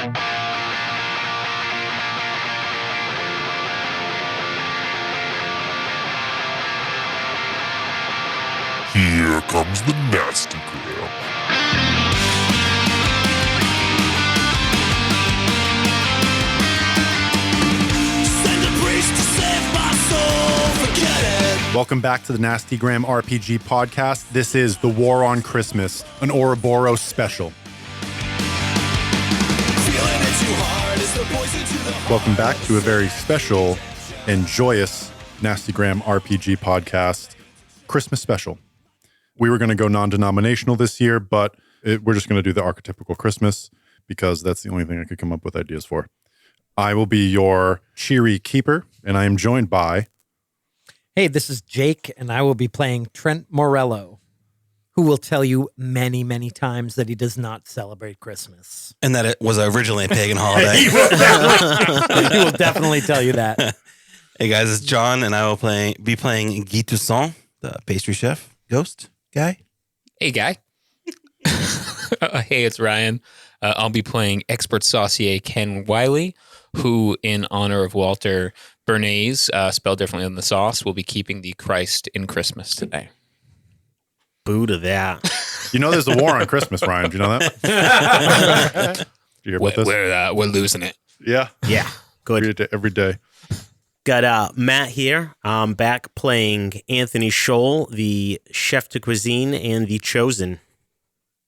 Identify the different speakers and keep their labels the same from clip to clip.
Speaker 1: Here comes the nasty gram.
Speaker 2: Send a priest to save my soul, forget it.
Speaker 3: Welcome back to the Nasty Gram RPG podcast. This is The War on Christmas, an Ouroboros special.
Speaker 2: Feeling it too hard is the poison to the heart.
Speaker 3: Welcome back to a very special and joyous Nasty Gram RPG podcast, Christmas special. We were going to go non-denominational this year, but we're just going to do the archetypical Christmas because that's the only thing I could come up with ideas for. I will be your cheery keeper, and I am joined by...
Speaker 4: Hey, this is Jake, and I will be playing Trent Morello, who will tell you many, many times that he does not celebrate Christmas.
Speaker 5: And that it was originally a pagan holiday.
Speaker 4: He will definitely tell you that.
Speaker 5: Hey guys, it's John, and I will be playing Guy Toussiant, the pastry chef ghost guy.
Speaker 6: Hey, Guy. Hey, it's Ryan. I'll be playing expert saucier Ken Wiley, who, in honor of Walter Bernays, spelled differently than the sauce, will be keeping the Christ in Christmas today.
Speaker 7: Boo to that.
Speaker 3: You know there's a war on Christmas, Ryan. Do you know that? Do you hear about this?
Speaker 6: We're losing it.
Speaker 3: Yeah.
Speaker 7: Yeah, good.
Speaker 3: Every day.
Speaker 7: Got Matt here. I'm back playing Anthony Scholl, the chef de cuisine and the chosen.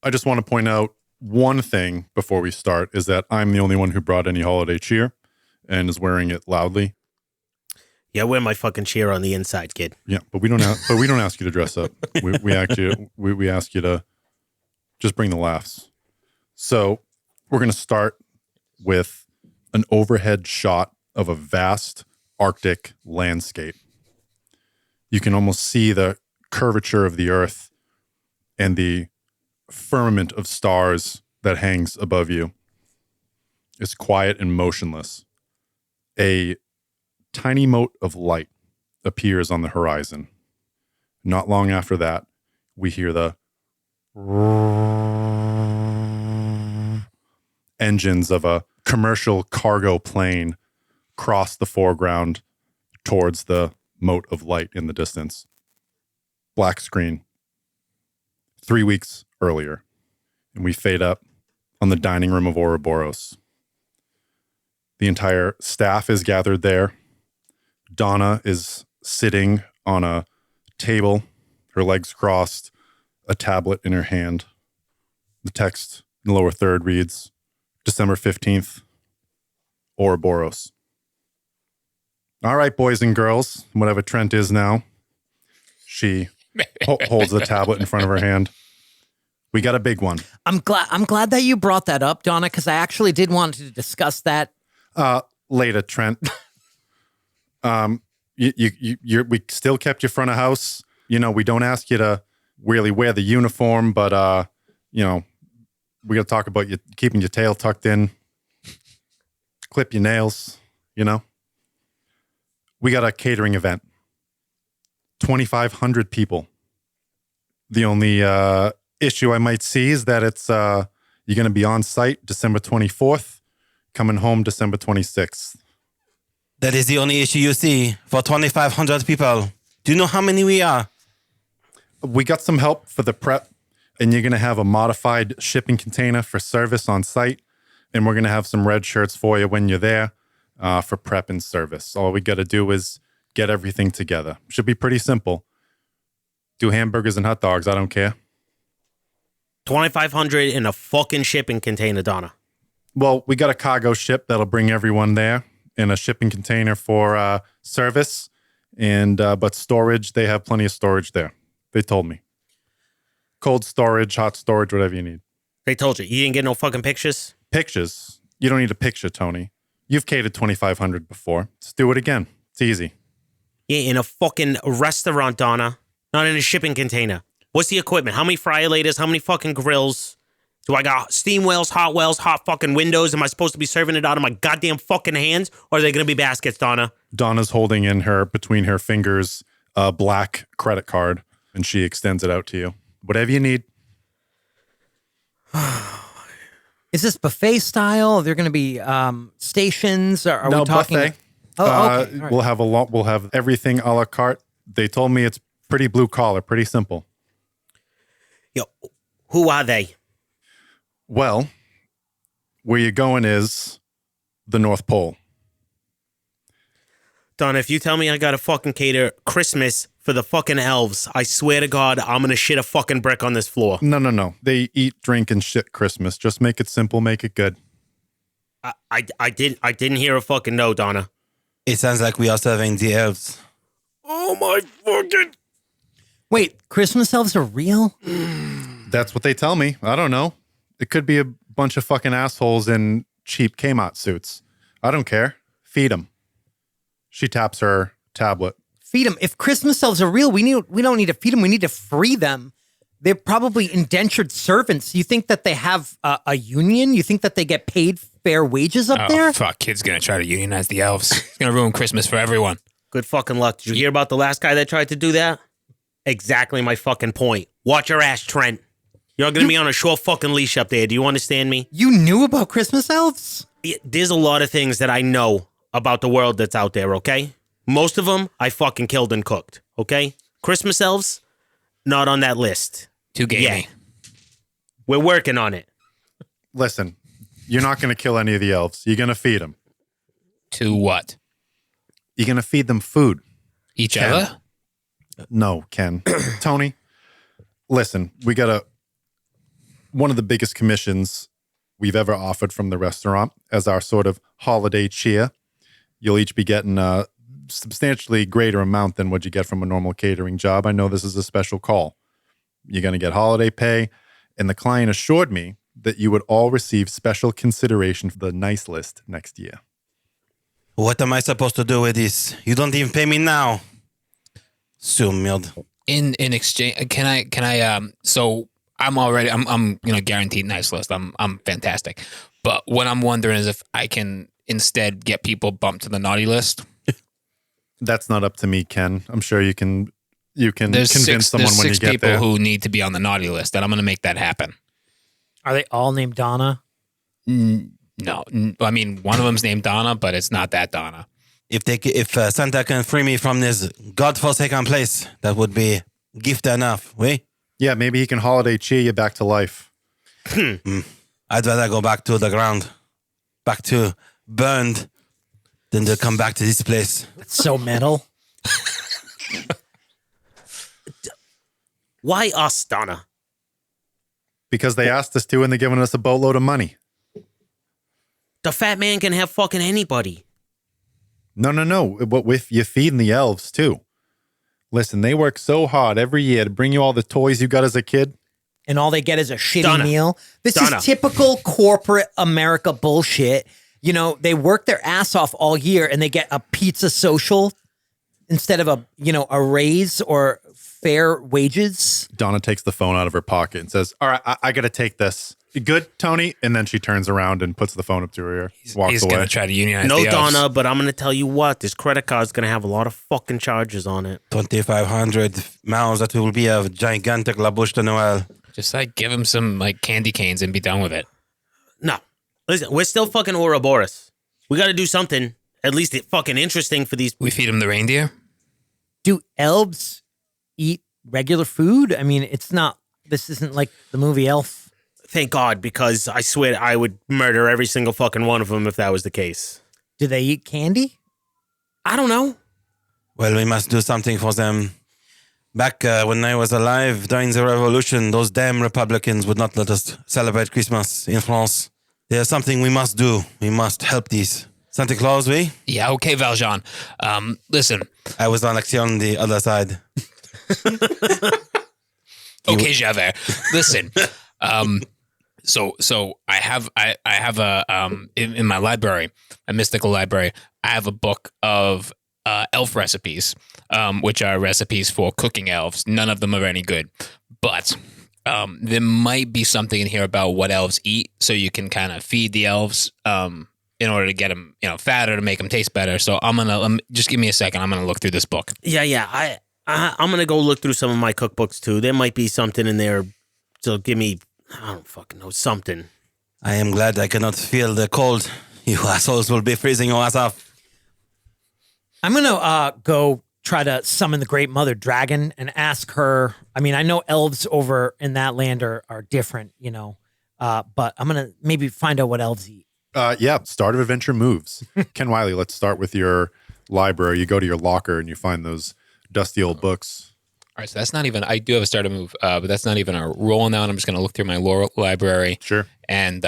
Speaker 3: I just want to point out one thing before we start is that I'm the only one who brought any holiday cheer and is wearing it loudly.
Speaker 7: Yeah, wear my fucking cheer on the inside, kid.
Speaker 3: Yeah, but we don't ask you to dress up. We ask you to just bring the laughs. So we're going to start with an overhead shot of a vast Arctic landscape. You can almost see the curvature of the earth and the firmament of stars that hangs above you. It's quiet and motionless. A tiny mote of light appears on the horizon. Not long after that, we hear the engines of a commercial cargo plane cross the foreground towards the mote of light in the distance. Black screen. 3 weeks earlier. And we fade up on the dining room of Ouroboros. The entire staff is gathered there. Donna is sitting on a table, her legs crossed, a tablet in her hand. The text in the lower third reads, December 15th, Ouroboros. All right, boys and girls, whatever Trent is now. She holds the tablet in front of her hand. We got a big one.
Speaker 4: I'm glad that you brought that up, Donna, because I actually did want to discuss that.
Speaker 3: Later, Trent. We still kept you front of house. You know, we don't ask you to really wear the uniform, but we got to talk about you keeping your tail tucked in, clip your nails. We got a catering event. 2,500 people. The only issue I might see is that it's you're going to be on site December 24th, coming home December 26th.
Speaker 5: That is the only issue you see for 2,500 people. Do you know how many we are?
Speaker 3: We got some help for the prep, and you're going to have a modified shipping container for service on site, and we're going to have some red shirts for you when you're there for prep and service. All we got to do is get everything together. Should be pretty simple. Do hamburgers and hot dogs. I don't care.
Speaker 7: 2,500 in a fucking shipping container, Donna.
Speaker 3: Well, we got a cargo ship that'll bring everyone there, and a shipping container for service, and but storage, they have plenty of storage there. They told me. Cold storage, hot storage, whatever you need.
Speaker 7: They told you. You didn't get no fucking pictures?
Speaker 3: Pictures? You don't need a picture, Tony. You've catered 2,500 before. Let's do it again. It's easy.
Speaker 7: Yeah, in a fucking restaurant, Donna. Not in a shipping container. What's the equipment? How many fryer-laters? How many fucking grills? Do I got steam wells, hot fucking windows? Am I supposed to be serving it out of my goddamn fucking hands? Or are they going to be baskets, Donna?
Speaker 3: Donna's holding between her fingers, a black credit card, and she extends it out to you. Whatever you need.
Speaker 4: Is this buffet style? Are there going to be stations? Are
Speaker 3: no
Speaker 4: we talking?
Speaker 3: buffet.
Speaker 4: Oh, okay. All right.
Speaker 3: We'll have We'll have everything a la carte. They told me it's pretty blue collar, pretty simple.
Speaker 7: Yo, who are they?
Speaker 3: Well, where you're going is the North Pole.
Speaker 7: Donna, if you tell me I gotta fucking cater Christmas for the fucking elves, I swear to God, I'm gonna shit a fucking brick on this floor.
Speaker 3: No. They eat, drink, and shit Christmas. Just make it simple, make it good.
Speaker 7: I didn't hear a fucking no, Donna.
Speaker 5: It sounds like we are serving the elves.
Speaker 7: Oh my fucking...
Speaker 4: Wait, Christmas elves are real?
Speaker 3: That's what they tell me. I don't know. It could be a bunch of fucking assholes in cheap Kmart suits. I don't care. Feed them. She taps her tablet.
Speaker 4: Feed them. If Christmas elves are real, we don't need to feed them. We need to free them. They're probably indentured servants. You think that they have a union? You think that they get paid fair wages up there?
Speaker 6: Fuck, kid's gonna try to unionize the elves. It's gonna ruin Christmas for everyone.
Speaker 7: Good fucking luck. Did you hear about the last guy that tried to do that? Exactly my fucking point. Watch your ass, Trent. You're gonna be on a short fucking leash up there. Do you understand me?
Speaker 4: You knew about Christmas elves?
Speaker 7: There's a lot of things that I know about the world that's out there, okay? Most of them I fucking killed and cooked, okay? Christmas elves, not on that list.
Speaker 6: Too gamey.
Speaker 7: Yeah. We're working on it.
Speaker 3: Listen, you're not going to kill any of the elves. You're going to feed them.
Speaker 6: To what?
Speaker 3: You're going to feed them food.
Speaker 6: Each
Speaker 3: Ken.
Speaker 6: other?
Speaker 3: No, Ken. Tony, listen, we got one of the biggest commissions we've ever offered from the restaurant as our sort of holiday cheer. You'll each be getting a substantially greater amount than what you get from a normal catering job. I know this is a special call. You're going to get holiday pay, and the client assured me that you would all receive special consideration for the nice list next year.
Speaker 5: What am I supposed to do with this? You don't even pay me now. Summild.
Speaker 6: In exchange, can I so I'm guaranteed nice list. I'm fantastic. But what I'm wondering is if I can instead get people bumped to the naughty list.
Speaker 3: That's not up to me, Ken. I'm sure you can
Speaker 6: There's
Speaker 3: convince someone when you
Speaker 6: six
Speaker 3: get
Speaker 6: people
Speaker 3: there.
Speaker 6: who need to be on the naughty list, and I'm going to make that happen.
Speaker 4: Are they all named Donna?
Speaker 6: No, I mean one of them's named Donna, but it's not that Donna.
Speaker 5: If Santa can free me from this godforsaken place, that would be gift enough, oui?
Speaker 3: Yeah, maybe he can holiday cheer you back to life.
Speaker 5: I'd rather go back to the ground, back to burned, than to come back to this place.
Speaker 4: That's so metal.
Speaker 7: Why us, Donna?
Speaker 3: Because they asked us to and they're giving us a boatload of money.
Speaker 7: The fat man can have fucking anybody.
Speaker 3: No. But with you feeding the elves too. Listen, they work so hard every year to bring you all the toys you got as a kid.
Speaker 4: And all they get is a shitty
Speaker 7: Donna.
Speaker 4: meal. This
Speaker 7: Donna.
Speaker 4: is typical corporate America bullshit. You know, they work their ass off all year and they get a pizza social instead of a raise or fair wages.
Speaker 3: Donna takes the phone out of her pocket and says, all right, I got to take this. You good, Tony? And then she turns around and puts the phone up to her ear, walks
Speaker 6: He's
Speaker 3: away.
Speaker 6: going to try to unionize
Speaker 7: No,
Speaker 6: the elves.
Speaker 7: Donna, but I'm going to tell you what. This credit card's going to have a lot of fucking charges on it.
Speaker 5: 2,500 miles, that will be a gigantic La Bouche de Noël.
Speaker 6: Just give him some candy canes and be done with it.
Speaker 7: No. Listen, we're still fucking Ouroboros. We got to do something at least fucking interesting for these.
Speaker 6: We feed him the reindeer.
Speaker 4: Do elves eat regular food? I mean, this isn't like the movie Elf.
Speaker 7: Thank God, because I swear I would murder every single fucking one of them if that was the case.
Speaker 4: Do they eat candy?
Speaker 7: I don't know.
Speaker 5: Well, we must do something for them. Back when I was alive, during the revolution, those damn Republicans would not let us celebrate Christmas in France. There's something we must do. We must help these. Santa Claus, we?
Speaker 6: Yeah, okay, Valjean. Listen.
Speaker 5: I was on action the other side.
Speaker 6: Okay, Javert. Listen. So I have in my library, a mystical library, I have a book of elf recipes, which are recipes for cooking elves. None of them are any good, but there might be something in here about what elves eat, so you can kind of feed the elves in order to get them, fatter, to make them taste better. So I'm gonna just give me a second. I'm gonna look through this book.
Speaker 7: Yeah. I'm gonna go look through some of my cookbooks too. There might be something in there. So give me, I don't fucking know, something.
Speaker 5: I am glad I cannot feel the cold. You assholes will be freezing your ass off.
Speaker 4: I'm gonna go try to summon the Great Mother Dragon and ask her. I mean, I know elves over in that land are different, but I'm gonna maybe find out what elves eat.
Speaker 3: Yeah, start of adventure moves. Ken Wiley, let's start with your library. You go to your locker and you find those dusty old books.
Speaker 6: All right, so that's not even. I do have a starter move, but that's not even a roll now. And I'm just going to look through my lore library.
Speaker 3: Sure.
Speaker 6: And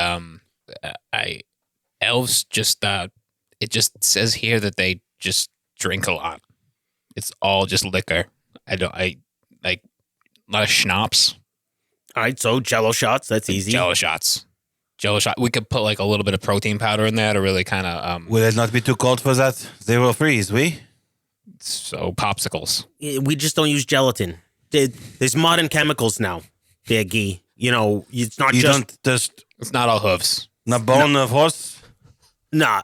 Speaker 6: elves just. It just says here that they just drink a lot. It's all just liquor. I like a lot of schnapps.
Speaker 7: All right, so Jello shots. That's easy.
Speaker 6: Jello shots. Jello shot. We could put like a little bit of protein powder in there to really kind of.
Speaker 5: Will it not be too cold for that? They will freeze, we?
Speaker 6: So popsicles.
Speaker 7: We just don't use gelatin. There's modern chemicals now. There, Guy. It's not
Speaker 5: You
Speaker 7: just.
Speaker 5: don't just...
Speaker 6: It's not all hooves.
Speaker 5: Not bone of horse?
Speaker 7: Nah,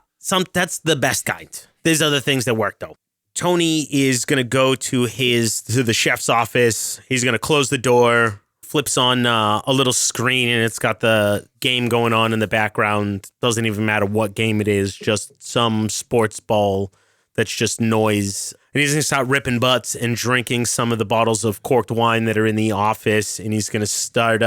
Speaker 7: that's the best kind. There's other things that work though. Tony is gonna go to the chef's office. He's gonna close the door, flips on a little screen, and it's got the game going on in the background. Doesn't even matter what game it is, just some sports ball that's just noise. And he's gonna start ripping butts and drinking some of the bottles of corked wine that are in the office. And he's gonna start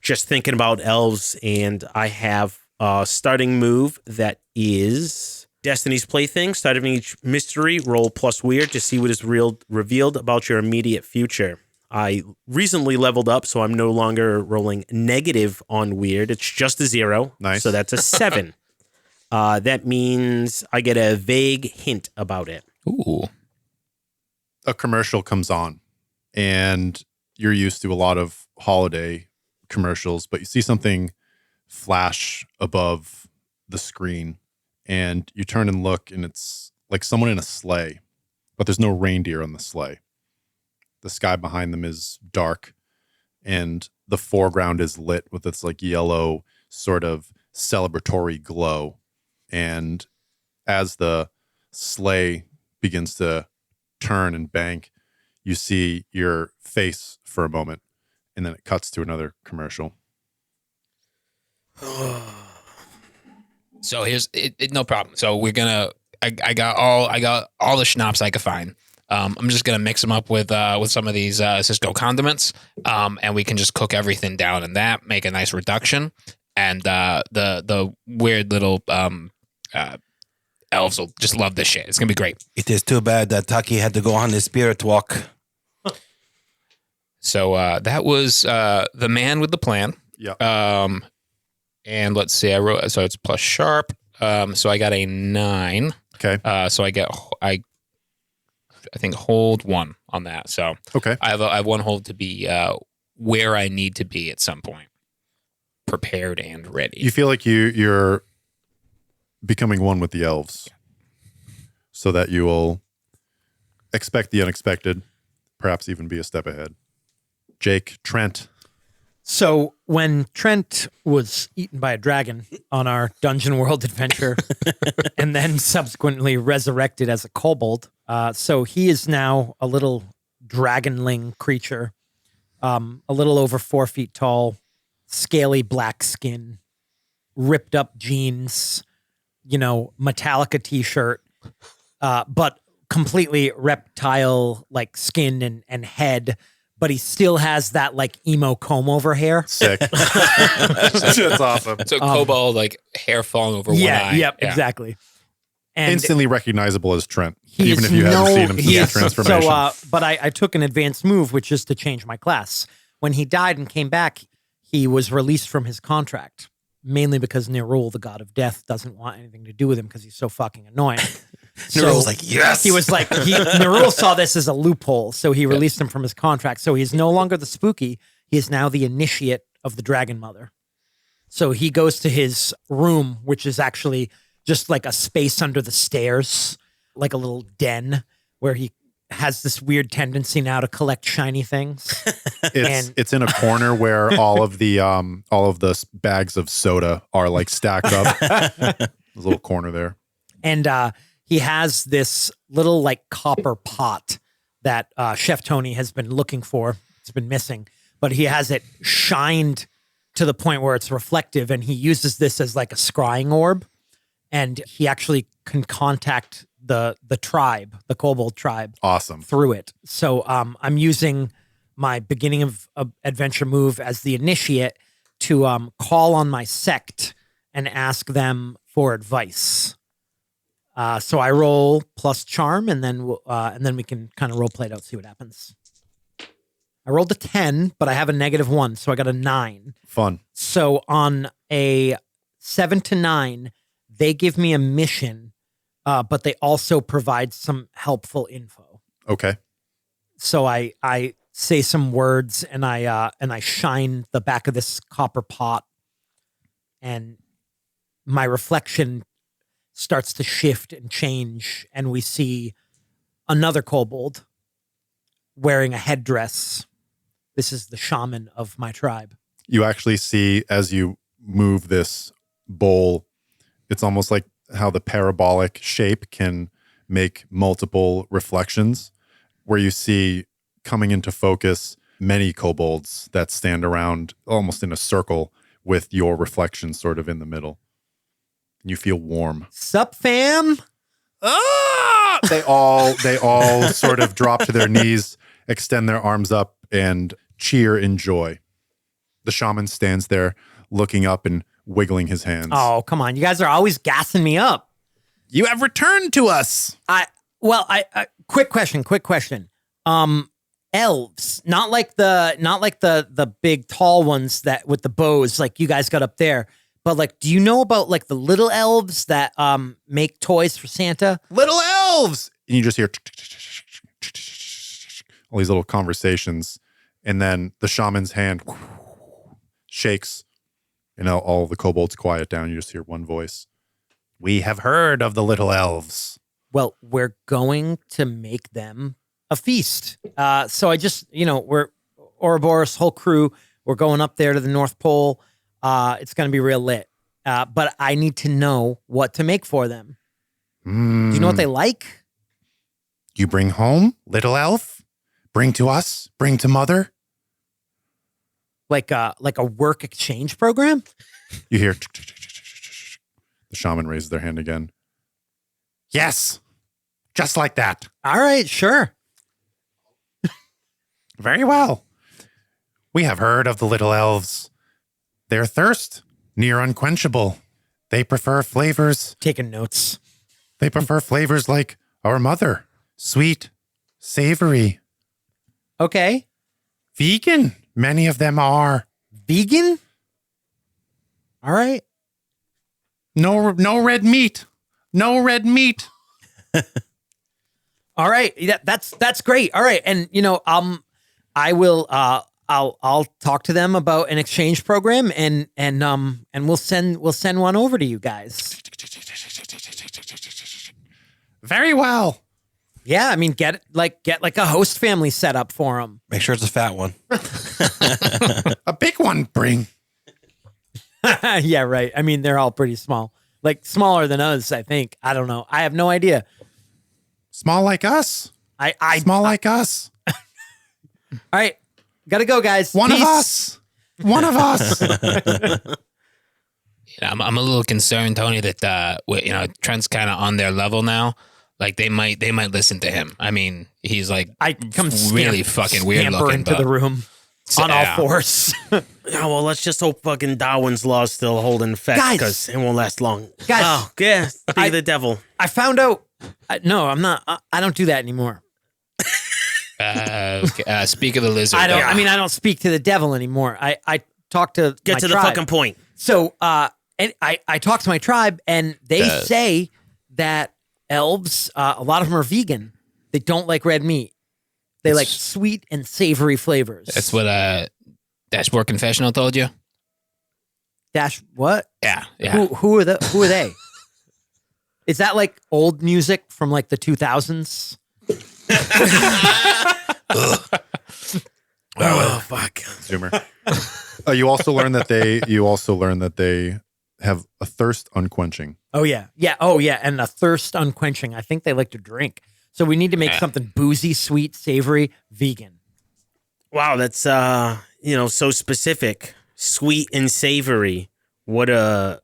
Speaker 7: just thinking about elves. And I have a starting move that is Destiny's Plaything. Start of each mystery, roll plus weird to see what is revealed about your immediate future. I recently leveled up, so I'm no longer rolling negative on weird. It's just a 0.
Speaker 3: Nice.
Speaker 7: So that's a 7. That means I get a vague hint about it.
Speaker 6: Ooh.
Speaker 3: A commercial comes on, and you're used to a lot of holiday commercials, but you see something flash above the screen, and you turn and look, and it's like someone in a sleigh, but there's no reindeer on the sleigh. The sky behind them is dark, and the foreground is lit with this like yellow sort of celebratory glow. And as the sleigh begins to turn and bank, you see your face for a moment, and then it cuts to another commercial.
Speaker 6: So here's it, no problem. So we're gonna. I got all the schnapps I could find. I'm just gonna mix them up with some of these Cisco condiments, and we can just cook everything down in that, make a nice reduction, and the weird little elves will just love this shit. It's gonna be great.
Speaker 5: It is too bad that Taki had to go on his spirit walk.
Speaker 6: So that was the man with the plan.
Speaker 3: Yeah.
Speaker 6: And let's see, I wrote, so it's plus sharp. So I got a 9.
Speaker 3: Okay.
Speaker 6: So I think hold 1 on that. So
Speaker 3: Okay.
Speaker 6: I have 1 hold to be where I need to be at some point, prepared and ready.
Speaker 3: You feel like you're becoming one with the elves, so that you will expect the unexpected, perhaps even be a step ahead. Jake, Trent.
Speaker 4: So when Trent was eaten by a dragon on our Dungeon World adventure and then subsequently resurrected as a kobold, so he is now a little dragonling creature, a little over 4 feet tall, scaly black skin, ripped up jeans, Metallica t-shirt, but completely reptile like skin and head. But he still has that like emo comb over hair.
Speaker 3: Sick. That's awesome.
Speaker 6: So kobold, like hair falling over one eye.
Speaker 4: Yep, exactly. And
Speaker 3: Instantly recognizable as Trent,
Speaker 4: he's
Speaker 3: even if you haven't seen him since the
Speaker 4: Yes.
Speaker 3: transformation.
Speaker 4: So, but I took an advanced move, which is to change my class. When he died and came back, he was released from his contract, mainly because Nerul, the god of death, doesn't want anything to do with him because he's so fucking annoying.
Speaker 5: Nerul's like, yes!
Speaker 4: He was like, Nerul saw this as a loophole, so he released him from his contract. So he's no longer the spooky. He is now the initiate of the Dragon Mother. So he goes to his room, which is actually just like a space under the stairs, like a little den where he has this weird tendency now to collect shiny things.
Speaker 3: It's in a corner where all of the bags of soda are like stacked up. There's a little corner there.
Speaker 4: And he has this little like copper pot that Chef Tony has been looking for. It's been missing, but he has it shined to the point where it's reflective, and he uses this as like a scrying orb, and he actually can contact the tribe, the kobold tribe,
Speaker 3: Awesome.
Speaker 4: through it. So I'm using my beginning of adventure move as the initiate to call on my sect and ask them for advice. So I roll plus charm, and then we can kind of role play it out, see what happens. I rolled a 10, but I have a -1, so I got a 9.
Speaker 3: Fun.
Speaker 4: So on a 7 to 9, they give me a mission, but they also provide some helpful info.
Speaker 3: Okay.
Speaker 4: So I say some words, and I shine the back of this copper pot, and my reflection starts to shift and change, and we see another kobold wearing a headdress. This is the shaman of my tribe.
Speaker 3: You actually see, as you move this bowl, it's almost like how the parabolic shape can make multiple reflections, where you see coming into focus many kobolds that stand around almost in a circle with your reflection sort of in the middle. You feel warm.
Speaker 4: Sup, fam?
Speaker 3: They all sort of drop to their knees, extend their arms up, and cheer in joy. The shaman stands there looking up and wiggling his hands.
Speaker 4: Oh, come on. You guys are always gassing me up.
Speaker 3: You have returned to us.
Speaker 4: Quick question. Elves, not like the big tall ones that with the bows like you guys got up there, but like, do you know about like the little elves that make toys for Santa?
Speaker 3: Little elves. And you just hear all these little conversations. And then the shaman's hand shakes, and all the kobolds quiet down. You just hear one voice. We have heard of the little elves.
Speaker 4: Well, we're going to make them a feast. So I just, we're Ouroboros, whole crew. We're going up there to the North Pole. It's going to be real lit. But I need to know what to make for them. Do you know what they like?
Speaker 3: You bring home, little elf? Bring to us? Bring to mother?
Speaker 4: Like a work exchange program?
Speaker 3: You hear the shaman raises their hand again. Yes, just like that.
Speaker 4: All right, sure.
Speaker 3: Very well. We have heard of the little elves. Their thirst, near unquenchable. They prefer flavors.
Speaker 4: Taking notes.
Speaker 3: They prefer flavors like our mother. Sweet, savory.
Speaker 4: Okay.
Speaker 3: Vegan. Many of them are.
Speaker 4: Vegan? All right.
Speaker 3: No red meat. No red meat.
Speaker 4: All right. Yeah, that's great. All right. And I will I'll talk to them about an exchange program, and we'll send one over to you guys.
Speaker 3: Very well.
Speaker 4: Yeah, I mean, get like a host family set up for them.
Speaker 5: Make sure it's a fat one.
Speaker 3: A big one, bring.
Speaker 4: Yeah, right. I mean, they're all pretty small, like smaller than us. I think. I don't know. I have no idea.
Speaker 3: Small like us. Small like us.
Speaker 4: All right, gotta go, guys.
Speaker 3: One
Speaker 4: Peace.
Speaker 3: of us. One of us.
Speaker 6: I'm a little concerned, Tony, that Trent's kind of on their level now. Like they might listen to him. I mean, he's like
Speaker 4: I come
Speaker 6: really fucking weird
Speaker 4: scamper
Speaker 6: looking
Speaker 4: into the room on all fours.
Speaker 7: Yeah, well, let's just hope fucking Darwin's law is still holding effect,
Speaker 4: Guys.
Speaker 7: because it won't last long.
Speaker 4: Guys.
Speaker 7: Oh, yeah, speak of the devil.
Speaker 4: I found out. No, I'm not. I don't do that anymore.
Speaker 6: Okay. Speak of the lizard.
Speaker 4: I don't. I mean, I don't speak to the devil anymore. I talk to
Speaker 7: Get
Speaker 4: my
Speaker 7: to the
Speaker 4: tribe.
Speaker 7: fucking point.
Speaker 4: So, and I talk to my tribe, and they say that elves, a lot of them are vegan. They don't like red meat. They like sweet and savory flavors.
Speaker 6: That's what Dashboard Confessional told you.
Speaker 4: Dash what?
Speaker 6: Yeah.
Speaker 4: Who are they? Is that like old music from like the 2000s?
Speaker 7: Oh, fuck.
Speaker 3: Zoomer. You also learn that they have a thirst unquenching.
Speaker 4: Oh yeah. And a thirst unquenching. I think they like to drink. So we need to make something boozy, sweet, savory, vegan.
Speaker 7: Wow, that's so specific. Sweet and savory. What a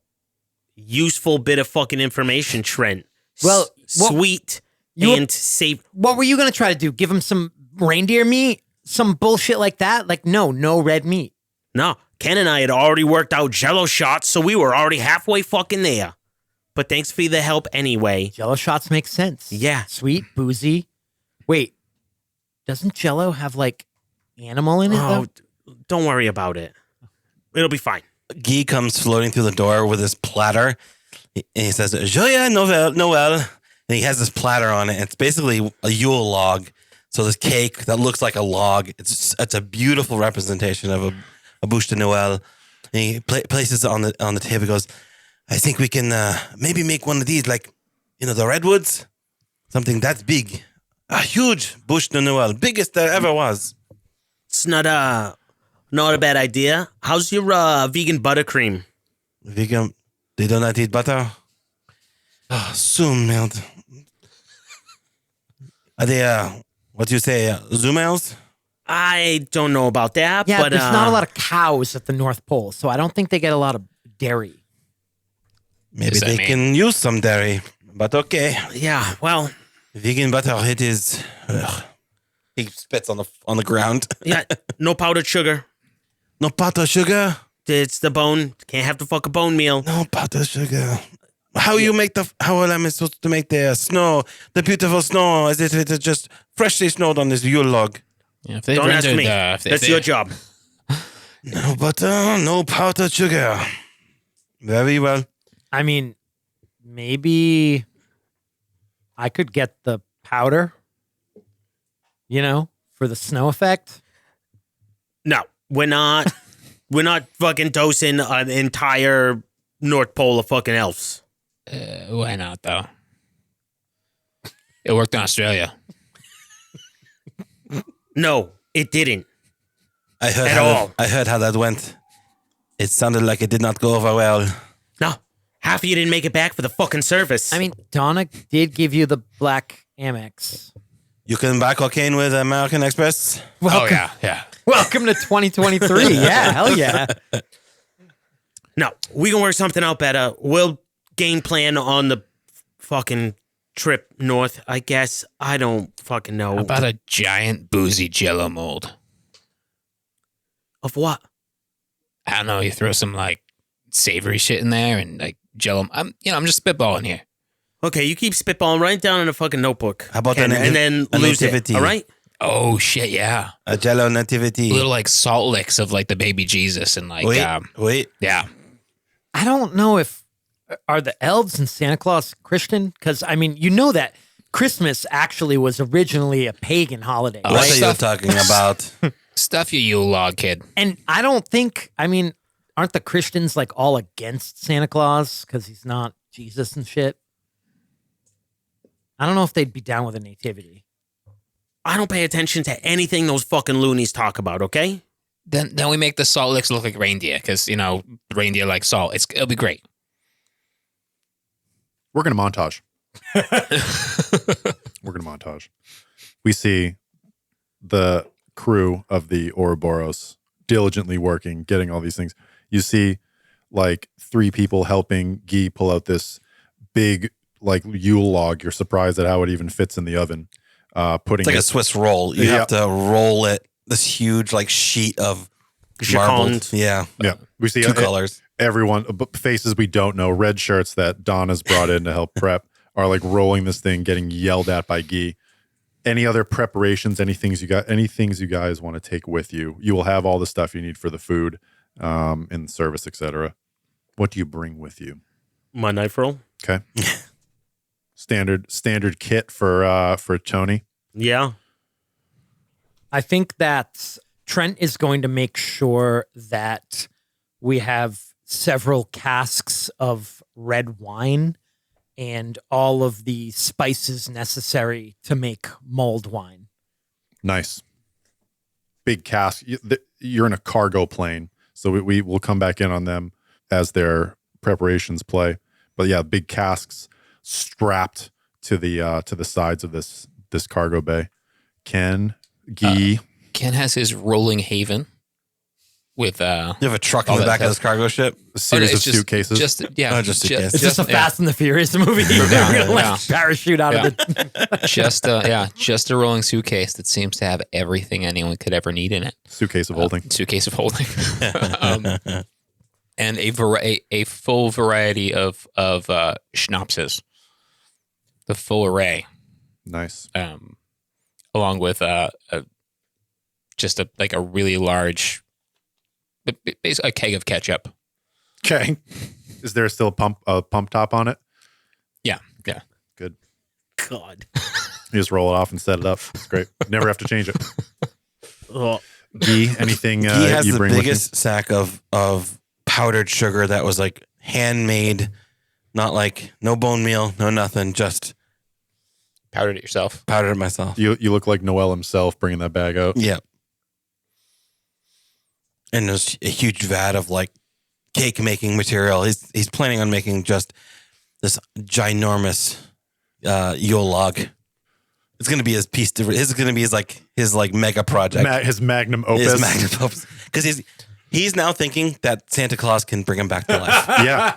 Speaker 7: useful bit of fucking information, Trent.
Speaker 4: Well,
Speaker 7: Sweet and savory.
Speaker 4: What were you going to try to do? Give him some reindeer meat? Some bullshit like that? Like, no red meat.
Speaker 7: No, Ken and I had already worked out Jello shots, so we were already halfway fucking there. But thanks for the help anyway.
Speaker 4: Jello shots make sense.
Speaker 7: Yeah.
Speaker 4: Sweet, boozy. Wait, doesn't Jello have like animal in it?
Speaker 7: Oh,
Speaker 4: though?
Speaker 7: don't worry about it. It'll be fine.
Speaker 5: Guy comes floating through the door with his platter. And he says, Joyeux Noël. And he has this platter on it. It's basically a Yule log. So this cake that looks like a log. It's a beautiful representation of a bûche de Noël. And he places it on the table. He goes, I think we can maybe make one of these, like, the redwoods. Something that's big. A huge bûche de Noël. Biggest there ever was.
Speaker 7: It's not a bad idea. How's your vegan buttercream?
Speaker 5: Vegan, they do not eat butter? Oh, soon, man. Are they, what do you say, Zoomales?
Speaker 7: I don't know about that,
Speaker 4: Yeah,
Speaker 7: but
Speaker 4: there's not a lot of cows at the North Pole, so I don't think they get a lot of dairy.
Speaker 5: Maybe
Speaker 6: Does that
Speaker 5: they
Speaker 6: mean-
Speaker 5: can use some dairy, but okay.
Speaker 7: Yeah, well,
Speaker 5: Vegan butter, it is. Ugh. He spits on the ground.
Speaker 7: yeah, no powdered sugar.
Speaker 5: No butter sugar.
Speaker 7: It's the bone. Can't have the fucking bone meal.
Speaker 5: No butter sugar. How am I supposed to make the snow, the beautiful snow, as if it is just freshly snowed on this Yule log?
Speaker 6: Yeah, if they've
Speaker 7: Don't ask
Speaker 6: rendered,
Speaker 7: me. That's your job.
Speaker 5: No butter, no powdered sugar. Very well.
Speaker 4: I mean, maybe I could get the powder, for the snow effect.
Speaker 7: No, we're not. We're not fucking dosing an entire North Pole of fucking elves.
Speaker 6: Why not, though? It worked in Australia.
Speaker 7: No, it didn't.
Speaker 5: I heard
Speaker 7: At
Speaker 5: how
Speaker 7: all.
Speaker 5: I heard how that went. It sounded like it did not go over well.
Speaker 7: No, half of you didn't make it back for the fucking service.
Speaker 4: I mean, Donna did give you the black Amex.
Speaker 5: You can buy cocaine with American Express?
Speaker 4: Welcome,
Speaker 6: Yeah.
Speaker 4: welcome to 2023. Yeah, hell yeah.
Speaker 7: no, we can work something out better. We'll game plan on the fucking trip north, I guess. I don't fucking know.
Speaker 6: How about a giant boozy Jello mold?
Speaker 7: Of what?
Speaker 6: I don't know. You throw some like savory shit in there and like Jello. I'm just spitballing here.
Speaker 7: Okay, you keep spitballing right down in a fucking notebook.
Speaker 5: How about
Speaker 7: and
Speaker 5: a
Speaker 7: then
Speaker 5: a
Speaker 7: lose
Speaker 5: nativity?
Speaker 7: it, all right?
Speaker 6: Oh shit, yeah.
Speaker 5: A Jello nativity.
Speaker 6: Little like salt licks of like the baby Jesus and like
Speaker 5: Wait.
Speaker 6: yeah.
Speaker 4: I don't know if are the elves and Santa Claus Christian, because I mean, that Christmas actually was originally a pagan holiday,
Speaker 6: Oh,
Speaker 5: What
Speaker 4: right?
Speaker 5: are you talking about?
Speaker 6: Stuff your Yule log, kid.
Speaker 4: And I don't think, aren't the Christians like all against Santa Claus because he's not Jesus and shit? I don't know if they'd be down with a nativity.
Speaker 7: I don't pay attention to anything those fucking loonies talk about, okay?
Speaker 6: Then we make the salt licks look like reindeer because reindeer like salt. It'll be great.
Speaker 3: We're going to montage. We're going to montage. We see the crew of the Ouroboros diligently working, getting all these things. You see like 3 people helping Guy pull out this big like Yule log. You're surprised at how it even fits in the oven. Putting
Speaker 5: It's like
Speaker 3: it,
Speaker 5: a Swiss roll. You
Speaker 3: Yeah.
Speaker 5: have to roll it. This huge like sheet of marbled.
Speaker 7: Jacquard.
Speaker 5: Yeah.
Speaker 3: yeah, we see
Speaker 5: Two colors.
Speaker 3: everyone, faces we don't know, red shirts that Donna's brought in to help prep, are like rolling this thing, getting yelled at by Guy. Any other preparations? Any things you guys want to take with you? You will have all the stuff you need for the food, in the service, etc. What do you bring with you?
Speaker 7: My knife roll?
Speaker 3: Okay, standard kit for Tony.
Speaker 7: Yeah.
Speaker 4: I think that Trent is going to make sure that we have several casks of red wine and all of the spices necessary to make mulled wine.
Speaker 3: Nice. Big cask. You're in a cargo plane, so we will come back in on them as their preparations play. But yeah, big casks strapped to the sides of this cargo bay. Ken, Guy,
Speaker 6: Ken has his rolling haven. with
Speaker 5: You have a truck in
Speaker 6: all
Speaker 5: the
Speaker 6: that
Speaker 5: back of
Speaker 6: stuff.
Speaker 5: this cargo ship?
Speaker 3: A series
Speaker 6: it's
Speaker 3: of suitcases.
Speaker 6: Just
Speaker 5: suitcases.
Speaker 4: It's just a Fast and the Furious movie. They're gonna like parachute out of the.
Speaker 6: just a rolling suitcase that seems to have everything anyone could ever need in it.
Speaker 3: Suitcase of holding.
Speaker 6: Suitcase of holding, and a full variety of schnapses, the full array,
Speaker 3: Nice.
Speaker 6: along with just a really large, basically a keg of ketchup.
Speaker 3: Okay. Is there still a pump top on it?
Speaker 6: Yeah.
Speaker 3: Good.
Speaker 7: God.
Speaker 3: You just roll it off and set it up. It's great. Never have to change it.
Speaker 7: Oh,
Speaker 3: Guy, anything
Speaker 5: He has
Speaker 3: you
Speaker 5: the
Speaker 3: bring with
Speaker 5: biggest sack of powdered sugar that was like handmade, not like no bone meal, no nothing, just
Speaker 6: Powdered it yourself.
Speaker 5: powdered it myself.
Speaker 3: you? You look like Noel himself bringing that bag out.
Speaker 5: Yeah. And there's a huge vat of like cake making material. He's planning on making just this ginormous Yule log. It's gonna be his piece. This is gonna be his mega project.
Speaker 3: His magnum opus.
Speaker 5: His magnum opus. Because he's now thinking that Santa Claus can bring him back to life.
Speaker 3: Yeah.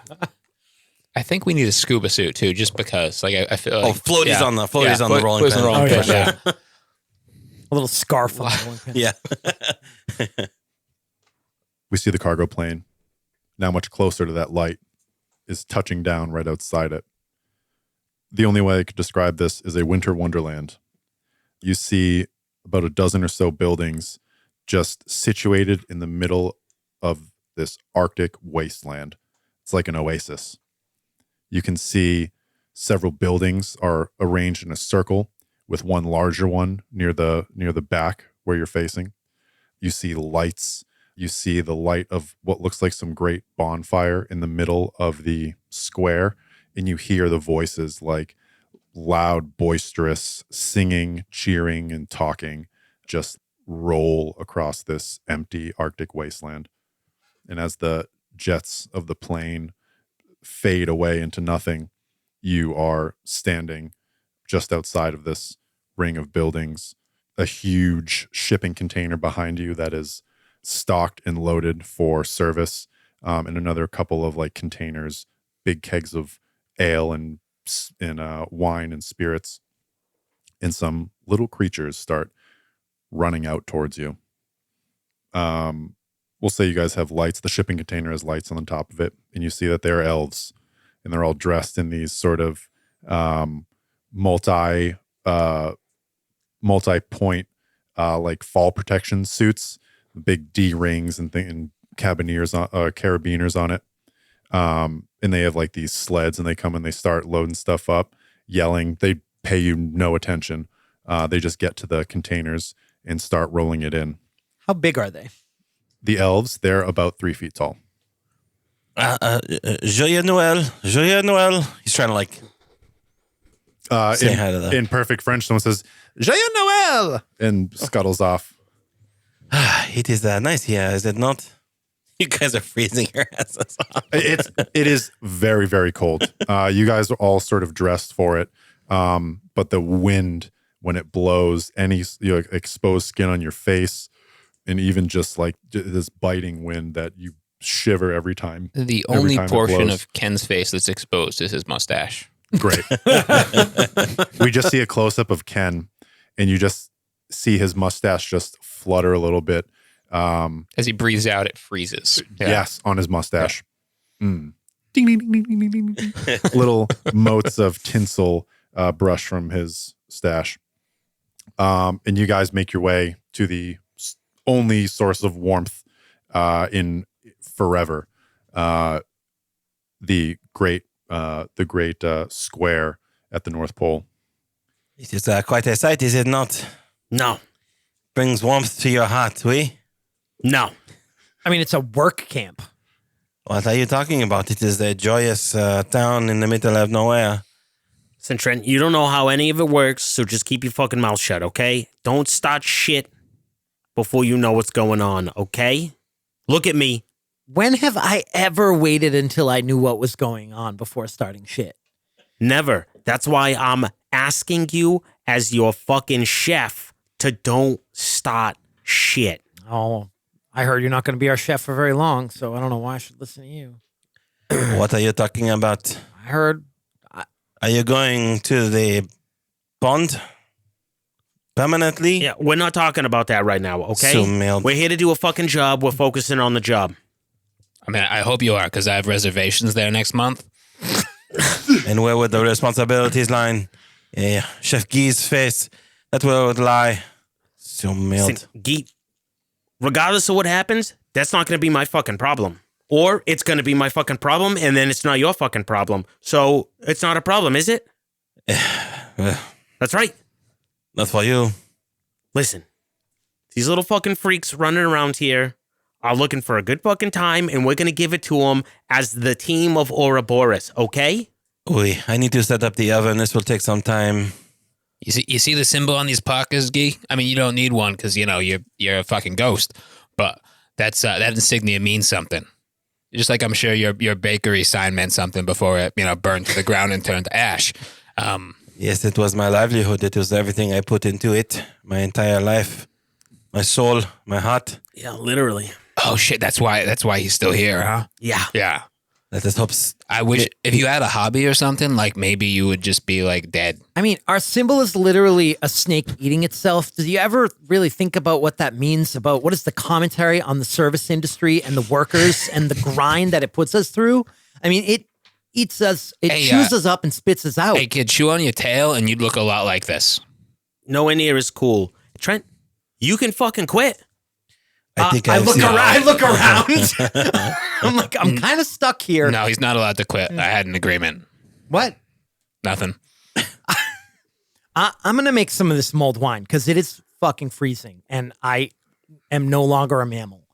Speaker 6: I think we need a scuba suit too, just because. Like I feel. Like,
Speaker 5: floaties on the rolling
Speaker 6: floaties on the
Speaker 5: pin.
Speaker 6: rolling
Speaker 4: Oh,
Speaker 6: pin.
Speaker 4: yeah.
Speaker 6: Yeah.
Speaker 4: A little scarf on the one pin.
Speaker 5: Yeah.
Speaker 3: We see the cargo plane, now much closer to that light, is touching down right outside it. The only way I could describe this is a winter wonderland. You see about a dozen or so buildings just situated in the middle of this Arctic wasteland. It's like an oasis. You can see several buildings are arranged in a circle with one larger one near the back where you're facing. You see lights. You see the light of what looks like some great bonfire in the middle of the square, and you hear the voices like loud, boisterous singing, cheering, and talking just roll across this empty Arctic wasteland. And as the jets of the plane fade away into nothing, you are standing just outside of this ring of buildings, a huge shipping container behind you that is stocked and loaded for service, and another couple of like containers, big kegs of ale and wine and spirits, and some little creatures start running out towards you. We'll say you guys have lights. The shipping container has lights on the top of it, and you see that they're elves, and they're all dressed in these sort of multi-point like fall protection suits, big D rings and carabiners on it. And they have like these sleds, and they come and they start loading stuff up, yelling. They pay you no attention. They just get to the containers and start rolling it in.
Speaker 4: How big are they?
Speaker 3: The elves, they're about 3 feet tall.
Speaker 5: Joyeux Noël. Joyeux Noël. He's trying to like say hi to them.
Speaker 3: In perfect French, someone says, Joyeux Noël! And scuttles off.
Speaker 5: It is nice here, is it not? You guys are freezing your asses off.
Speaker 3: It is very, very cold. You guys are all sort of dressed for it. But the wind, when it blows, any exposed skin on your face, and even just like this biting wind that you shiver every time.
Speaker 6: The
Speaker 3: every
Speaker 6: only
Speaker 3: time it
Speaker 6: portion
Speaker 3: blows.
Speaker 6: of Ken's face that's exposed is his mustache.
Speaker 3: Great. We just see a close-up of Ken, and you just see his mustache just flutter a little bit.
Speaker 6: As he breathes out, it freezes. Yeah.
Speaker 3: Yes, on his mustache. Ding, ding, ding, ding, ding, ding, ding. Little motes of tinsel brush from his stash. And you guys make your way to the only source of warmth in forever. The great square at the North Pole.
Speaker 5: It is quite a sight, is it not?
Speaker 7: no.
Speaker 5: Brings warmth to your heart, oui?
Speaker 7: No.
Speaker 4: I mean, it's a work camp.
Speaker 5: What are you talking about? It is a joyous town in the middle of nowhere.
Speaker 7: Listen, Trent, you don't know how any of it works, so just keep your fucking mouth shut, okay? Don't start shit before you know what's going on, okay? Look at me.
Speaker 4: When have I ever waited until I knew what was going on before starting shit?
Speaker 7: Never. That's why I'm asking you as your fucking chef to don't start shit.
Speaker 4: Oh, I heard you're not going to be our chef for very long, so I don't know why I should listen to you.
Speaker 5: What are you talking about?
Speaker 4: I heard
Speaker 5: Are you going to the pond permanently?
Speaker 7: Yeah, we're not talking about that right now, okay?
Speaker 5: So mailed.
Speaker 7: We're here to do a fucking job. We're focusing on the job.
Speaker 6: I mean, I hope you are, because I have reservations there next month.
Speaker 5: And where would the responsibilities lie? Yeah, Chef Guy's face. That's where it would lie. So mailed.
Speaker 7: Listen, Guy, regardless of what happens, that's not going to be my fucking problem. Or it's going to be my fucking problem, and then it's not your fucking problem. So it's not a problem, is it? That's right.
Speaker 5: That's for you.
Speaker 7: Listen, these little fucking freaks running around here are looking for a good fucking time, and we're going to give it to them as the team of Ouroboros, okay?
Speaker 5: Oi, I need to set up the oven. This will take some time.
Speaker 6: You see the symbol on these pockets, Guy? I mean, you don't need one because, you're a fucking ghost. But that insignia means something. Just like I'm sure your bakery sign meant something before it, burned to the ground and turned to ash.
Speaker 5: Yes, it was my livelihood. It was everything I put into it. My entire life. My soul. My heart.
Speaker 7: Yeah, literally.
Speaker 6: Oh, shit, that's why he's still here, huh?
Speaker 7: Yeah.
Speaker 6: Yeah.
Speaker 5: Let us hope.
Speaker 6: I wish if you had a hobby or something, like maybe you would just be like dead.
Speaker 4: I mean, our symbol is literally a snake eating itself. Do you ever really think about what that means? About what is the commentary on the service industry and the workers and the grind that it puts us through? I mean, it eats us, it chews us up and spits us out.
Speaker 6: Hey, kid, chew on your tail and you'd look a lot like this.
Speaker 7: Nowhere near as cool. Trent, you can fucking quit.
Speaker 5: I think
Speaker 4: I
Speaker 5: I've
Speaker 4: look
Speaker 5: seen-
Speaker 4: around. I look around. I'm like, I'm kind of stuck here.
Speaker 6: No, he's not allowed to quit. I had an agreement.
Speaker 4: What?
Speaker 6: Nothing.
Speaker 4: I'm gonna make some of this mulled wine because it is fucking freezing, and I am no longer a mammal.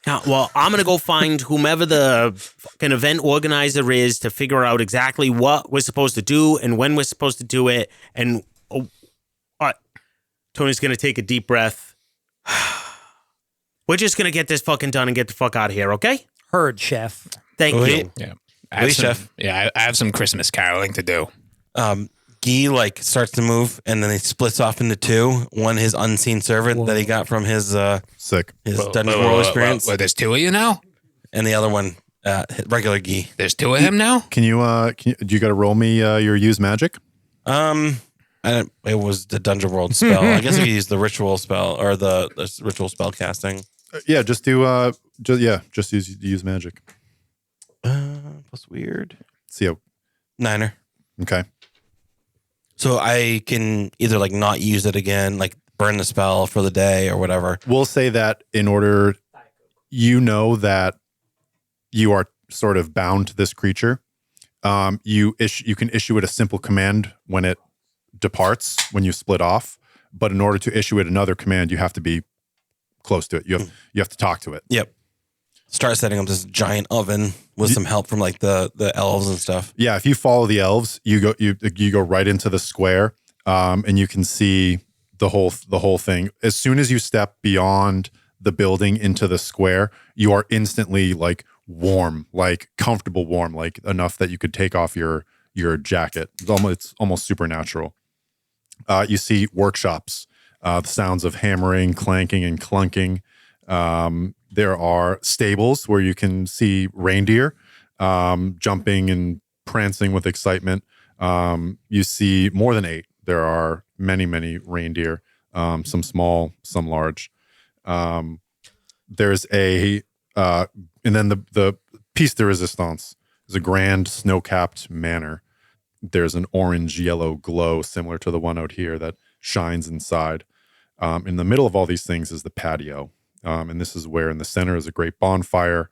Speaker 7: Yeah, well, I'm going to go find whomever the fucking event organizer is to figure out exactly what we're supposed to do and when we're supposed to do it. And all right, Tony's going to take a deep breath. We're just going to get this fucking done and get the fuck out of here, okay?
Speaker 4: Heard, chef.
Speaker 7: Thank
Speaker 5: Wait.
Speaker 7: you.
Speaker 6: Yeah.
Speaker 5: Oui, chef.
Speaker 6: Yeah, I have some Christmas caroling to do.
Speaker 5: Guy starts to move and then he splits off into two. One his unseen servant that he got from his
Speaker 3: Sick.
Speaker 5: Dungeon World experience,
Speaker 6: Well, there's two of you now?
Speaker 5: and the other one regular Guy.
Speaker 6: There's two of him now?
Speaker 3: Can you do you got to roll me your use magic?
Speaker 5: It was the Dungeon World spell. I guess we used the ritual spell or the ritual spell casting.
Speaker 3: Yeah, just do just use magic.
Speaker 5: Plus weird.
Speaker 3: See how
Speaker 5: 9er.
Speaker 3: okay.
Speaker 5: So I can either not use it again, burn the spell for the day or whatever.
Speaker 3: We'll say that in order, that you are sort of bound to this creature. You can issue it a simple command when it departs, when you split off. But in order to issue it another command, you have to be close to it. You have to talk to it.
Speaker 5: Yep. Start setting up this giant oven with some help from the elves and stuff.
Speaker 3: Yeah, if you follow the elves, you go right into the square, and you can see the whole thing. As soon as you step beyond the building into the square, you are instantly warm, comfortable warm, enough that you could take off your jacket. It's almost supernatural. You see workshops, the sounds of hammering, clanking, and clunking. There are stables where you can see reindeer jumping and prancing with excitement. You see more than 8. There are many, many reindeer, some small, some large. There's and then the piece de resistance is a grand snow-capped manor. There's an orange-yellow glow similar to the one out here that shines inside. In the middle of all these things is the patio. And this is where in the center is a great bonfire.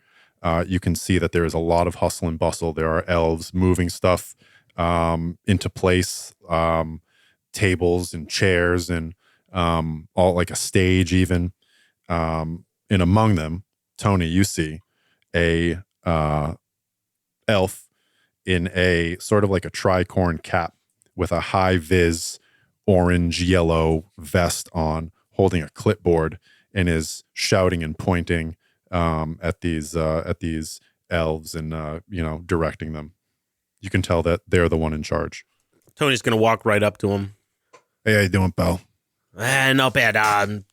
Speaker 3: You can see that there is a lot of hustle and bustle. There are elves moving stuff into place, tables and chairs and all a stage even. And among them, Tony, you see a elf in a sort of a tricorn cap with a high vis orange yellow vest on, holding a clipboard, and is shouting and pointing at these elves and directing them. You can tell that they're the one in charge.
Speaker 7: Tony's going to walk right up to him.
Speaker 3: Hey, how you doing, pal?
Speaker 7: Not bad.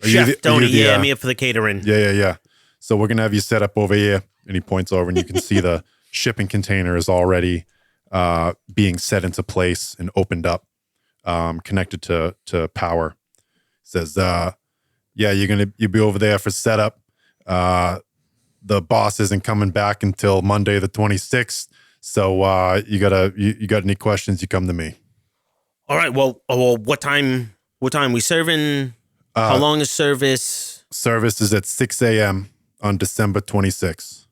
Speaker 7: Chef Tony, I'm here for the catering.
Speaker 3: Yeah. So we're gonna have you set up over here, and he points over, and you can see the shipping container is already being set into place and opened up, connected to power. Says, you'll be over there for setup. The boss isn't coming back until Monday the 26th. So you got any questions? You come to me.
Speaker 7: All right. Well, what time? What time we serving? How long is service?
Speaker 3: Service is at 6 a.m. on December 26th,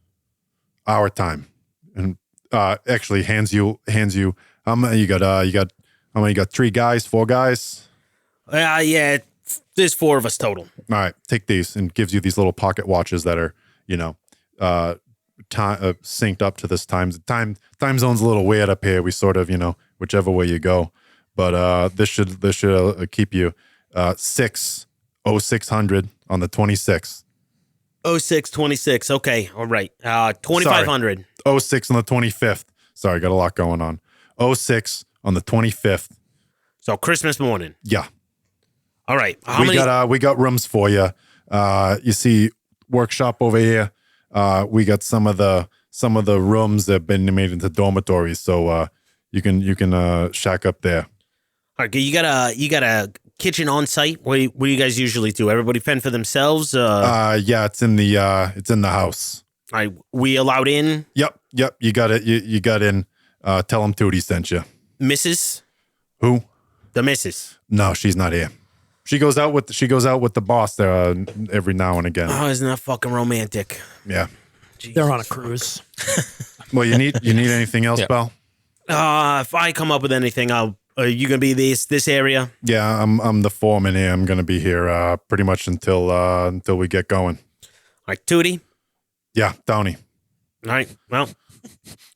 Speaker 3: our time, and actually hands you. How many you got? How many you got? 3 guys, 4 guys.
Speaker 7: Yeah. There's 4 of us total.
Speaker 3: All right, take these, and gives you these little pocket watches that are, synced up to this time. Time zone's a little weird up here. We sort of, whichever way you go, but this should keep you 6:0600 on the 26th.
Speaker 7: 0626. Okay, all right. 2500.
Speaker 3: 06 on the 25th. Sorry, got a lot going on. 06 on the 25th.
Speaker 7: So Christmas morning.
Speaker 3: Yeah.
Speaker 7: All right.
Speaker 3: We got rooms for you. You see, workshop over here. We got some of the rooms that have been made into dormitories, so you can shack up there.
Speaker 7: All right. You got a kitchen on site. What do you guys usually do? Everybody fend for themselves.
Speaker 3: Yeah, it's in the house.
Speaker 7: All right. We allowed in.
Speaker 3: Yep. You got it. You got in. Tell him Tootie sent you.
Speaker 7: Mrs.
Speaker 3: Who?
Speaker 7: The missus.
Speaker 3: No, she's not here. She goes out with the boss there every now and again.
Speaker 7: Oh, isn't that fucking romantic?
Speaker 3: Yeah.
Speaker 7: Jesus.
Speaker 4: They're on a cruise.
Speaker 3: Well, you need anything else,
Speaker 6: Yeah.
Speaker 3: Belle?
Speaker 7: If I come up with anything, are you gonna be this area?
Speaker 3: Yeah, I'm the foreman here. I'm gonna be here pretty much until we get going.
Speaker 7: All right, Tootie.
Speaker 3: Yeah, Tony.
Speaker 7: All right. Well,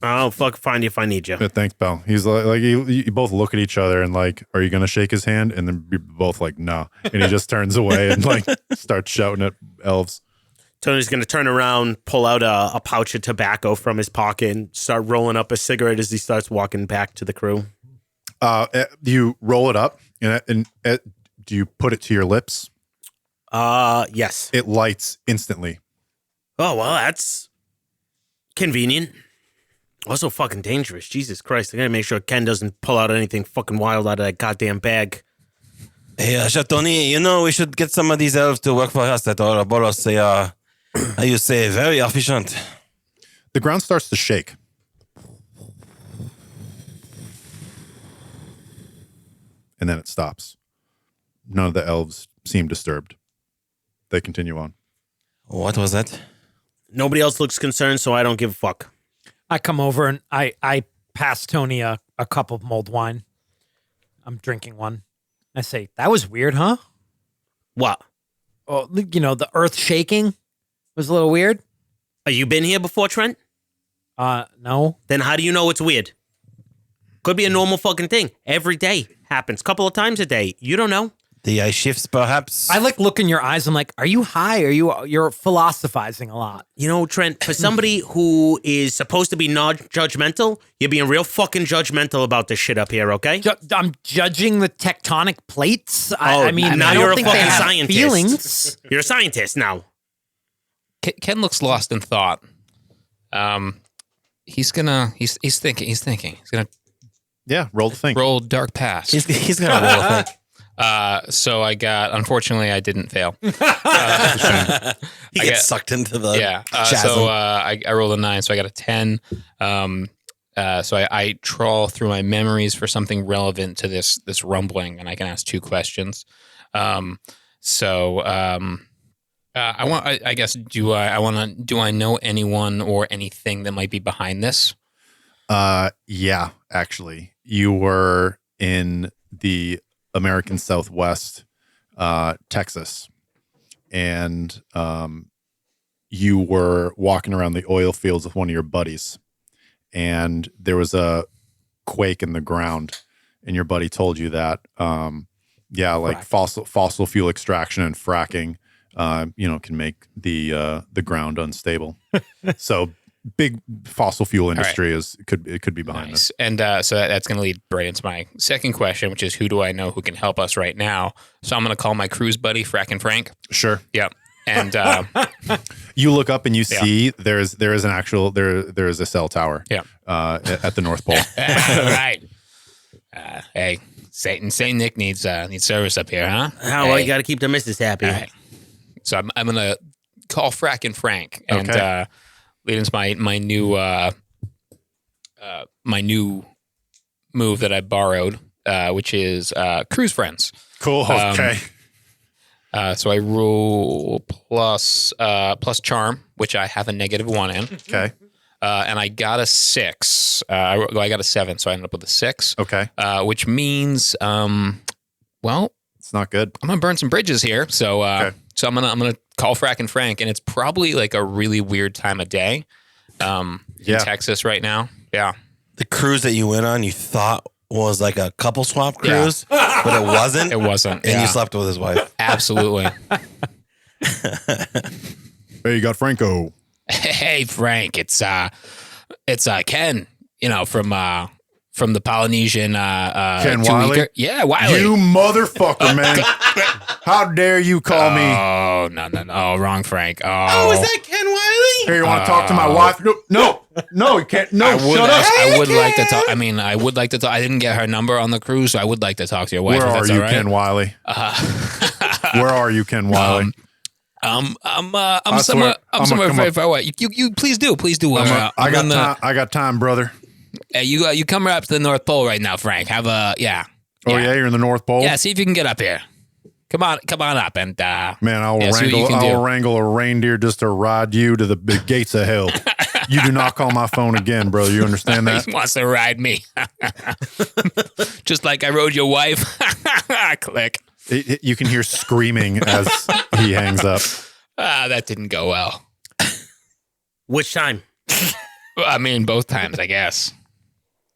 Speaker 7: I'll find you if I need you.
Speaker 3: Yeah, thanks, Belle. He's like you both look at each other and like, are you gonna shake his hand? And then you're both like, no. And he just turns away and like starts shouting at elves.
Speaker 7: Tony's gonna turn around, pull out a pouch of tobacco from his pocket, and start rolling up a cigarette as he starts walking back to the crew.
Speaker 3: You roll it up and do you put it to your lips?
Speaker 7: Yes.
Speaker 3: It lights instantly.
Speaker 7: Oh, well, that's convenient. Also fucking dangerous. Jesus Christ. I gotta make sure Ken doesn't pull out anything fucking wild out of that goddamn bag.
Speaker 5: Hey, Chef Tony, we should get some of these elves to work for us at Ouroboros. They are, how you say, very efficient.
Speaker 3: The ground starts to shake. And then it stops. None of the elves seem disturbed. They continue on.
Speaker 5: What was that?
Speaker 7: Nobody else looks concerned, so I don't give a fuck.
Speaker 4: I come over and I pass Tony a cup of mulled wine. I'm drinking one. I say, that was weird, huh?
Speaker 7: What?
Speaker 4: Oh, the earth shaking was a little weird.
Speaker 7: Have you been here before, Trent?
Speaker 4: No.
Speaker 7: Then how do you know it's weird? Could be a normal fucking thing. Every day happens. Couple of times a day. You don't know.
Speaker 5: The ice shifts, perhaps?
Speaker 4: I look in your eyes. I'm like, are you high? You're philosophizing a lot.
Speaker 7: Trent, for somebody who is supposed to be non-judgmental, you're being real fucking judgmental about this shit up here, okay?
Speaker 4: I'm judging the tectonic plates. I mean,
Speaker 7: now
Speaker 4: I
Speaker 7: you're
Speaker 4: don't
Speaker 7: a
Speaker 4: think they
Speaker 7: fucking
Speaker 4: have
Speaker 7: scientist.
Speaker 4: feelings.
Speaker 7: You're a scientist now.
Speaker 6: Ken looks lost in thought. He's thinking. He's gonna
Speaker 3: Yeah, roll the thing.
Speaker 6: roll dark past.
Speaker 5: He's going to roll a thing.
Speaker 6: So unfortunately, I didn't fail.
Speaker 5: He gets sucked into the chasm.
Speaker 6: So I rolled a 9, so I got a 10. So I trawl through my memories for something relevant to this rumbling, and I can ask 2 questions. I guess do I know anyone or anything that might be behind this?
Speaker 3: Yeah, actually. You were in the American Southwest, Texas, and you were walking around the oil fields with one of your buddies, and there was a quake in the ground, and your buddy told you that, like fossil fuel extraction and fracking, can make the ground unstable. So big fossil fuel industry it could be behind
Speaker 6: Nice.
Speaker 3: this.
Speaker 6: And so that's going to lead right into my second question, which is who do I know who can help us right now? So I'm going to call my cruise buddy, Frackin' Frank.
Speaker 3: Sure.
Speaker 6: Yep. And
Speaker 3: You look up and you see there is a cell tower.
Speaker 6: Yeah.
Speaker 3: At the North Pole.
Speaker 6: right. Hey, Saint Nick needs service up here, huh?
Speaker 7: Oh, well, you got to keep the missus happy.
Speaker 6: All right. So I'm going to call Frackin' Frank and lead into my new move that I borrowed, which is Cruise Friends.
Speaker 3: Cool. Okay.
Speaker 6: So I roll plus charm, which I have a -1 in.
Speaker 3: Okay.
Speaker 6: And I got a 6. I got a 7, so I ended up with a 6.
Speaker 3: Okay.
Speaker 6: Which means, well,
Speaker 3: It's not good.
Speaker 6: I'm gonna burn some bridges here. So, so I'm gonna call Frackin' Frank, and it's probably like a really weird time of day, in Texas right now. Yeah.
Speaker 5: The cruise that you went on, you thought was like a couple swap cruise, but it wasn't.
Speaker 6: It wasn't.
Speaker 5: And you slept with his wife.
Speaker 6: Absolutely.
Speaker 3: Hey, you got Franco.
Speaker 6: Hey, Frank, it's Ken, from the Polynesian
Speaker 3: Ken
Speaker 6: 2
Speaker 3: Wiley?
Speaker 6: weeker. Yeah, Wiley.
Speaker 3: You motherfucker, man. How dare you call me?
Speaker 6: Oh, no. Oh, wrong, Frank. Oh,
Speaker 5: that Ken Wiley?
Speaker 3: Here, you want to talk to my wife? No, you can't. No, shut up.
Speaker 6: I would like to talk. I mean, I would like to talk. I didn't get her number on the cruise, so I would like to talk to your wife.
Speaker 3: Where
Speaker 6: if
Speaker 3: are
Speaker 6: that's
Speaker 3: you,
Speaker 6: all right.
Speaker 3: Ken Wiley? Where are you, Ken Wiley?
Speaker 6: I'm
Speaker 3: I swear,
Speaker 6: somewhere
Speaker 3: I'm gonna come
Speaker 6: very
Speaker 3: up-
Speaker 6: far away. You please do.
Speaker 3: I got time, brother.
Speaker 6: Hey, you come right up to the North Pole right now, Frank. Have a
Speaker 3: Oh yeah, you're in the North Pole.
Speaker 6: Yeah, see if you can get up here. Come on up and
Speaker 3: Man, I will
Speaker 6: see what you can
Speaker 3: I'll
Speaker 6: do.
Speaker 3: wrangle a reindeer just to ride you to the big gates of hell. You do not call my phone again, brother. You understand that?
Speaker 6: He wants to ride me, just like I rode your wife. Click.
Speaker 3: You can hear screaming as he hangs up.
Speaker 6: That didn't go well.
Speaker 7: Which time?
Speaker 6: I mean, both times, I guess.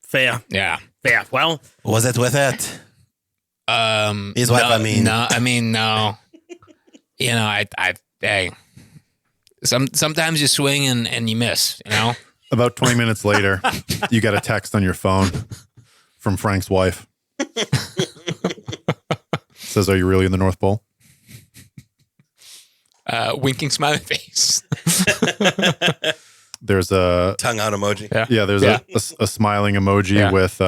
Speaker 7: Fair.
Speaker 6: Yeah.
Speaker 7: Well,
Speaker 5: Was it with it? His wife,
Speaker 6: No. Hey. Sometimes you swing and you miss,
Speaker 3: About 20 minutes later, you got a text on your phone from Frank's wife. Says, "Are you really in the North Pole?"
Speaker 6: Winking smiley face.
Speaker 3: There's a
Speaker 5: Tongue out emoji.
Speaker 3: there's a smiling emoji with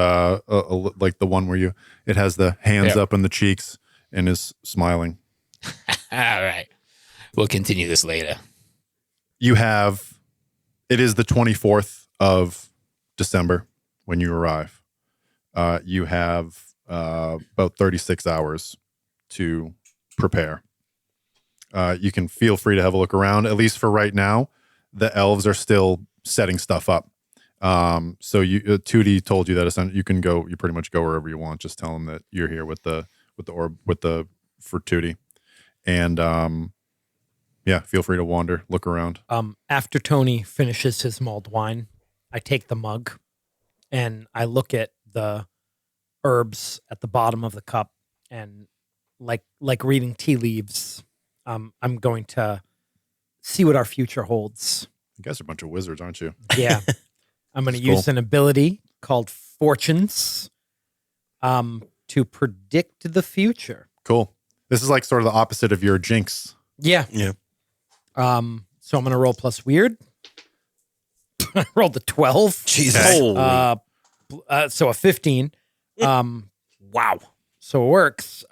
Speaker 3: like the one where it has the hands up in the cheeks and is smiling.
Speaker 6: All right. We'll continue this later.
Speaker 3: It is the 24th of December when you arrive. You have about 36 hours to prepare. You can feel free to have a look around. At least for right now, the elves are still setting stuff up. So Tootie told you that you can go. You pretty much go wherever you want. Just tell them that you're here with the for Tootie, and feel free to wander, look around.
Speaker 4: After Tony finishes his mulled wine, I take the mug and I look at the herbs at the bottom of the cup, and like reading tea leaves, I'm going to see what our future holds.
Speaker 3: You guys are a bunch of wizards, aren't you?
Speaker 4: Yeah. I'm going to
Speaker 3: Cool.
Speaker 4: use an ability called Fortunes to predict the future.
Speaker 3: Cool. This is like sort of the opposite of your jinx.
Speaker 4: Yeah.
Speaker 5: Yeah.
Speaker 4: So I'm going to roll plus weird. I rolled a 12.
Speaker 5: Jesus.
Speaker 7: holy.
Speaker 4: So a 15. Wow. So it works.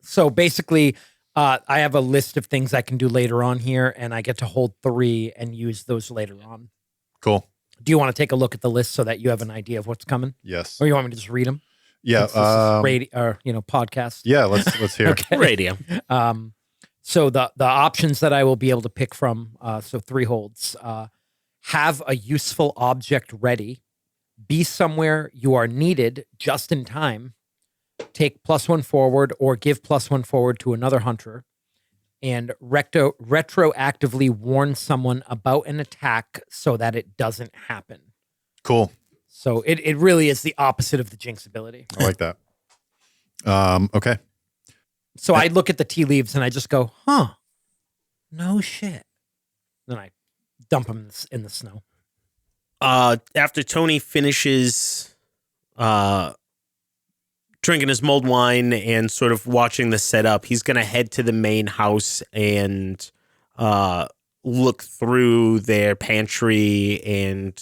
Speaker 4: So basically, I have a list of things I can do later on here, and I get to hold 3 and use those later on.
Speaker 3: Cool.
Speaker 4: Do you want to take a look at the list so that you have an idea of what's coming?
Speaker 3: Yes.
Speaker 4: Or you want me to just read them?
Speaker 3: Yeah.
Speaker 4: Podcast.
Speaker 3: Yeah. Let's hear.
Speaker 4: Okay.
Speaker 7: Radio.
Speaker 4: So the options that I will be able to pick from, so 3 holds, have a useful object ready, be somewhere you are needed just in time, take +1 forward or give +1 forward to another hunter, and retroactively warn someone about an attack so that it doesn't happen.
Speaker 3: Cool.
Speaker 4: So it really is the opposite of the Jinx ability.
Speaker 3: I like that. Okay.
Speaker 4: So I look at the tea leaves and I just go, huh, no shit. Then I dump them in the snow.
Speaker 7: After Tony finishes drinking his mulled wine and sort of watching the setup, he's going to head to the main house and look through their pantry and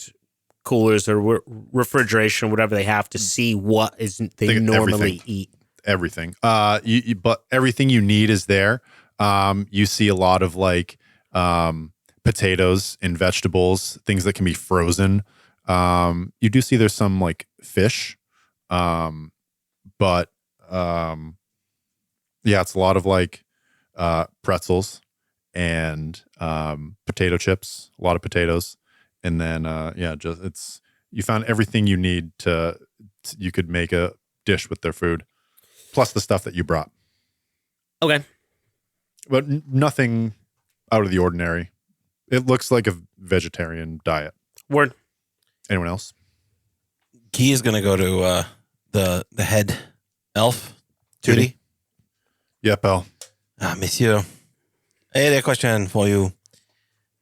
Speaker 7: coolers or refrigeration, whatever they have, to see what they normally eat.
Speaker 3: Everything. But everything you need is there. You see a lot of like potatoes and vegetables, things that can be frozen. You do see there's some like fish, but yeah, it's a lot of like pretzels and potato chips, a lot of potatoes, and then you found everything you need you could make a dish with their food, plus the stuff that you brought.
Speaker 7: Okay,
Speaker 3: but nothing out of the ordinary. It looks like a vegetarian diet.
Speaker 7: Word.
Speaker 3: Anyone else?
Speaker 5: Guy is gonna go to the head elf, Tootie.
Speaker 3: Yep, El.
Speaker 5: Monsieur, I had a question for you.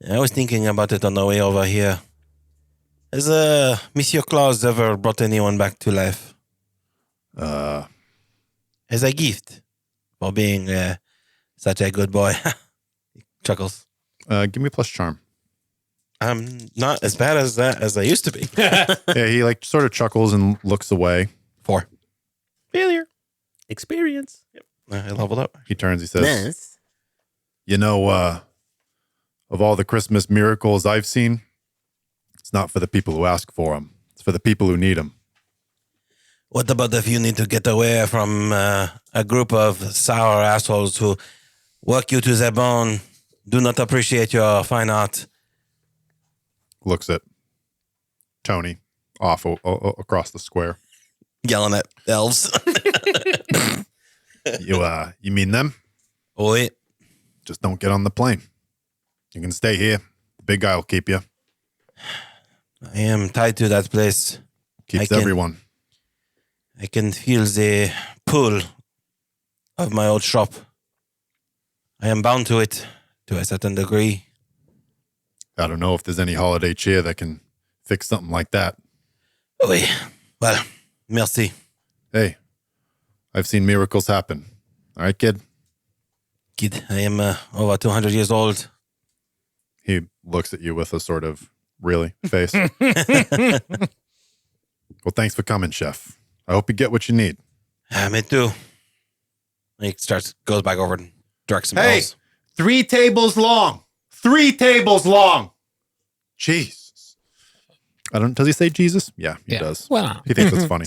Speaker 5: I was thinking about it on the way over here. Has Monsieur Claus ever brought anyone back to life? As a gift for being such a good boy. He chuckles.
Speaker 3: Give me plus charm.
Speaker 5: I'm not as bad as that as I used to be.
Speaker 3: Yeah, he like sort of chuckles and looks away.
Speaker 5: 4.
Speaker 7: Failure. Experience.
Speaker 5: Yep. I leveled up.
Speaker 3: He turns, he says,
Speaker 7: Nice.
Speaker 3: you know, of all the Christmas miracles I've seen, it's not for the people who ask for them. It's for the people who need them.
Speaker 5: What about if you need to get away from a group of sour assholes who work you to the bone, do not appreciate your fine art?
Speaker 3: Looks at Tony off across the square.
Speaker 5: Yelling at elves.
Speaker 3: You mean them?
Speaker 5: Oi.
Speaker 3: Just don't get on the plane. You can stay here. The big guy will keep you.
Speaker 5: I am tied to that place.
Speaker 3: Keeps everyone.
Speaker 5: I can feel the pull of my old shop. I am bound to it to a certain degree.
Speaker 3: I don't know if there's any holiday cheer that can fix something like that.
Speaker 5: Oui. Well, merci.
Speaker 3: Hey, I've seen miracles happen. All right, kid?
Speaker 5: Kid, I am over 200 years old.
Speaker 3: He looks at you with a sort of really face. Well, thanks for coming, chef. I hope you get what you need.
Speaker 5: Me too. He goes back over and directs some elves.
Speaker 3: 3 tables long. 3 tables long. Jesus. Does he say Jesus? Yeah, he does.
Speaker 6: Well,
Speaker 3: He thinks it's funny.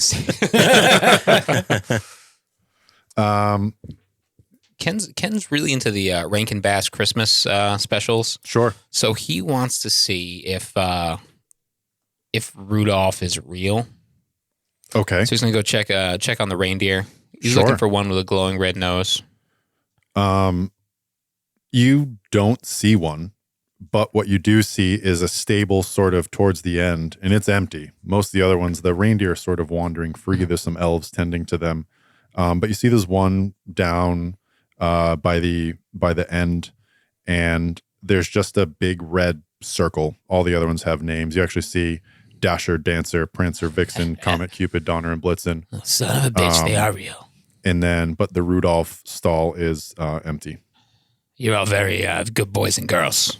Speaker 6: Ken's really into the Rankin Bass Christmas specials.
Speaker 3: Sure.
Speaker 6: So he wants to see if Rudolph is real.
Speaker 3: Okay.
Speaker 6: So he's gonna go check on the reindeer. He's
Speaker 3: Sure.
Speaker 6: looking for one with a glowing red nose.
Speaker 3: You don't see one, but what you do see is a stable sort of towards the end, and it's empty. Most of the other ones, the reindeer are sort of wandering free. There's some elves tending to them. But you see there's one down by the end, and there's just a big red circle. All the other ones have names. You actually see Dasher, Dancer, Prancer, Vixen, Comet, Cupid, Donner, and Blitzen.
Speaker 6: Oh, son of a bitch, they are real.
Speaker 3: And then, but the Rudolph stall is empty.
Speaker 6: You're all very good boys and girls.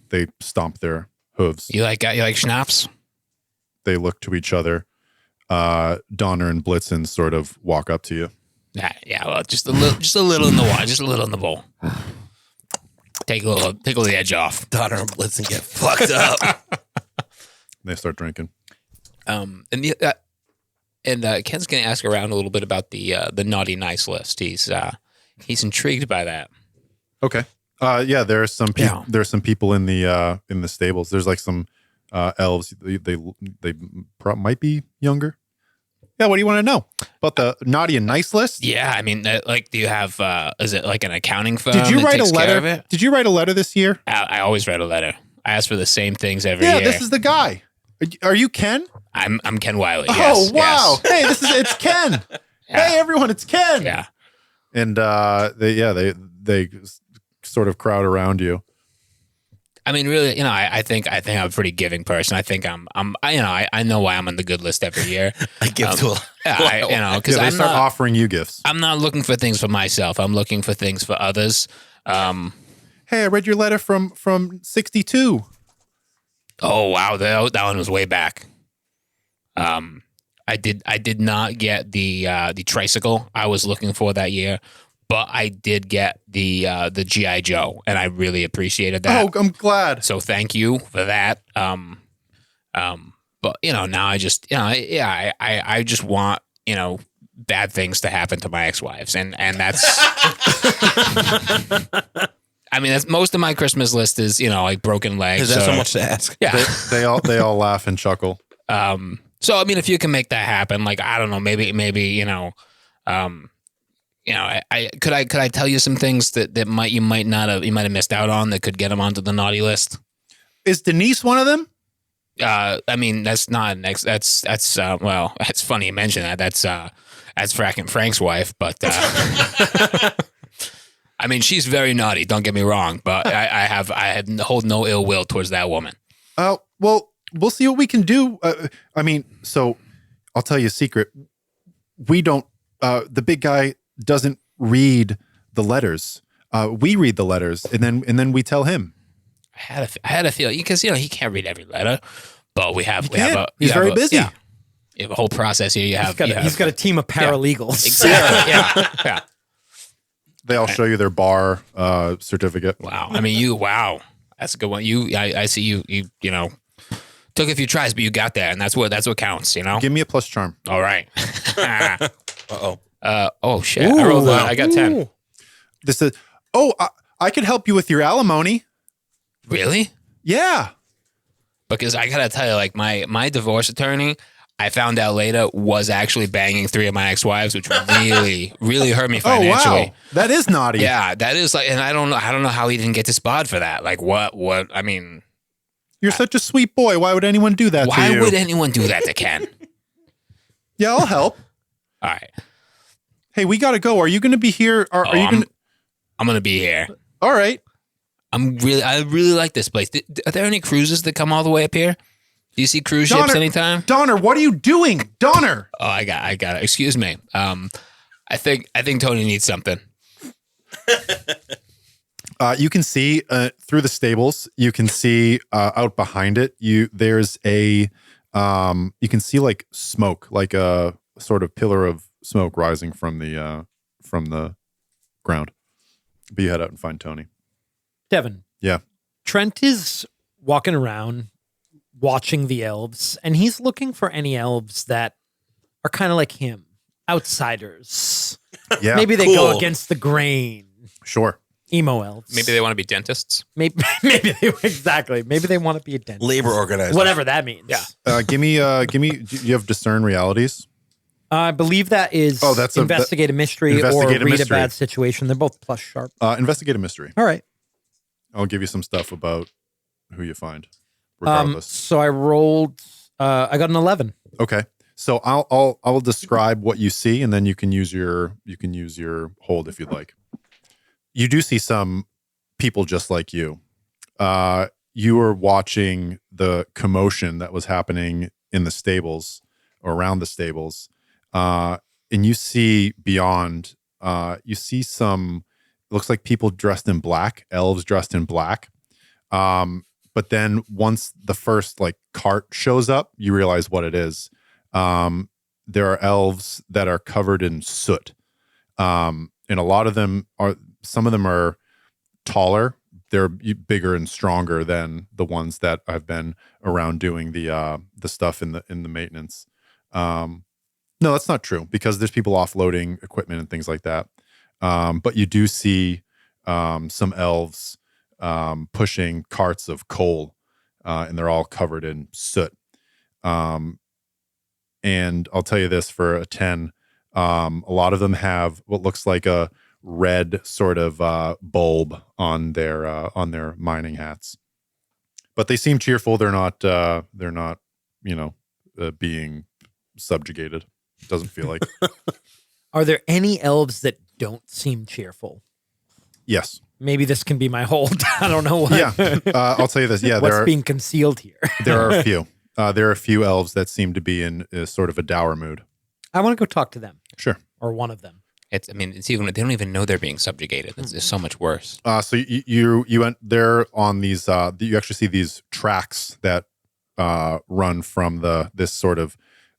Speaker 3: They stomp their hooves.
Speaker 6: You like schnapps?
Speaker 3: They look to each other. Donner and Blitzen sort of walk up to you.
Speaker 6: Yeah, well, just a little in the wine, just a little in the bowl. Take a little of the edge off.
Speaker 5: Donner and Blitzen get fucked up.
Speaker 3: They start drinking.
Speaker 6: And Ken's going to ask around a little bit about the naughty nice list. He's intrigued by that.
Speaker 3: Okay. Yeah, there are some people.
Speaker 6: Yeah.
Speaker 3: There are some people in the stables. There's like some elves. They might be younger. Yeah. What do you want to know about the naughty and nice list?
Speaker 6: Yeah, I mean, do you have? Is it like an accounting firm?
Speaker 3: Did you
Speaker 6: that
Speaker 3: write a
Speaker 6: takes care of
Speaker 3: letter?
Speaker 6: it?
Speaker 3: Did you write a letter this year?
Speaker 6: I always write a letter. I ask for the same things every
Speaker 3: Yeah,
Speaker 6: year.
Speaker 3: this is the guy. Are you Ken?
Speaker 6: I'm Ken Wiley.
Speaker 3: Oh
Speaker 6: Yes,
Speaker 3: wow!
Speaker 6: yes.
Speaker 3: Hey, it's Ken.
Speaker 6: Yeah.
Speaker 3: Hey everyone, it's Ken.
Speaker 6: Yeah.
Speaker 3: And they sort of crowd around you.
Speaker 6: I mean, really, I think I'm a pretty giving person. I think I know why I'm on the good list every year.
Speaker 5: I give to a
Speaker 6: because
Speaker 3: they start offering you gifts.
Speaker 6: I'm not looking for things for myself. I'm looking for things for others.
Speaker 3: Hey, I read your letter from 62.
Speaker 6: Oh wow, that one was way back. I did not get the tricycle I was looking for that year, but I did get the GI Joe, and I really appreciated that.
Speaker 3: Oh, I'm glad.
Speaker 6: So thank you for that. But now I just I just want bad things to happen to my ex-wives, and that's. I mean, that's most of my Christmas list is like broken legs.
Speaker 5: Is that so much to ask?
Speaker 6: Yeah.
Speaker 3: They all laugh and chuckle.
Speaker 6: So I mean, if you can make that happen, like I don't know, maybe I could tell you some things that you might have missed out on that could get them onto the naughty list.
Speaker 3: Is Denise one of them?
Speaker 6: I mean, that's not an that's well, it's funny you mention that. That's fracking Frank's wife, but I mean, she's very naughty. Don't get me wrong, but I hold no ill will towards that woman.
Speaker 3: Oh, well, we'll see what we can do. I mean, so I'll tell you a secret. We don't. The big guy doesn't read the letters. We read the letters, and then we tell him.
Speaker 6: I had a feeling because he can't read every letter, but
Speaker 3: He's very busy.
Speaker 6: Yeah, you have a whole process here.
Speaker 4: He's got a team of paralegals.
Speaker 6: Exactly. Yeah.
Speaker 3: They all show you their bar certificate.
Speaker 6: Wow. I mean, wow. That's a good one. I see you took a few tries, but you got there, and that's what counts.
Speaker 3: Give me a plus charm.
Speaker 6: All right.
Speaker 5: Uh-oh.
Speaker 6: Oh shit! I rolled. I got 10.
Speaker 3: This is. Oh, I could help you with your alimony.
Speaker 6: Really?
Speaker 3: Yeah.
Speaker 6: Because I gotta tell you, like my divorce attorney, I found out later was actually banging 3 of my ex-wives, which really, really hurt me financially.
Speaker 3: Oh wow, that is naughty.
Speaker 6: Yeah, that is like, and I don't know how he didn't get disbarred for that. Like what? I mean,
Speaker 3: you're such a sweet boy. Why would anyone do that to you?
Speaker 6: Why would anyone do that to Ken?
Speaker 3: Yeah, I'll help.
Speaker 6: All right.
Speaker 3: Hey, we gotta go. Are you gonna be here? Are you gonna?
Speaker 6: I'm gonna be here.
Speaker 3: All right.
Speaker 6: I really like this place. Are there any cruises that come all the way up here? Do you see cruise ships anytime?
Speaker 3: Donner, what are you doing? Donner.
Speaker 6: Oh, I got it. Excuse me. I think Tony needs something.
Speaker 3: You can see through the stables. You can see out behind it. There's a you can see like smoke, like a sort of pillar of smoke rising from the ground. But you head out and find Tony.
Speaker 4: Devin.
Speaker 3: Yeah.
Speaker 4: Trent is walking around watching the elves, and he's looking for any elves that are kind of like him, outsiders.
Speaker 3: Yeah.
Speaker 4: Maybe they go against the grain.
Speaker 3: Sure.
Speaker 4: Emo elves.
Speaker 6: Maybe they want to be dentists.
Speaker 4: Maybe exactly. Maybe they want to be a dentist.
Speaker 5: Labor organizer.
Speaker 4: Whatever that means.
Speaker 6: Yeah.
Speaker 3: Give me. Do you have discern realities?
Speaker 4: I believe that is
Speaker 3: that's
Speaker 4: investigate a mystery
Speaker 3: investigate
Speaker 4: or
Speaker 3: a
Speaker 4: read
Speaker 3: mystery.
Speaker 4: a bad situation. They're both plus sharp.
Speaker 3: Investigate a mystery.
Speaker 4: All right.
Speaker 3: I'll give you some stuff about who you find, regardless.
Speaker 4: So I rolled. I got an 11.
Speaker 3: Okay. So I'll describe what you see, and then you can use your hold if you'd like. You do see some people just like you. You were watching the commotion that was happening in the stables or around the stables, and you see beyond. You see some. It looks like people dressed in black, elves dressed in black. But then once the first like cart shows up, you realize what it is. There are elves that are covered in soot. And a lot of them some of them are taller. They're bigger and stronger than the ones that I've been around doing the stuff in the maintenance. No, that's not true because there's people offloading equipment and things like that. But you do see some elves pushing carts of coal, and they're all covered in soot. And I'll tell you this for a 10, a lot of them have what looks like a red sort of bulb on their mining hats. But they seem cheerful. They're not being subjugated. It doesn't feel like.
Speaker 4: Are there any elves that don't seem cheerful?
Speaker 3: Yes.
Speaker 4: Maybe this can be my hold. I don't know what.
Speaker 3: Yeah, I'll tell you this. Yeah,
Speaker 4: What's being concealed here?
Speaker 3: there are a few. There are a few elves that seem to be in sort of a dour mood.
Speaker 4: I want to go talk to them.
Speaker 3: Sure.
Speaker 4: Or one of them.
Speaker 6: It's even they don't even know they're being subjugated. It's so much worse.
Speaker 3: So you went there on these. You actually see these tracks that run from this sort of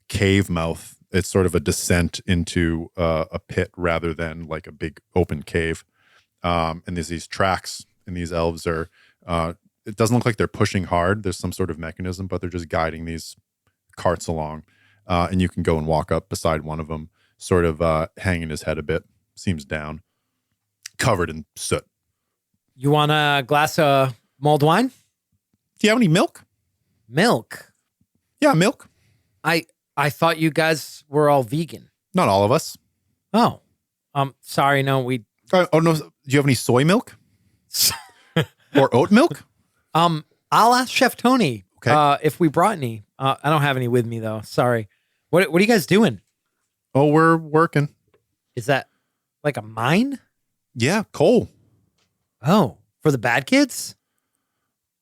Speaker 3: cave mouth. It's sort of a descent into a pit rather than like a big open cave. And there's these tracks, and these elves are. It doesn't look like they're pushing hard. There's some sort of mechanism, but they're just guiding these carts along. And you can go and walk up beside one of them, sort of hanging his head a bit, seems down, covered in soot.
Speaker 4: You want a glass of mulled wine?
Speaker 3: Do you have any milk?
Speaker 4: Milk?
Speaker 3: Yeah, milk.
Speaker 4: I thought you guys were all vegan.
Speaker 3: Not all of us.
Speaker 4: Oh. Sorry, no, we...
Speaker 3: Oh, no. Do you have any soy milk? Or oat milk?
Speaker 4: I'll ask Chef Tony
Speaker 3: Okay.
Speaker 4: if we brought any. I don't have any with me, though. Sorry. What are you guys doing?
Speaker 3: Oh, we're working.
Speaker 4: Is that like a mine?
Speaker 3: Yeah, coal.
Speaker 4: Oh, for the bad kids?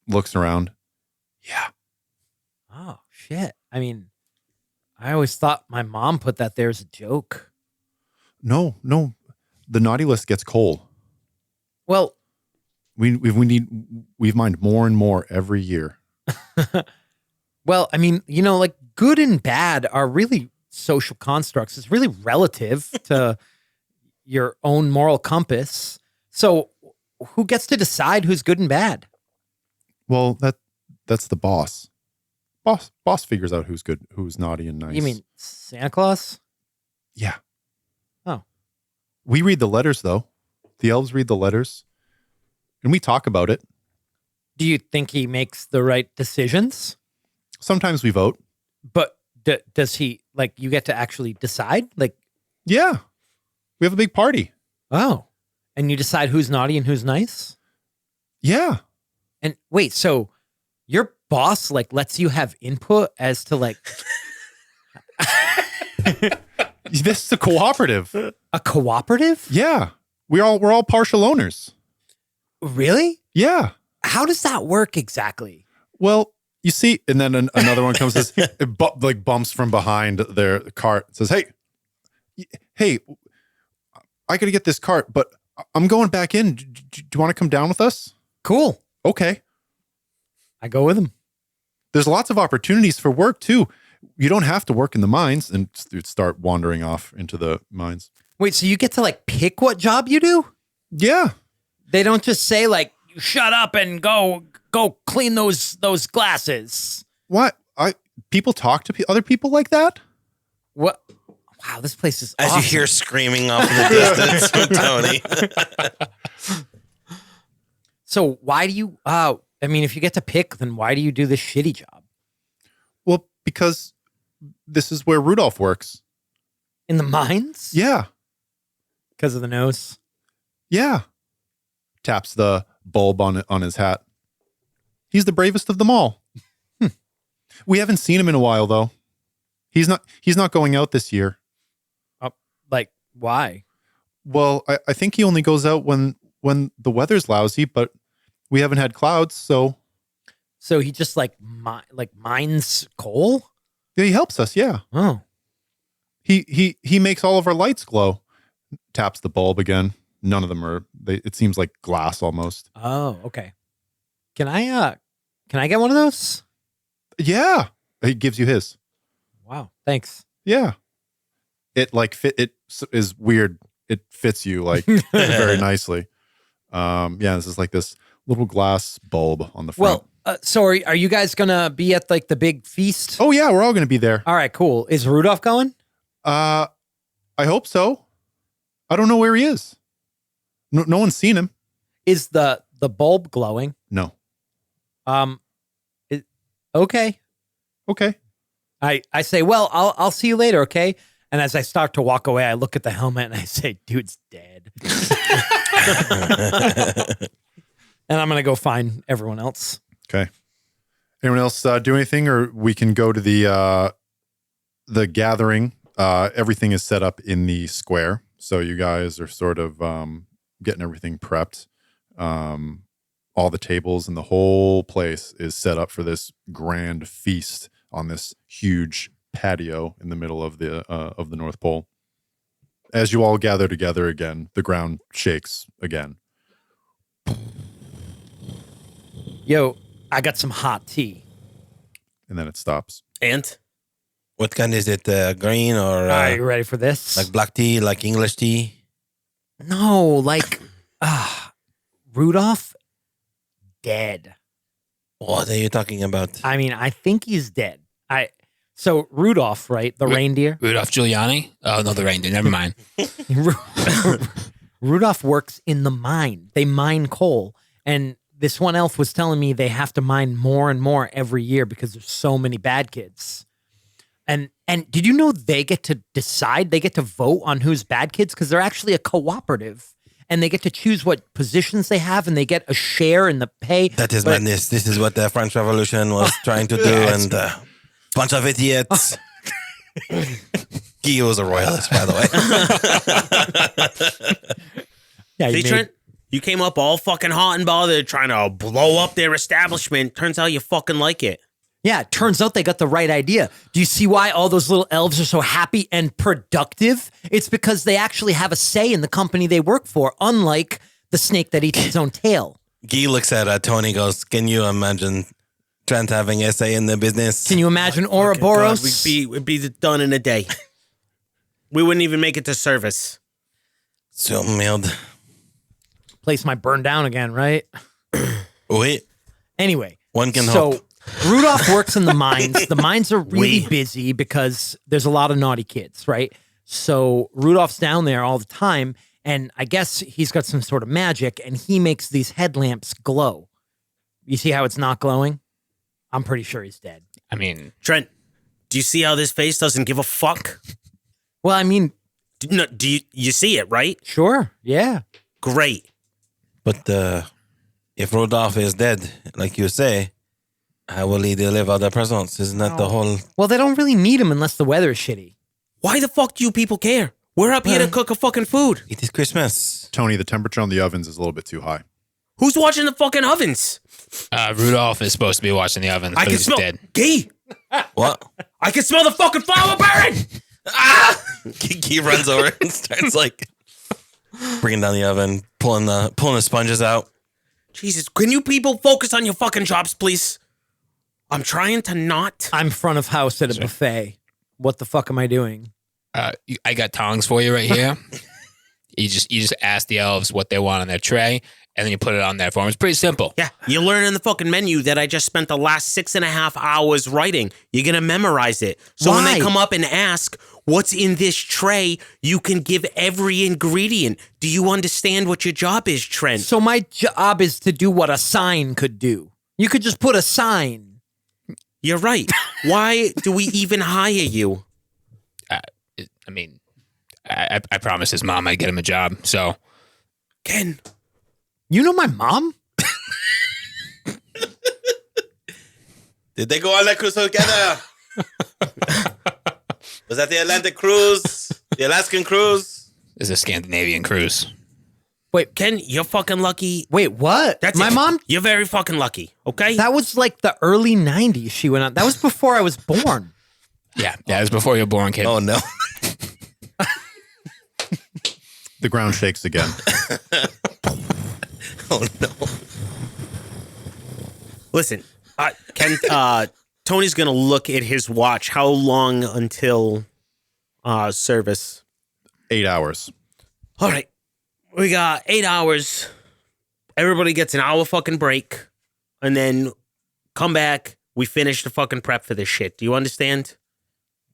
Speaker 3: Looks around. Yeah.
Speaker 4: Oh, shit. I mean, I always thought my mom put that there as a joke.
Speaker 3: No. The naughty list gets coal.
Speaker 4: Well,
Speaker 3: we've mined more and more every year.
Speaker 4: well, I mean, like good and bad are really social constructs. It's really relative to your own moral compass. So who gets to decide who's good and bad?
Speaker 3: Well, that's the boss. Boss figures out who's good, who's naughty and nice.
Speaker 4: You mean Santa Claus?
Speaker 3: Yeah.
Speaker 4: Oh.
Speaker 3: We read the letters, though. The elves read the letters. And we talk about it.
Speaker 4: Do you think he makes the right decisions?
Speaker 3: Sometimes we vote.
Speaker 4: But does he, like, you get to actually decide? Like,
Speaker 3: Yeah. We have a big party.
Speaker 4: oh, and you decide who's naughty and who's nice?
Speaker 3: Yeah.
Speaker 4: And wait, so your boss, like, lets you have input as to, like,
Speaker 3: This is a cooperative.
Speaker 4: a cooperative?
Speaker 3: Yeah. We're all partial owners.
Speaker 4: Really?
Speaker 3: Yeah.
Speaker 4: How does that work exactly?
Speaker 3: Well, you see, and then another one comes, like bumps from behind their cart. Says, hey, I got to get this cart, but I'm going back in. Do you want to come down with us?
Speaker 4: Cool.
Speaker 3: Okay.
Speaker 4: I go with him.
Speaker 3: There's lots of opportunities for work too. You don't have to work in the mines and start wandering off into the mines.
Speaker 4: Wait, so you get to, like, pick what job you do?
Speaker 3: Yeah.
Speaker 4: They don't just say, like, shut up and go clean those glasses.
Speaker 3: What? People talk to other people like that?
Speaker 4: What? Wow, this place is
Speaker 5: As
Speaker 4: awesome.
Speaker 5: you hear screaming off in the distance from Tony.
Speaker 4: So why do you, I mean, if you get to pick, then why do you do this shitty job?
Speaker 3: Well, because this is where Rudolph works.
Speaker 4: In the mines?
Speaker 3: Yeah.
Speaker 4: Because of the nose?
Speaker 3: Yeah. Taps the bulb on his hat. He's the bravest of them all. We haven't seen him in a while, though. He's not going out this year.
Speaker 4: Like, why?
Speaker 3: Well, I think he only goes out when the weather's lousy, but we haven't had clouds, so
Speaker 4: So he just, like, mines coal?
Speaker 3: yeah, he helps us. Yeah,
Speaker 4: Oh.
Speaker 3: he makes all of our lights glow. Taps the bulb again. None of them are. It seems like glass almost.
Speaker 4: Oh, okay. Can I get one of those?
Speaker 3: Yeah, he gives you his.
Speaker 4: Wow, thanks.
Speaker 3: Yeah, it like fit. It is weird. It fits you like very nicely. Yeah, this is like this little glass bulb on the front.
Speaker 4: Well, so are you guys gonna be at, like, the big feast?
Speaker 3: Oh yeah, we're all going to be there.
Speaker 4: All right, cool. Is Rudolph going?
Speaker 3: I hope so. I don't know where he is. No one's seen him.
Speaker 4: Is the bulb glowing?
Speaker 3: No.
Speaker 4: Okay.
Speaker 3: Okay.
Speaker 4: I say, well, I'll see you later, okay? And as I start to walk away, I look at the helmet and I say, dude's dead. And I'm gonna go find everyone else.
Speaker 3: Okay. Anyone else do anything, or we can go to the gathering? Everything is set up in the square, so you guys are sort of getting everything prepped. All the tables and the whole place is set up for this grand feast on this huge patio in the middle of the North Pole. As you all gather together again, the ground shakes again.
Speaker 4: Yo, I got some hot tea.
Speaker 3: And then it stops.
Speaker 7: And
Speaker 5: What kind is it? Green or
Speaker 4: Are you ready for this?
Speaker 5: like black tea, like English tea?
Speaker 4: No, like Rudolph dead.
Speaker 5: What are you talking about?
Speaker 4: I mean, I think he's dead. So Rudolph, right? The reindeer.
Speaker 6: Rudolph Giuliani? Oh, no, the reindeer. Never mind.
Speaker 4: Rudolph works in the mine. They mine coal. And this one elf was telling me they have to mine more and more every year because there's so many bad kids. And did you know they get to decide? They get to vote on who's bad kids because they're actually a cooperative. And they get to choose what positions they have, and they get a share in the pay.
Speaker 5: That is madness. This is what the French Revolution was trying to do, and bunch of idiots. Guy was a royalist, by the way.
Speaker 4: Yeah,
Speaker 7: see, Trent, you came up all fucking hot and bothered trying to blow up their establishment. Turns out you fucking like it.
Speaker 4: Yeah, it turns out they got the right idea. Do you see why all those little elves are so happy and productive? It's because they actually have a say in the company they work for, unlike the snake that eats its own tail.
Speaker 5: Guy looks at Tony, goes, "Can you imagine Trent having a say in the business?"
Speaker 4: Can you imagine
Speaker 7: God,
Speaker 4: Ouroboros?
Speaker 7: we'd be done in a day. We wouldn't even make it to service.
Speaker 5: So mild.
Speaker 4: Place might burn down again, right?
Speaker 5: Wait,
Speaker 4: Anyway,
Speaker 5: one can
Speaker 4: so
Speaker 5: hope.
Speaker 4: Rudolph works in the mines. The mines are really busy because there's a lot of naughty kids, right? So Rudolph's down there all the time, and I guess he's got some sort of magic, and he makes these headlamps glow. You see how it's not glowing? I'm pretty sure he's dead.
Speaker 6: I mean,
Speaker 7: Trent, do you see how this face doesn't give a fuck?
Speaker 4: Well, I mean,
Speaker 7: Do you see it, right?
Speaker 4: sure, yeah.
Speaker 7: Great.
Speaker 5: But if Rodolphe is dead, like you say, how will he deliver the presents? Isn't that the whole...
Speaker 4: Well, they don't really need him unless the weather is shitty.
Speaker 7: Why the fuck do you people care? We're up here to cook a fucking food.
Speaker 5: It is Christmas.
Speaker 3: Tony, the temperature on the ovens is a little bit too high.
Speaker 7: Who's watching the fucking ovens?
Speaker 6: Rudolph is supposed to be watching the ovens, but he's dead.
Speaker 7: Guy,
Speaker 5: What?
Speaker 7: I can smell the fucking flour burning.
Speaker 5: Guy runs over and starts like bringing down the oven, pulling the sponges out.
Speaker 7: Jesus, can you people focus on your fucking jobs, please? I'm trying to not.
Speaker 4: I'm front of house at a buffet. What the fuck am I doing?
Speaker 6: I got tongs for you right here. You just ask the elves what they want on their tray, and then you put it on there for them. It's pretty simple.
Speaker 7: Yeah, you're learning the fucking menu that I just spent the last 6.5 hours writing. You're going to memorize it. So when
Speaker 4: Why?
Speaker 7: they come up and ask, what's in this tray, you can give every ingredient. Do you understand what your job is, Trent?
Speaker 4: So my job is to do what a sign could do. You could just put a sign.
Speaker 7: You're right. Why do we even hire you?
Speaker 6: I mean, I promised his mom I'd get him a job, so...
Speaker 7: Ken,
Speaker 4: You know my mom?
Speaker 5: Did they go on that cruise together? Was that the Atlantic cruise? The Alaskan cruise?
Speaker 6: It's a Scandinavian cruise.
Speaker 4: Wait,
Speaker 7: Ken, you're fucking lucky.
Speaker 4: wait, what?
Speaker 7: That's
Speaker 4: my
Speaker 7: it.
Speaker 4: mom?
Speaker 7: You're very fucking lucky, okay?
Speaker 4: That was like the early 90s she went on. That was before I was born.
Speaker 6: Yeah, it was before you were born, kid.
Speaker 5: Oh no.
Speaker 3: The ground shakes again.
Speaker 5: Oh no.
Speaker 7: Listen, Ken, Tony's going to look at his watch. How long until service?
Speaker 3: 8 hours.
Speaker 7: All right. We got 8 hours. Everybody gets an hour fucking break. And then come back. We finish the fucking prep for this shit. Do you understand?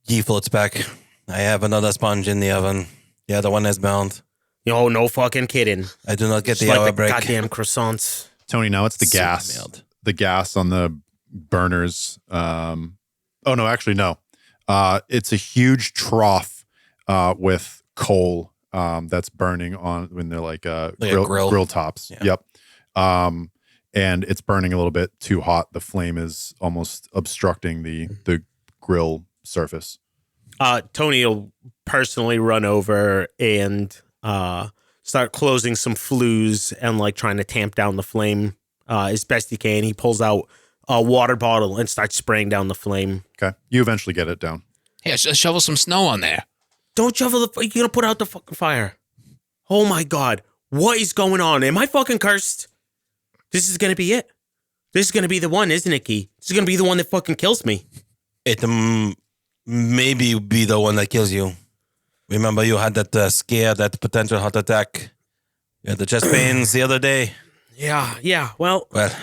Speaker 5: Guy floats back. I have another sponge in the oven. The other one is bound.
Speaker 7: Yo, no fucking kidding.
Speaker 5: I do not get
Speaker 7: Just
Speaker 5: the
Speaker 7: like
Speaker 5: hour
Speaker 7: the
Speaker 5: break.
Speaker 7: goddamn croissants.
Speaker 3: Tony, now it's the
Speaker 5: So
Speaker 3: gas.
Speaker 5: mild.
Speaker 3: The gas on the burners. Oh, no, actually, no. It's a huge trough with coal that's burning on when they're like,
Speaker 5: Like a grill.
Speaker 3: grill tops.
Speaker 5: Yeah.
Speaker 3: Yep. And it's burning a little bit too hot. The flame is almost obstructing the grill surface.
Speaker 7: Tony will personally run over and start closing some flues and like trying to tamp down the flame as best he can. He pulls out a water bottle and starts spraying down the flame.
Speaker 3: Okay. You eventually get it down.
Speaker 6: Hey, shovel some snow on there.
Speaker 7: Don't shovel the. You're gonna put out the fucking fire. Oh my god, what is going on? Am I fucking cursed? This is gonna be it. This is gonna be the one, isn't it, Guy? This is gonna be the one that fucking kills me.
Speaker 5: It maybe be the one that kills you. Remember, you had that scare, that potential heart attack. You had the chest pains the other day.
Speaker 7: Yeah. Well,
Speaker 5: Well,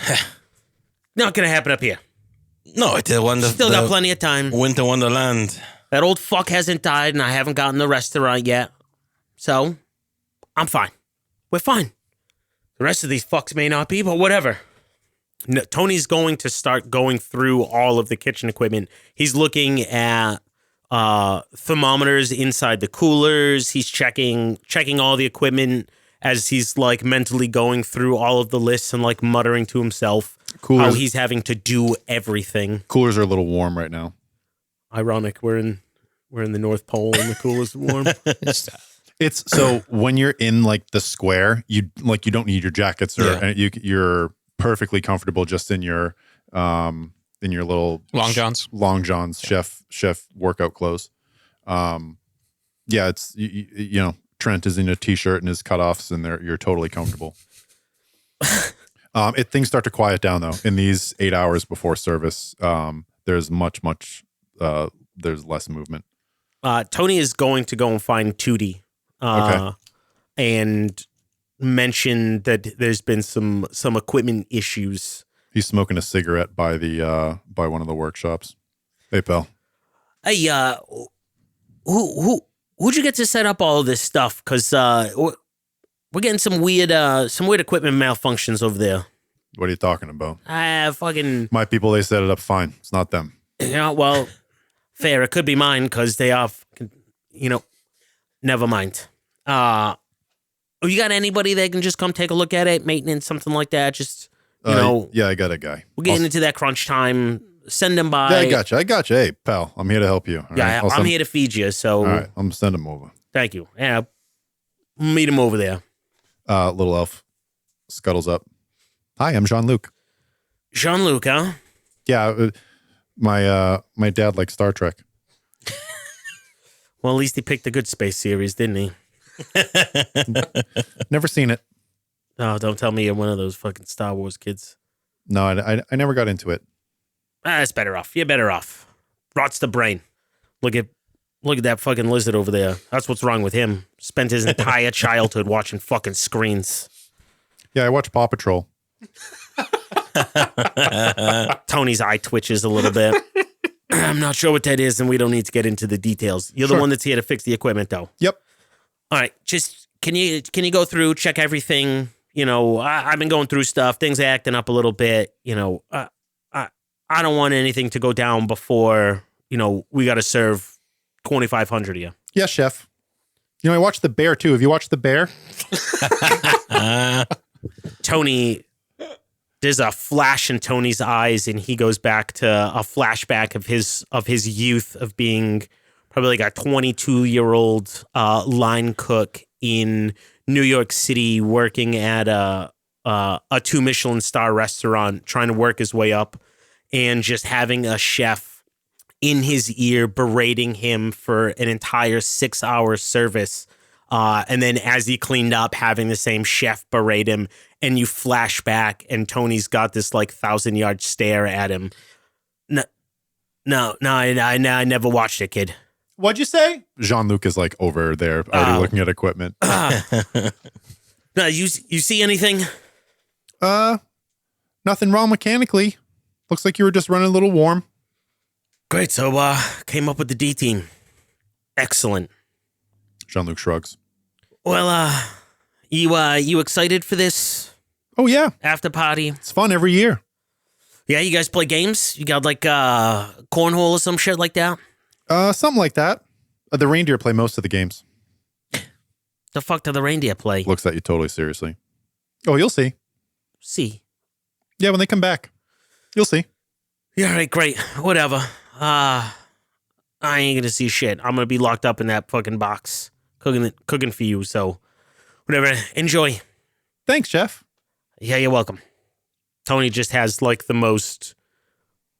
Speaker 7: not gonna happen up here.
Speaker 5: no, it's the
Speaker 7: Still got plenty of time.
Speaker 5: Winter Wonderland.
Speaker 7: That old fuck hasn't died, and I haven't gotten the restaurant yet. So, I'm fine. We're fine. The rest of these fucks may not be, but whatever. No, Tony's going to start going through all of the kitchen equipment. He's looking at thermometers inside the coolers. He's checking all the equipment as he's like mentally going through all of the lists and like muttering to himself how he's having to do everything.
Speaker 3: Coolers are a little warm right now.
Speaker 7: Ironic, we're in the North Pole and the coolers are warm.
Speaker 3: It's so when you're in like the square, you don't need your jackets or you're perfectly comfortable just in your little long johns chef workout clothes. It's you know, Trent is in a t-shirt and his cutoffs and you're totally comfortable. Things start to quiet down though in these 8 hours before service. There's there's less movement.
Speaker 7: Tony is going to go and find Tootie. And mention that there's been some equipment issues.
Speaker 3: He's smoking a cigarette by one of the workshops. Hey, pal.
Speaker 7: Hey, who'd you get to set up all of this stuff? Because we're getting some weird equipment malfunctions over there.
Speaker 3: What are you talking about?
Speaker 7: Fucking.
Speaker 3: My people, they set it up fine. It's not them.
Speaker 7: Yeah, well, fair. It could be mine because they are, never mind. You got anybody that can just come take a look at it, maintenance, something like that? Just,
Speaker 3: Yeah, I got a guy.
Speaker 7: We're getting into that crunch time. Send him by.
Speaker 3: Yeah, I got you. Hey, pal, I'm here to help you.
Speaker 7: I'm here to feed you, so.
Speaker 3: All right, I'm send him over.
Speaker 7: Thank you. Yeah, meet him over there.
Speaker 3: Little elf scuttles up. Hi, I'm Jean-Luc.
Speaker 7: Jean-Luc, huh?
Speaker 3: Yeah, my dad likes Star Trek.
Speaker 7: Well, at least he picked a good space series, didn't he?
Speaker 3: Never seen it.
Speaker 7: Oh, don't tell me you're one of those fucking Star Wars kids.
Speaker 3: No, I never got into it.
Speaker 7: That's better off. You're better off. Rots the brain. Look at that fucking lizard over there. That's what's wrong with him. Spent his entire childhood watching fucking screens.
Speaker 3: Yeah, I watch Paw Patrol.
Speaker 7: Tony's eye twitches a little bit. I'm not sure what that is, and we don't need to get into the details. You're the one that's here to fix the equipment, though.
Speaker 3: Yep.
Speaker 7: All right, just can you go through, check everything? I've been going through stuff. Things are acting up a little bit. I don't want anything to go down before we got to serve 2,500 of you.
Speaker 3: Yes, chef. I watched The Bear too. Have you watched The Bear?
Speaker 7: Tony, there's a flash in Tony's eyes, and he goes back to a flashback of his youth, of being probably like a 22-year-old line cook in New York City, working at a 2 Michelin star restaurant, trying to work his way up, and just having a chef in his ear berating him for an entire 6-hour service. And then as he cleaned up, having the same chef berate him, and you flash back, and Tony's got this like 1,000-yard stare at him. No, I never watched it, kid.
Speaker 3: What'd you say? Jean-Luc is like over there already looking at equipment.
Speaker 7: No, you see anything?
Speaker 3: Nothing wrong mechanically. Looks like you were just running a little warm.
Speaker 7: Great, so came up with the D team. Excellent.
Speaker 3: Jean-Luc shrugs.
Speaker 7: Well, you excited for this
Speaker 3: Oh yeah,
Speaker 7: after party?
Speaker 3: it's fun every year.
Speaker 7: Yeah, you guys play games? You got like cornhole or some shit like that?
Speaker 3: Something like that. The reindeer play most of the games.
Speaker 7: The fuck do the reindeer play?
Speaker 3: Looks at you totally seriously. Oh, you'll see.
Speaker 7: See.
Speaker 3: Yeah, when they come back, you'll see.
Speaker 7: Yeah, all right, great. Whatever. I ain't gonna see shit. I'm gonna be locked up in that fucking box, cooking for you. So Whatever. Enjoy.
Speaker 3: Thanks, chef.
Speaker 7: Yeah, you're welcome. Tony just has like the most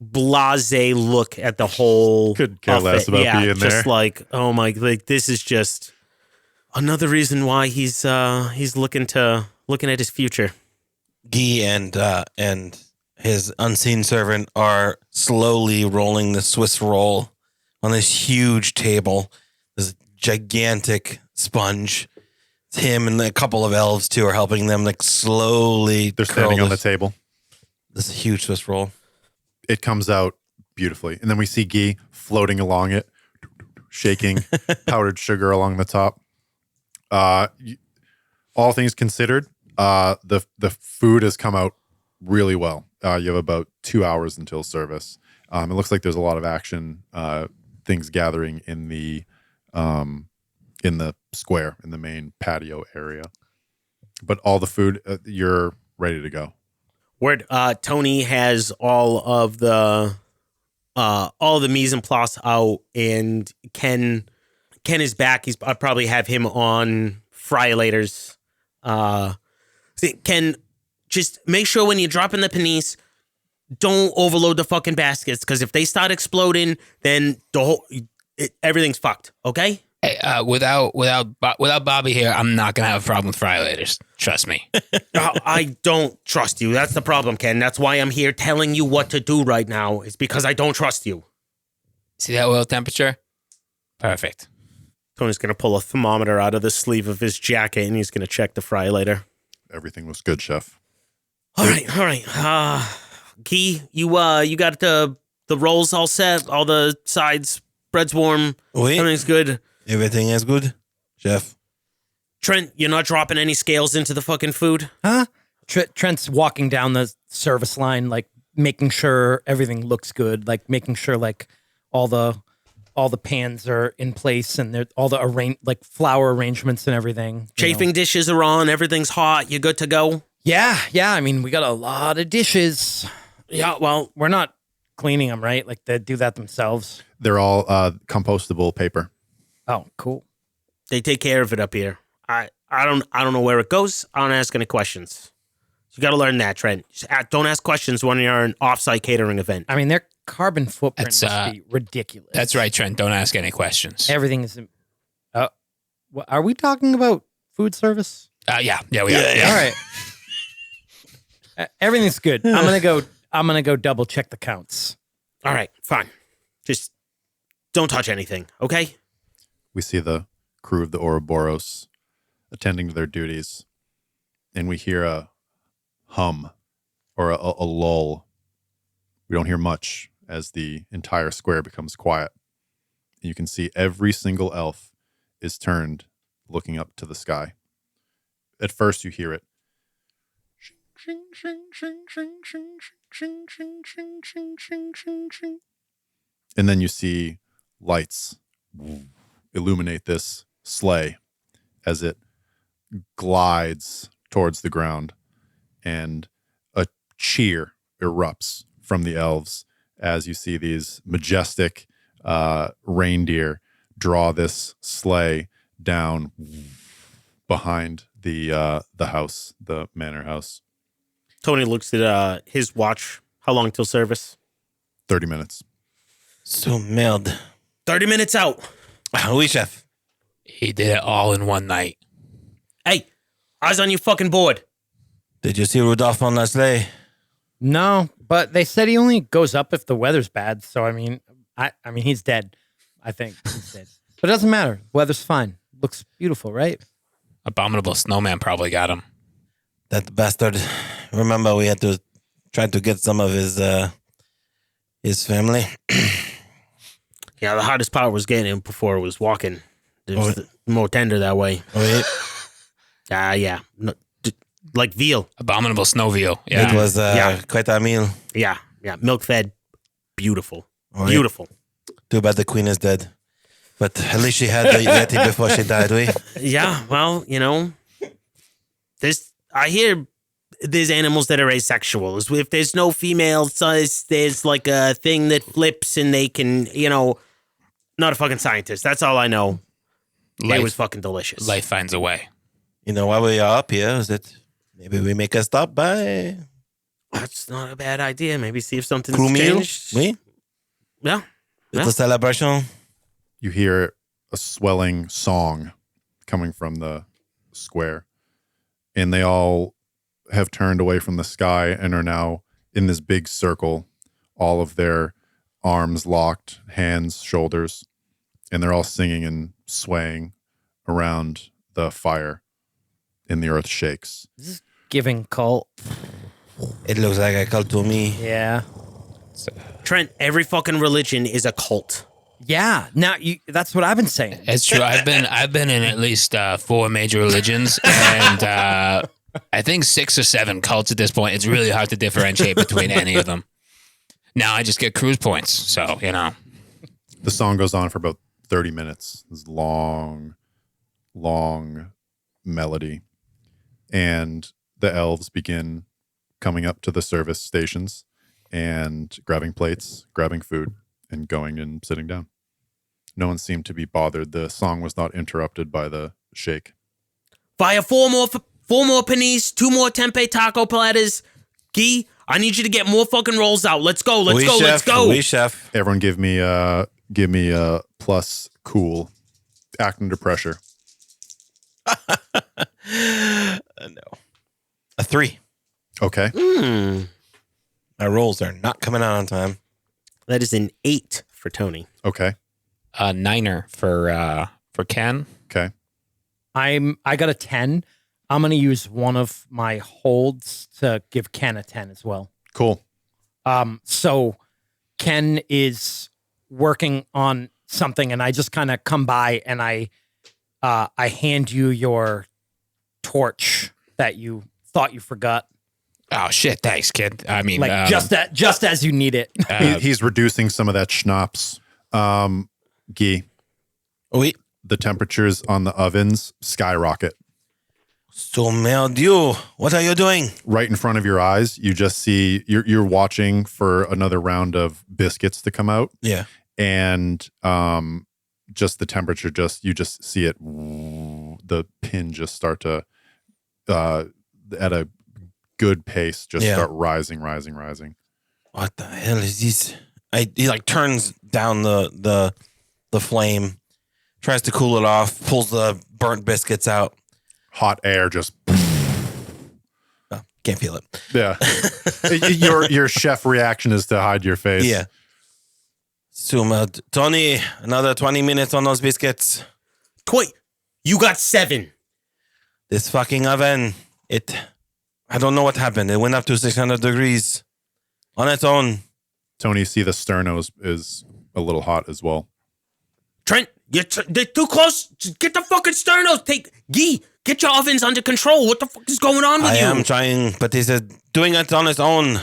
Speaker 7: blasé look at the whole.
Speaker 3: Could care less about being
Speaker 7: just
Speaker 3: there.
Speaker 7: like, oh my, like this is just another reason why he's looking at his future.
Speaker 5: Guy and his unseen servant are slowly rolling the Swiss roll on this huge table, this gigantic sponge. It's him and a couple of elves too are helping them like slowly.
Speaker 3: They're standing on the table.
Speaker 5: This huge Swiss roll.
Speaker 3: It comes out beautifully. And then we see Guy floating along it, shaking powdered sugar along the top. All things considered, the food has come out really well. You have about 2 hours until service. It looks like there's a lot of action, things gathering in the square, in the main patio area. But all the food, you're ready to go.
Speaker 7: Word. Tony has all the mise en place out, and Ken is back. I'll probably have him on Friday-laters. Ken, just make sure when you're dropping the panisse, don't overload the fucking baskets, because if they start exploding, then everything's fucked. Okay.
Speaker 6: Hey, without Bobby here, I'm not gonna have a problem with Friday-laters. Trust me.
Speaker 7: I don't trust you. That's the problem, Ken. That's why I'm here telling you what to do right now. It's because I don't trust you.
Speaker 6: See that oil temperature? Perfect.
Speaker 7: Tony's going to pull a thermometer out of the sleeve of his jacket, and he's going to check the fry later.
Speaker 3: Everything was good, chef.
Speaker 7: All right. Guy, you got the rolls all set, all the sides, bread's warm,
Speaker 5: Oui.
Speaker 7: everything's good.
Speaker 5: Everything is good, chef.
Speaker 7: Trent, you're not dropping any scales into the fucking food?
Speaker 4: Huh? Trent's walking down the service line, like making sure everything looks good, like making sure like all the pans are in place and all the flour arrangements and everything.
Speaker 7: Chafing dishes are on, everything's hot, you're good to go?
Speaker 4: Yeah. I mean, we got a lot of dishes.
Speaker 7: Yeah, well,
Speaker 4: We're not cleaning them, right? Like they do that themselves.
Speaker 3: They're all compostable paper.
Speaker 4: Oh, cool.
Speaker 7: they take care of it up here. I don't know where it goes. I don't ask any questions. You got to learn that, Trent. Don't ask questions when you're an off-site catering event.
Speaker 4: I mean, their carbon footprint
Speaker 6: That's,
Speaker 4: must be ridiculous.
Speaker 6: That's right, Trent. Don't ask any questions.
Speaker 4: Everything is. Are we talking about food service?
Speaker 6: Yeah, we are. Yeah.
Speaker 4: All right. Everything's good. I'm gonna go double check the counts.
Speaker 7: All right, fine. Just don't touch anything, okay?
Speaker 3: We see the crew of the Ouroboros attending to their duties, and we hear a hum or a lull. We don't hear much as the entire square becomes quiet. You can see every single elf is turned looking up to the sky. At first you hear it. And then you see lights illuminate this sleigh as it glides towards the ground, and a cheer erupts from the elves as you see these majestic reindeer draw this sleigh down behind the house, the manor house.
Speaker 7: Tony looks at his watch. How long till service?
Speaker 3: 30 minutes.
Speaker 5: So merde.
Speaker 7: 30 minutes out.
Speaker 5: Oui, chef.
Speaker 6: He did it all in one night.
Speaker 7: Hey, eyes on your fucking board.
Speaker 5: Did you see Rudolph on that sleigh?
Speaker 4: No, but they said he only goes up if the weather's bad. So I mean he's dead. I think he's dead. But it doesn't matter. Weather's fine. Looks beautiful, right?
Speaker 6: Abominable snowman probably got him.
Speaker 5: That bastard. Remember, we had to try to get some of his family.
Speaker 7: Yeah, the hardest part was getting him before it was walking. It was more tender that way.
Speaker 5: Oui.
Speaker 7: Yeah. No, like veal.
Speaker 6: Abominable snow veal. Yeah.
Speaker 5: It was
Speaker 7: Yeah.
Speaker 5: quite a meal.
Speaker 7: Yeah. Milk fed. Beautiful.
Speaker 5: Oui.
Speaker 7: Beautiful.
Speaker 5: Too bad the queen is dead. But at least she had the Yeti before she died, oui?
Speaker 7: Yeah, well, I hear there's animals that are asexual. If there's no female size, there's like a thing that flips and they can, not a fucking scientist. That's all I know. It was fucking delicious.
Speaker 6: Life finds a way.
Speaker 5: while we are up here, is that maybe we make a stop by
Speaker 7: That's not a bad idea. Maybe see if something's
Speaker 5: crew meal?
Speaker 7: changed.
Speaker 5: Oui?
Speaker 7: Yeah.
Speaker 5: It's a celebration.
Speaker 3: You hear a swelling song coming from the square, and they all have turned away from the sky and are now in this big circle, all of their arms locked, hands, shoulders, and they're all singing and swaying around the fire, and the earth shakes.
Speaker 4: Giving cult.
Speaker 5: It looks like a cult to me.
Speaker 4: Yeah.
Speaker 7: Trent, every fucking religion is a cult.
Speaker 4: Yeah. Now that's what I've been saying.
Speaker 6: It's true. I've been in at least 4 major religions, and I think 6 or 7 cults at this point. It's really hard to differentiate between any of them. Now I just get cruise points, so
Speaker 3: The song goes on for about 30 minutes. This long melody. And the elves begin coming up to the service stations and grabbing plates, grabbing food, and going and sitting down. No one seemed to be bothered. The song was not interrupted by the shake.
Speaker 7: Fire 4 more panis, 2 more tempeh taco platters. Guy, I need you to get more fucking rolls out. Let's go. Let's go.
Speaker 5: Chef.
Speaker 7: Let's go.
Speaker 5: Oui, chef.
Speaker 3: Everyone give me a plus cool. Act under pressure.
Speaker 5: No. A 3.
Speaker 3: Okay.
Speaker 5: My rolls are not coming out on time.
Speaker 7: That is an 8 for Tony.
Speaker 3: Okay.
Speaker 6: a 9er for Ken.
Speaker 3: Okay.
Speaker 4: I got a 10. I'm going to use one of my holds to give Ken a 10 as well.
Speaker 3: Cool.
Speaker 4: So Ken is working on something, and I just kind of come by and I hand you your torch that you thought you forgot.
Speaker 6: Oh shit! Thanks, kid. I mean,
Speaker 4: Like just as you need it.
Speaker 3: He's reducing some of that schnapps. Guy,
Speaker 5: Oui.
Speaker 3: the temperatures on the ovens skyrocket.
Speaker 5: So, MotW, what are you doing?
Speaker 3: Right in front of your eyes, you just see you're watching for another round of biscuits to come out,
Speaker 5: Yeah.
Speaker 3: and just the temperature, you just see it, the pin just start to at a good pace, just
Speaker 5: Yeah.
Speaker 3: start rising.
Speaker 5: What the hell is this? He like turns down the flame, tries to cool it off, pulls the burnt biscuits out.
Speaker 3: Hot air just
Speaker 5: Oh, can't feel it.
Speaker 3: yeah. Your chef reaction is to hide your face.
Speaker 5: Yeah. So, Tony, another 20 minutes on those biscuits.
Speaker 7: Wait, you got 7.
Speaker 5: This fucking oven, I don't know what happened. It went up to 600 degrees on its own.
Speaker 3: Tony, you see the sterno is a little hot as well.
Speaker 7: Trent, they're too close. Just get the fucking sternos. Guy, get your ovens under control. What the fuck is going on with
Speaker 5: I
Speaker 7: you?
Speaker 5: am trying, but he said doing it on its own.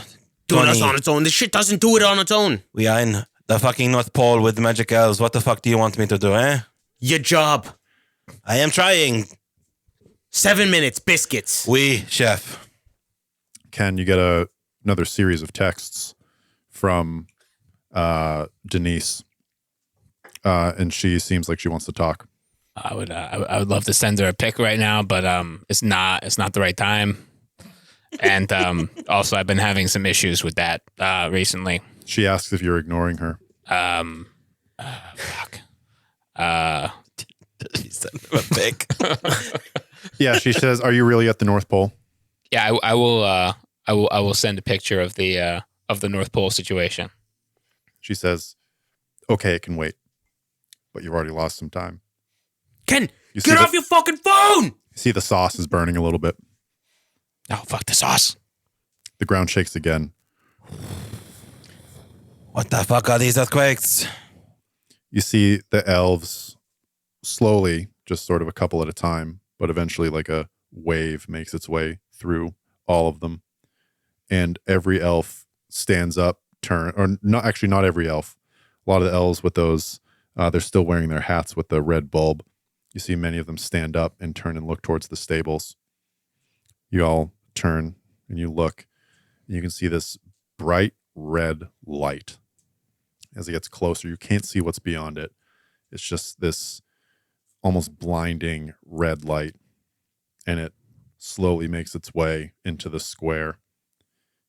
Speaker 7: Doing
Speaker 5: Tony,
Speaker 7: us on its own. This shit doesn't do it on its own.
Speaker 5: We are in the fucking North Pole with magic elves. What the fuck do you want me to do, eh?
Speaker 7: Your job.
Speaker 5: I am trying.
Speaker 7: 7 minutes, biscuits.
Speaker 5: Oui, chef.
Speaker 3: Ken, you get another series of texts from Denise, and she seems like she wants to talk.
Speaker 6: I would love to send her a pic right now, but it's not the right time. And also, I've been having some issues with that recently.
Speaker 3: She asks if you're ignoring her.
Speaker 6: Fuck.
Speaker 5: She sent him a pic.
Speaker 3: Yeah, she says, "Are you really at the North Pole?"
Speaker 6: Yeah, I will send a picture of the North Pole situation.
Speaker 3: She says, "Okay, it can wait, but you've already lost some time."
Speaker 7: Ken,
Speaker 3: You see
Speaker 7: get
Speaker 3: the-
Speaker 7: off your fucking phone.
Speaker 3: You see the sauce is burning a little bit.
Speaker 6: Oh fuck the sauce!
Speaker 3: The ground shakes again.
Speaker 5: What the fuck are these earthquakes?
Speaker 3: You see the elves slowly, just sort of a couple at a time, but eventually like a wave makes its way through all of them. And every elf stands up, not every elf. A lot of the elves with those, they're still wearing their hats with the red bulb. You see many of them stand up and turn and look towards the stables. You all turn and you look, and you can see this bright red light. As it gets closer, you can't see what's beyond it. It's just this almost blinding red light. and it slowly makes its way into the square.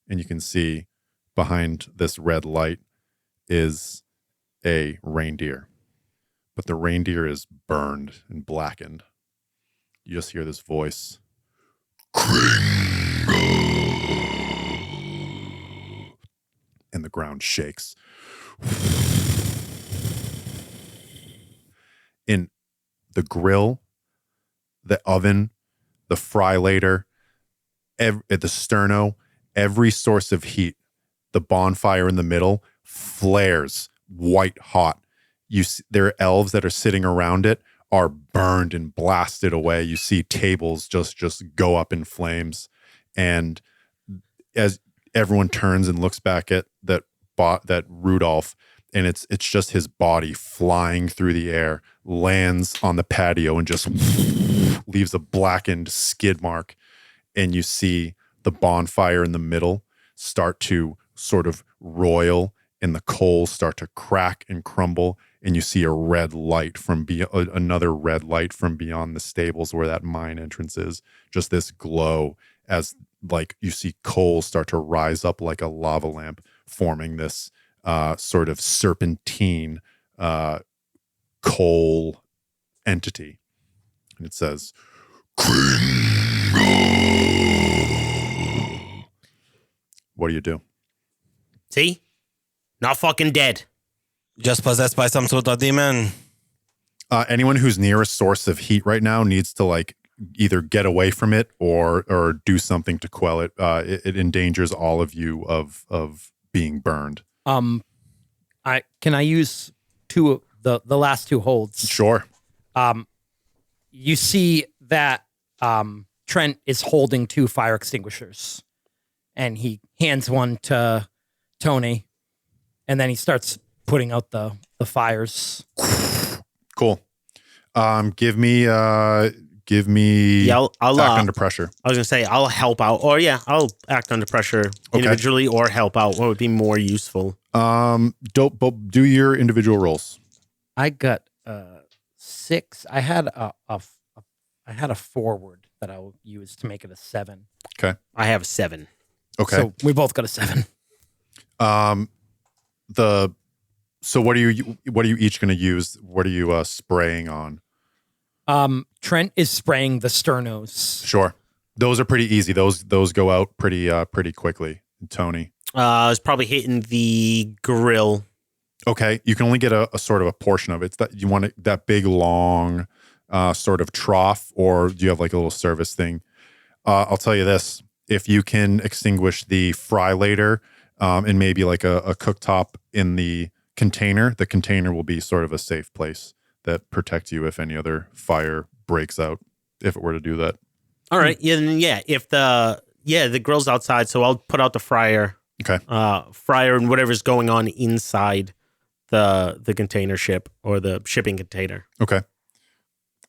Speaker 3: And you can see behind this red light is a reindeer. But the reindeer is burned and blackened. You just hear this voice. And the ground shakes. In the grill, the oven, the fry later, the sterno, every source of heat, the bonfire in the middle flares white hot. There are elves that are sitting around it are burned and blasted away. You see tables just go up in flames. And as everyone turns and looks back at that Rudolph, and it's just his body flying through the air, lands on the patio and just leaves a blackened skid mark. And you see the bonfire in the middle start to sort of roil, and the coals start to crack and crumble, and you see a red light another red light from beyond the stables where that mine entrance is. Just this glow as like you see coals start to rise up like a lava lamp, forming this sort of serpentine coal entity. And it says, what do you do?
Speaker 7: See? Not fucking dead.
Speaker 5: Just possessed by some sort of demon.
Speaker 3: Anyone who's near a source of heat right now needs to like either get away from it or do something to quell it. It endangers all of you of being burned.
Speaker 4: Can I use the last two holds?
Speaker 3: Sure.
Speaker 4: You see that Trent is holding 2 fire extinguishers, and he hands one to Tony, and then he starts putting out the fires.
Speaker 3: Cool. Give me I'll act under pressure.
Speaker 7: I was gonna say I'll help out, or I'll act under pressure individually or help out. What would be more useful?
Speaker 3: Do your individual rolls.
Speaker 4: I got 6. I had a forward that I will use to make it a 7.
Speaker 3: Okay.
Speaker 7: I have a 7.
Speaker 3: Okay.
Speaker 4: So we both got a 7.
Speaker 3: So what are you each going to use? What are you spraying on?
Speaker 4: Trent is spraying the sternos.
Speaker 3: Sure. Those are pretty easy. Those go out pretty quickly. Tony.
Speaker 7: I was probably hitting the grill.
Speaker 3: Okay. You can only get a sort of a portion of it. It's that you want that big long sort of trough, or do you have like a little service thing? I'll tell you this. If you can extinguish the fry later and maybe like a cooktop in the container will be sort of a safe place that protects you if any other fire breaks out, if it were to do that.
Speaker 7: All right. Yeah. If the grill's outside, so I'll put out the fryer.
Speaker 3: Okay.
Speaker 7: Fryer and whatever's going on inside the container ship or the shipping container.
Speaker 3: Okay.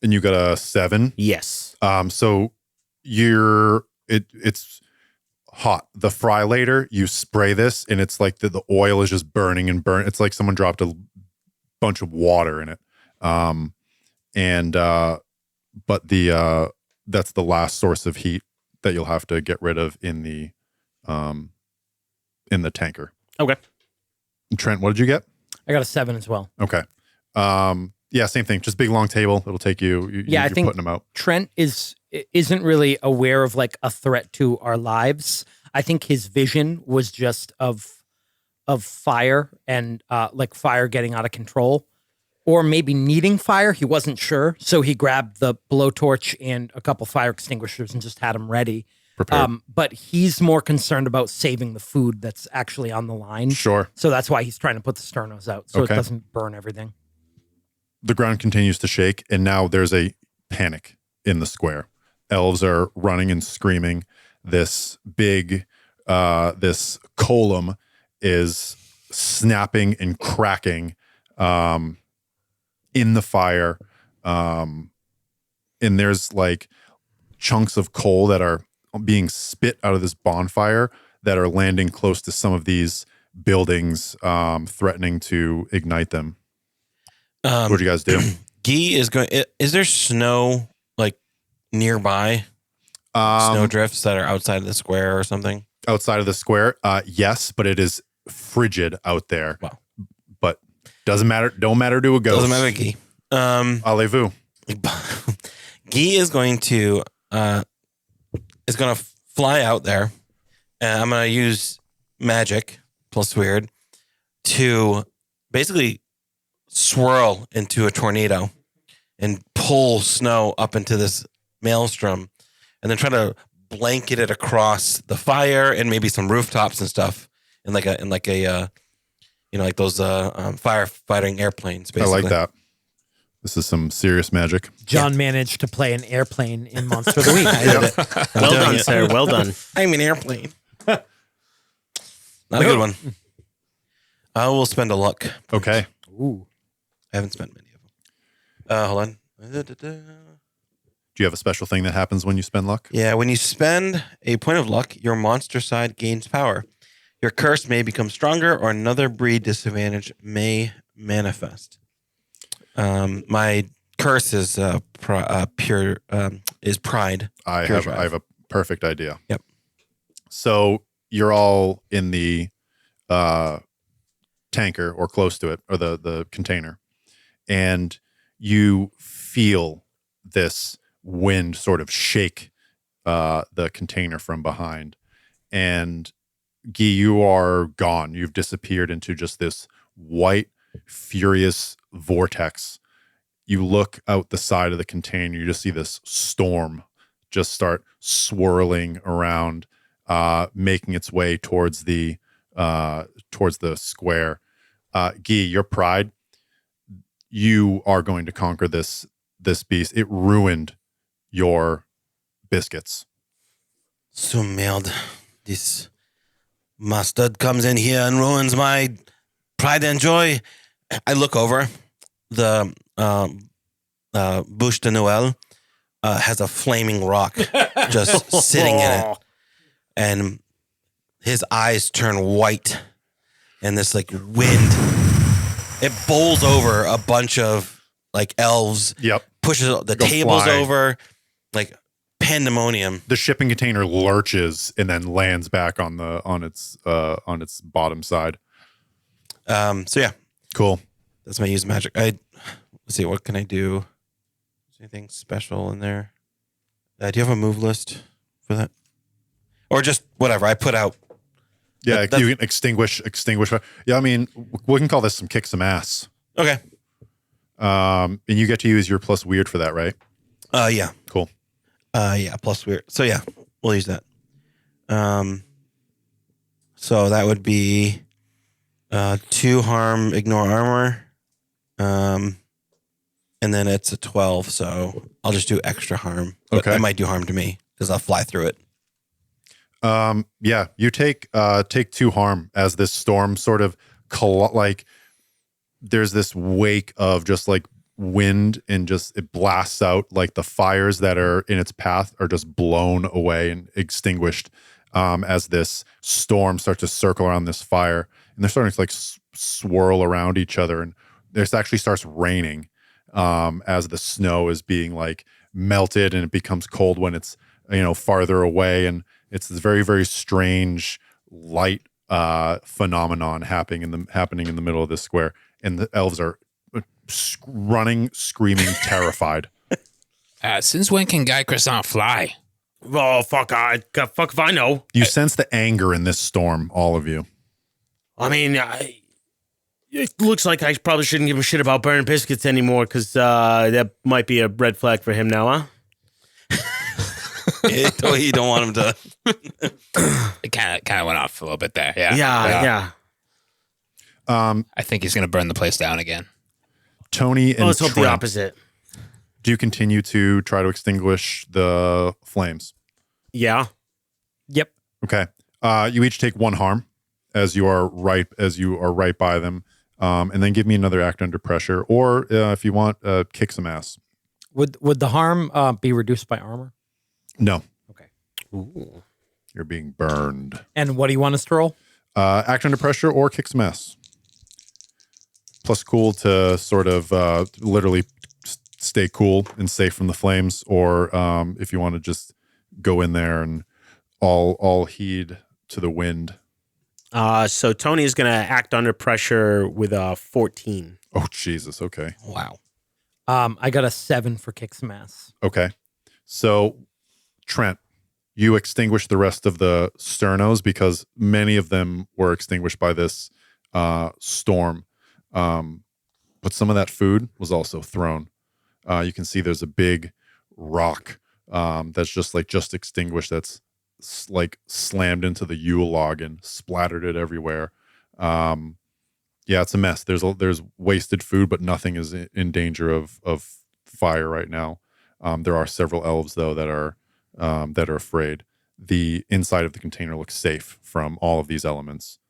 Speaker 3: And you got a 7?
Speaker 7: Yes.
Speaker 3: So it's hot. The fry later, you spray this, and it's like the oil is just burning and burn. It's like someone dropped a bunch of water in it. But that's the last source of heat that you'll have to get rid of in the tanker.
Speaker 7: Okay.
Speaker 3: Trent, what did you get?
Speaker 4: I got a 7 as well.
Speaker 3: Okay. Yeah, same thing. Just big long table. It'll take you.
Speaker 4: I think
Speaker 3: putting them out.
Speaker 4: Trent isn't really aware of like a threat to our lives. I think his vision was just of fire and like fire getting out of control, or maybe needing fire. He wasn't sure, so he grabbed the blowtorch and a couple fire extinguishers and just had them ready.
Speaker 3: Prepared.
Speaker 4: But he's more concerned about saving the food that's actually on the line.
Speaker 3: Sure.
Speaker 4: So that's why he's trying to put the sternos out so
Speaker 3: Okay.
Speaker 4: it doesn't burn everything.
Speaker 3: The ground continues to shake, and now there's a panic in the square. Elves are running and screaming. This big, this column is snapping and cracking in the fire. And there's like chunks of coal that are being spit out of this bonfire that are landing close to some of these buildings, threatening to ignite them. What do you guys do?
Speaker 5: Guy is going. Is there snow like nearby? snowdrifts that are outside of the square or something?
Speaker 3: Outside of the square, yes, but it is frigid out there.
Speaker 5: Wow.
Speaker 3: But doesn't matter. Don't matter to a ghost.
Speaker 5: Doesn't matter, Guy.
Speaker 3: Allez-vous.
Speaker 5: Guy is going to fly out there, and I'm going to use magic plus weird to basically swirl into a tornado and pull snow up into this maelstrom, and then try to blanket it across the fire and maybe some rooftops and stuff in like a like those firefighting airplanes. Basically.
Speaker 3: I like that. This is some serious magic.
Speaker 4: John managed to play an airplane in Monster of the Week.
Speaker 7: Well done, sir. Well done.
Speaker 5: I'm an airplane. Not a good one. I will spend a luck.
Speaker 3: Okay.
Speaker 4: Ooh.
Speaker 5: I haven't spent many of them. Hold on.
Speaker 3: Do you have a special thing that happens when you spend luck?
Speaker 5: Yeah, when you spend a point of luck, your monster side gains power. Your curse may become stronger, or another breed disadvantage may manifest. My curse is pure is pride.
Speaker 3: I
Speaker 5: Pure
Speaker 3: have
Speaker 5: drive.
Speaker 3: I have a perfect idea.
Speaker 5: Yep.
Speaker 3: So you're all in the tanker or close to it, or the container, and you feel this wind sort of shake the container from behind. And Guy, you are gone. You've disappeared into just this white, furious vortex. You look out the side of the container, you just see this storm just start swirling around, making its way towards the square. Guy, your pride, you are going to conquer this beast. It ruined your biscuits.
Speaker 5: So merde. This mustard comes in here and ruins my pride and joy. I look over. The Bouche de Noël has a flaming rock just sitting in it. And his eyes turn white. And this like wind, it bowls over a bunch of like elves.
Speaker 3: Yep.
Speaker 5: Pushes the
Speaker 3: Go
Speaker 5: tables
Speaker 3: flying.
Speaker 5: over, like pandemonium.
Speaker 3: The shipping container lurches and then lands back on its bottom side.
Speaker 5: So yeah,
Speaker 3: Cool.
Speaker 5: that's my use magic. Let's see, what can I do? Is anything special in there? Do you have a move list for that? Or just whatever I put out?
Speaker 3: Yeah,
Speaker 5: That-
Speaker 3: you can extinguish. Yeah, I mean, we can call this kick some ass.
Speaker 5: Okay.
Speaker 3: And you get to use your plus weird for that, right?
Speaker 5: Yeah.
Speaker 3: Cool.
Speaker 5: Yeah, plus weird. So yeah, we'll use that. So that would be 2 harm, ignore armor. And then it's a 12, so I'll just do extra harm. But
Speaker 3: Okay.
Speaker 5: it might do harm to me because I'll fly through it.
Speaker 3: Yeah, you take 2 harm as this storm sort of there's this wake of just like wind, and just it blasts out, like the fires that are in its path are just blown away and extinguished as this storm starts to circle around this fire, and they're starting to like swirl around each other, and this actually starts raining as the snow is being like melted, and it becomes cold when it's farther away, and it's this very, very strange light phenomenon happening in the middle of this square, and the elves are running, screaming, terrified.
Speaker 6: Since when can Guy Toussiant fly?
Speaker 7: Oh, fuck if I know.
Speaker 3: You sense the anger in this storm, all of you.
Speaker 7: I mean, it looks like I probably shouldn't give a shit about burning biscuits anymore, because that might be a red flag for him now, huh?
Speaker 5: You don't want him to.
Speaker 6: It kind of went off a little bit there. Yeah.
Speaker 7: Yeah.
Speaker 6: I think he's going to burn the place down again.
Speaker 3: Tony and
Speaker 7: Well, let's hope the
Speaker 3: Trent,
Speaker 7: opposite.
Speaker 3: do you continue to try to extinguish the flames?
Speaker 7: Yeah.
Speaker 4: Yep.
Speaker 3: Okay. You each take 1 harm as you are right by them, and then give me another act under pressure, or if you want, kick some ass.
Speaker 4: Would the harm be reduced by armor?
Speaker 3: No,
Speaker 4: Okay.
Speaker 7: Ooh.
Speaker 3: you're being burned.
Speaker 4: And what do you want us to roll?
Speaker 3: Act under pressure or kick some ass. Plus cool to sort of literally stay cool and safe from the flames, or if you want to just go in there and all heed to the wind.
Speaker 7: So Tony is going to act under pressure with a 14.
Speaker 3: Oh, Jesus. Okay.
Speaker 5: Wow.
Speaker 4: I got a 7 for kick some ass.
Speaker 3: Okay. So, Trent, you extinguish the rest of the sternos because many of them were extinguished by this storm. But some of that food was also thrown. You can see there's a big rock that's just extinguished. That's like slammed into the Yule log and splattered it everywhere. Yeah, it's a mess. There's wasted food, but nothing is in danger of fire right now. There are several elves though that are afraid. The inside of the container looks safe from all of these elements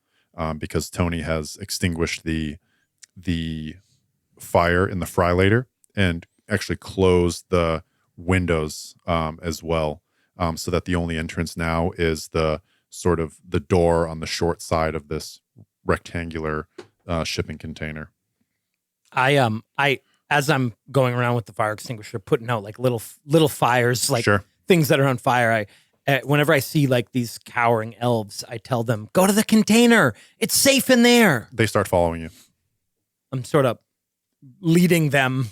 Speaker 3: because Tony has extinguished the fire in the frylater and actually closed the windows as well, so that the only entrance now is the sort of the door on the short side of this rectangular shipping container.
Speaker 4: I as I'm going around with the fire extinguisher, putting out like little fires, like
Speaker 3: Sure.
Speaker 4: things that are on fire. Whenever I see like these cowering elves, I tell them, "Go to the container. It's safe in there."
Speaker 3: They start following you.
Speaker 4: I'm sort of leading them,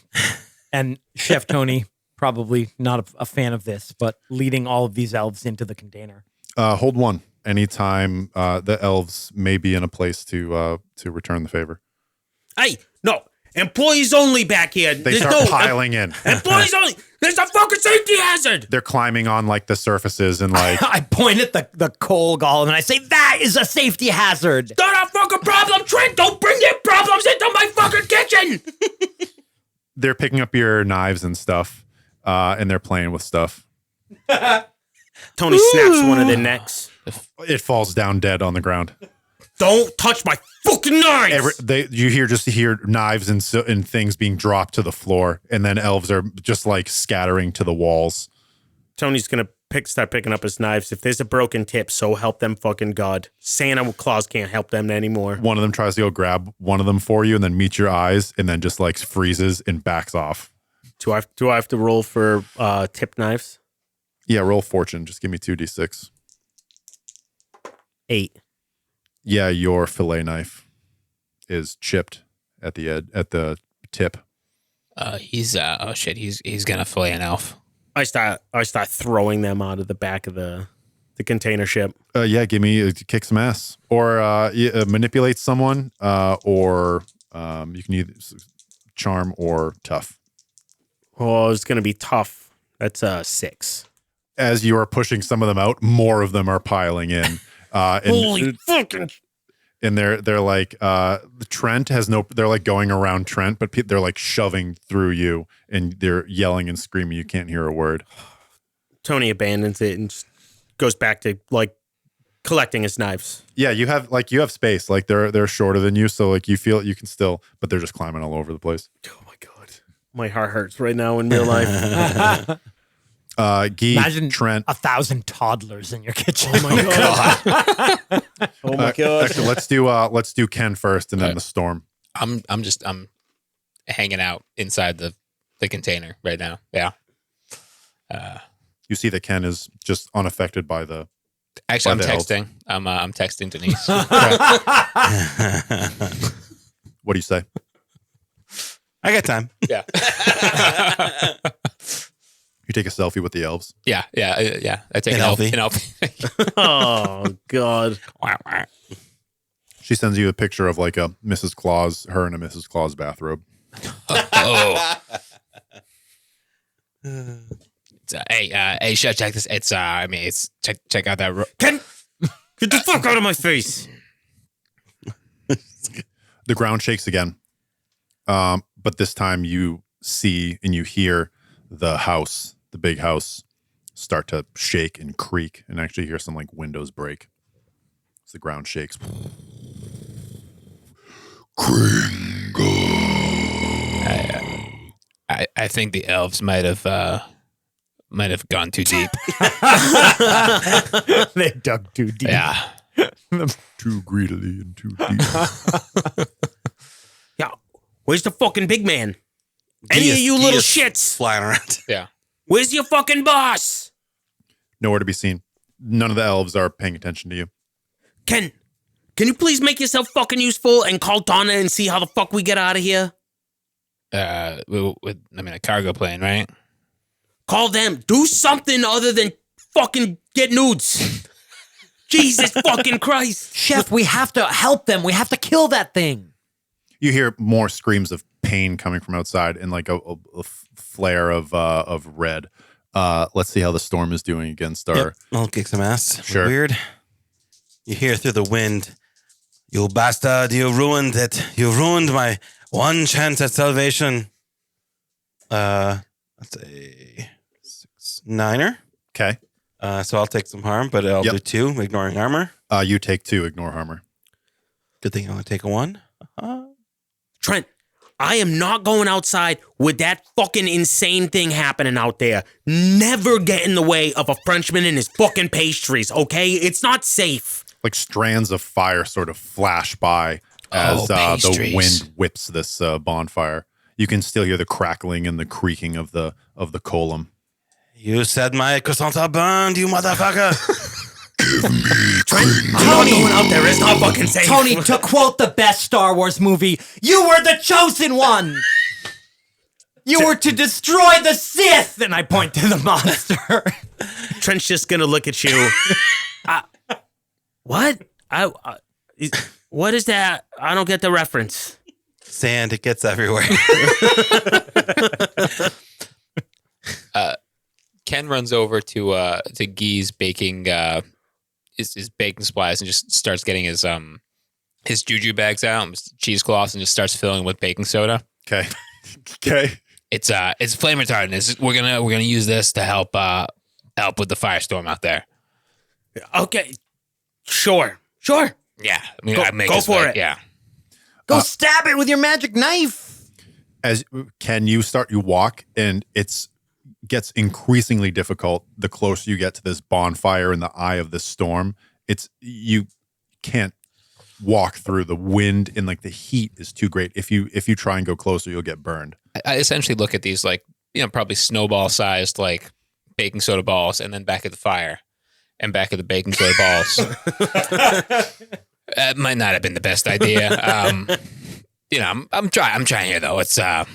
Speaker 4: and Chef Tony probably not a fan of this, but leading all of these elves into the container.
Speaker 3: Hold one. Anytime the elves may be in a place to return the favor.
Speaker 7: Hey, no. Employees only back here.
Speaker 3: They
Speaker 7: There's
Speaker 3: start
Speaker 7: no
Speaker 3: piling in.
Speaker 7: employees only. There's a fucking safety hazard.
Speaker 3: They're climbing on like the surfaces and like
Speaker 4: I point at the coal golem and I say, "That is a safety hazard."
Speaker 7: Not a fucking problem, Trent. Don't bring your problems into my fucking kitchen.
Speaker 3: they're picking up your knives and stuff, and they're playing with stuff.
Speaker 7: Tony snaps one of their necks.
Speaker 3: It falls down dead on the ground.
Speaker 7: Don't touch my fucking knives.
Speaker 3: You hear knives and things being dropped to the floor, and then elves are just like scattering to the walls.
Speaker 7: Tony's gonna start picking up his knives. If there's a broken tip, so help them fucking God. Santa Claus can't help them anymore.
Speaker 3: One of them tries to go grab one of them for you, and then meets your eyes, and then just like freezes and backs off.
Speaker 7: Do I have to roll for tip knives?
Speaker 3: Yeah, roll fortune. Just give me 2d6.
Speaker 7: 8.
Speaker 3: Yeah, your fillet knife is chipped at the tip.
Speaker 6: He's gonna fillet an elf.
Speaker 7: I start throwing them out of the back of the container ship.
Speaker 3: Yeah, give me kick some ass or manipulate someone, or you can either charm or tough.
Speaker 7: Oh, it's gonna be tough. That's 6.
Speaker 3: As you are pushing some of them out, more of them are piling in.
Speaker 7: Holy fucking!
Speaker 3: And they're like Trent has no. They're like going around Trent, but they're like shoving through you, and they're yelling and screaming. You can't hear a word.
Speaker 7: Tony abandons it and just goes back to like collecting his knives.
Speaker 3: Yeah, you have space. Like they're shorter than you, so like you feel you can still, but they're just climbing all over the place.
Speaker 7: Oh my God, my heart hurts right now in real life.
Speaker 3: Guy,
Speaker 4: Imagine
Speaker 3: Trent.
Speaker 4: 1,000 toddlers in your kitchen.
Speaker 7: Oh my God. Oh my God.
Speaker 3: Actually, let's do Ken first, and then the storm.
Speaker 6: I'm hanging out inside the container right now. Yeah.
Speaker 3: You see that Ken is just unaffected by the.
Speaker 6: Actually, I'm
Speaker 3: by the elves.
Speaker 6: texting. I'm texting Denise.
Speaker 3: What do you say?
Speaker 5: I got time.
Speaker 6: Yeah.
Speaker 3: You take a selfie with the elves.
Speaker 6: Yeah. I take
Speaker 5: An
Speaker 6: an
Speaker 5: elfie.
Speaker 6: elfie.
Speaker 7: Oh God.
Speaker 3: She sends you a picture of like a Mrs. Claus, her in a Mrs. Claus bathrobe.
Speaker 6: Oh. It's, hey, chef, check this. It's check out that.
Speaker 7: Ken, get the fuck out of my face.
Speaker 3: The ground shakes again. But this time you see and you hear the big house, start to shake and creak, and actually hear some like windows break as the ground shakes.
Speaker 6: I think the elves might have gone too deep.
Speaker 4: They dug too deep.
Speaker 6: Yeah.
Speaker 3: Too greedily and too deep.
Speaker 7: Yeah. Where's the fucking big man? Any of you little shits?
Speaker 5: flying around.
Speaker 6: Yeah.
Speaker 7: Where's your fucking boss?
Speaker 3: Nowhere to be seen. None of the elves are paying attention to you.
Speaker 7: Can you please make yourself fucking useful and call Donna and see how the fuck we get out of here?
Speaker 6: A cargo plane, right?
Speaker 7: Call them. Do something other than fucking get nudes. Jesus fucking Christ.
Speaker 4: Chef, we have to help them. We have to kill that thing.
Speaker 3: You hear more screams of pain coming from outside and like a flare of red. Let's see how the storm is doing against our...
Speaker 5: Yep. I'll kick some ass.
Speaker 3: Sure.
Speaker 5: Weird. You hear through the wind, "You bastard, you ruined it. You ruined my one chance at salvation." That's a 6-9er.
Speaker 3: Okay.
Speaker 5: So I'll take some harm, but I'll
Speaker 3: Yep.
Speaker 5: do 2, ignoring armor.
Speaker 3: You take 2, ignore armor.
Speaker 5: Good thing I only take a 1.
Speaker 7: Trent, I am not going outside with that fucking insane thing happening out there. Never get in the way of a Frenchman and his fucking pastries, okay? It's not safe.
Speaker 3: Like strands of fire sort of flash by as the
Speaker 6: pastries.
Speaker 3: wind whips this bonfire. You can still hear the crackling and the creaking of the column.
Speaker 5: You said my croissants are burned, you motherfucker.
Speaker 7: Trent, I'm not going out there. It's not fucking safe.
Speaker 4: Tony, to quote the best Star Wars movie, you were the chosen one. You were to destroy the Sith. And I point to the monster.
Speaker 7: Trent's just gonna look at you. What? What is that? I don't get the reference.
Speaker 5: Sand, it gets everywhere.
Speaker 6: Ken runs over to Guy's baking his baking supplies and just starts getting his juju bags out, his cheesecloths, and just starts filling with baking soda.
Speaker 3: Okay. Okay.
Speaker 6: It's flame retardant. We're gonna use this to help with the firestorm out there.
Speaker 7: Okay. Sure.
Speaker 6: Yeah, I mean,
Speaker 7: Go-
Speaker 6: I make
Speaker 7: go
Speaker 6: this
Speaker 7: for
Speaker 6: way,
Speaker 7: it.
Speaker 6: Yeah.
Speaker 4: Go stab it with your magic knife.
Speaker 3: As Ken, you walk, and gets increasingly difficult the closer you get to this bonfire in the eye of this storm. You can't walk through the wind, and like the heat is too great. If you try and go closer, you'll get burned.
Speaker 6: I essentially look at these like, probably snowball sized like baking soda balls, and then back at the fire and back at the baking soda balls. It might not have been the best idea. I'm trying here though. It's let's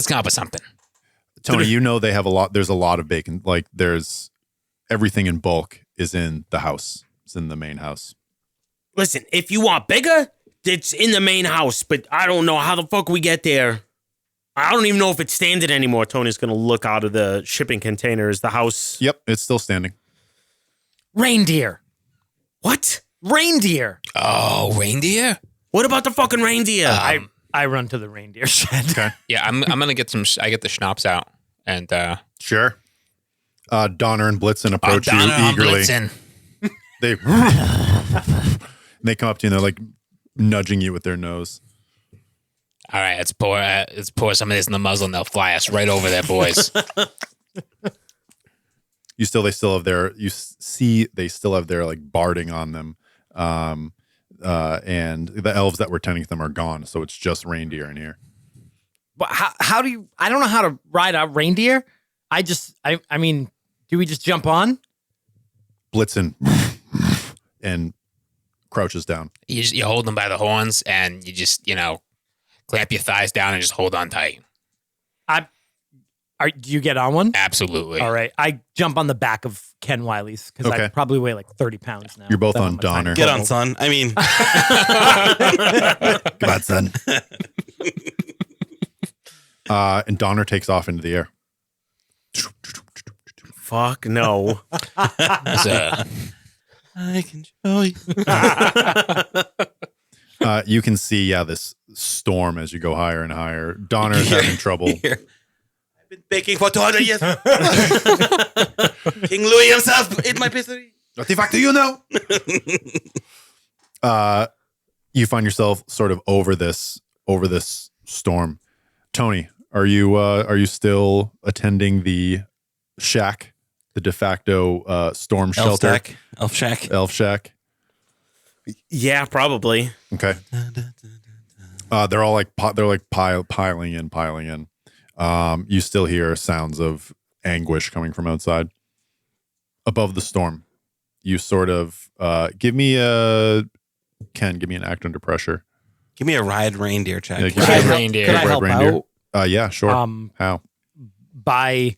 Speaker 6: come up with something.
Speaker 3: Tony, they have a lot. There's a lot of bacon. Like there's everything in bulk is in the house. It's in the main house.
Speaker 7: Listen, if you want bigger, it's in the main house, but I don't know how the fuck we get there. I don't even know if it's standing anymore. Tony's going to look out of the shipping container. Is the house...
Speaker 3: Yep, it's still standing.
Speaker 4: Reindeer.
Speaker 7: What?
Speaker 4: Reindeer.
Speaker 6: Oh, reindeer?
Speaker 7: What about the fucking reindeer?
Speaker 4: I run to the reindeer shed.
Speaker 3: Okay.
Speaker 6: Yeah, I'm gonna get some. I get the schnapps out, and
Speaker 3: Sure. Donner and Blitzen approach you eagerly. They come up to you and they're like nudging you with their nose.
Speaker 6: All right, let's pour some of this in the muzzle, and they'll fly us right over there, boys.
Speaker 3: They still have their like barding on them. And the elves that were tending to them are gone, so it's just reindeer in here.
Speaker 4: But how do you? I don't know how to ride a reindeer. I mean, do we just jump on?
Speaker 3: Blitzen and crouches down.
Speaker 6: You hold them by the horns, and you just clamp your thighs down and just hold on tight.
Speaker 4: Do you get on one?
Speaker 6: Absolutely.
Speaker 4: All right. I jump on the back of Ken Wiley's because I
Speaker 3: Okay.
Speaker 4: probably weigh like 30 pounds now.
Speaker 3: You're both
Speaker 4: That's
Speaker 3: on
Speaker 4: what my
Speaker 3: Donner.
Speaker 4: tiny
Speaker 5: Get on,
Speaker 4: kobold.
Speaker 5: son. I mean,
Speaker 3: Come on, son. And Donner takes off into the air.
Speaker 7: Fuck no.
Speaker 6: It's,
Speaker 5: I can show you.
Speaker 3: You can see, this storm as you go higher and higher. Donner's having trouble.
Speaker 5: Here. I've been baking for 200 years. King Louis himself ate my pastry.
Speaker 3: What the fuck do you know? You find yourself sort of over this storm. Tony, are you still attending the shack, the de facto storm shelter?
Speaker 5: Elf shack.
Speaker 3: Elf shack.
Speaker 7: Yeah, probably.
Speaker 3: Okay. They're all like piling in. You still hear sounds of anguish coming from outside. above the storm, you sort of give me an act under pressure.
Speaker 5: Give me a ride reindeer check.
Speaker 3: Yeah,
Speaker 6: Could I help-
Speaker 4: Could I
Speaker 3: Ride
Speaker 4: help
Speaker 3: reindeer.
Speaker 4: out?
Speaker 3: Yeah, sure. How?
Speaker 4: By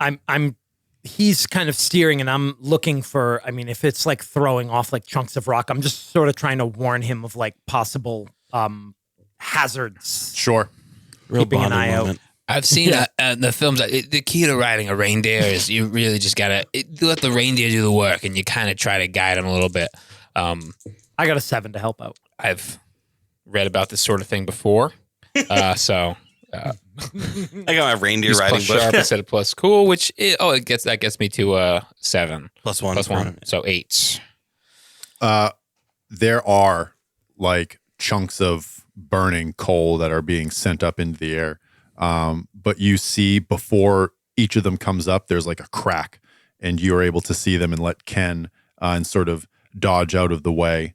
Speaker 4: I'm he's kind of steering and I'm looking for, I mean, if it's like throwing off like chunks of rock, I'm just sort of trying to warn him of like possible hazards.
Speaker 3: Sure.
Speaker 5: Real
Speaker 4: keeping an
Speaker 5: bonding
Speaker 4: eye out.
Speaker 5: moment.
Speaker 6: I've seen the films. The key to riding a reindeer is you really just gotta let the reindeer do the work, and you kind of try to guide them a little bit.
Speaker 4: I got a 7 to help out.
Speaker 6: I've read about this sort of thing before, so
Speaker 5: I got my reindeer
Speaker 6: use
Speaker 5: riding
Speaker 6: plus sharp
Speaker 5: book.
Speaker 6: instead of plus cool, which that gets me to 7
Speaker 5: Plus one.
Speaker 6: plus 1, so 8.
Speaker 3: There are like chunks of burning coal that are being sent up into the air. But you see before each of them comes up, there's like a crack, and you're able to see them and let Ken and sort of dodge out of the way.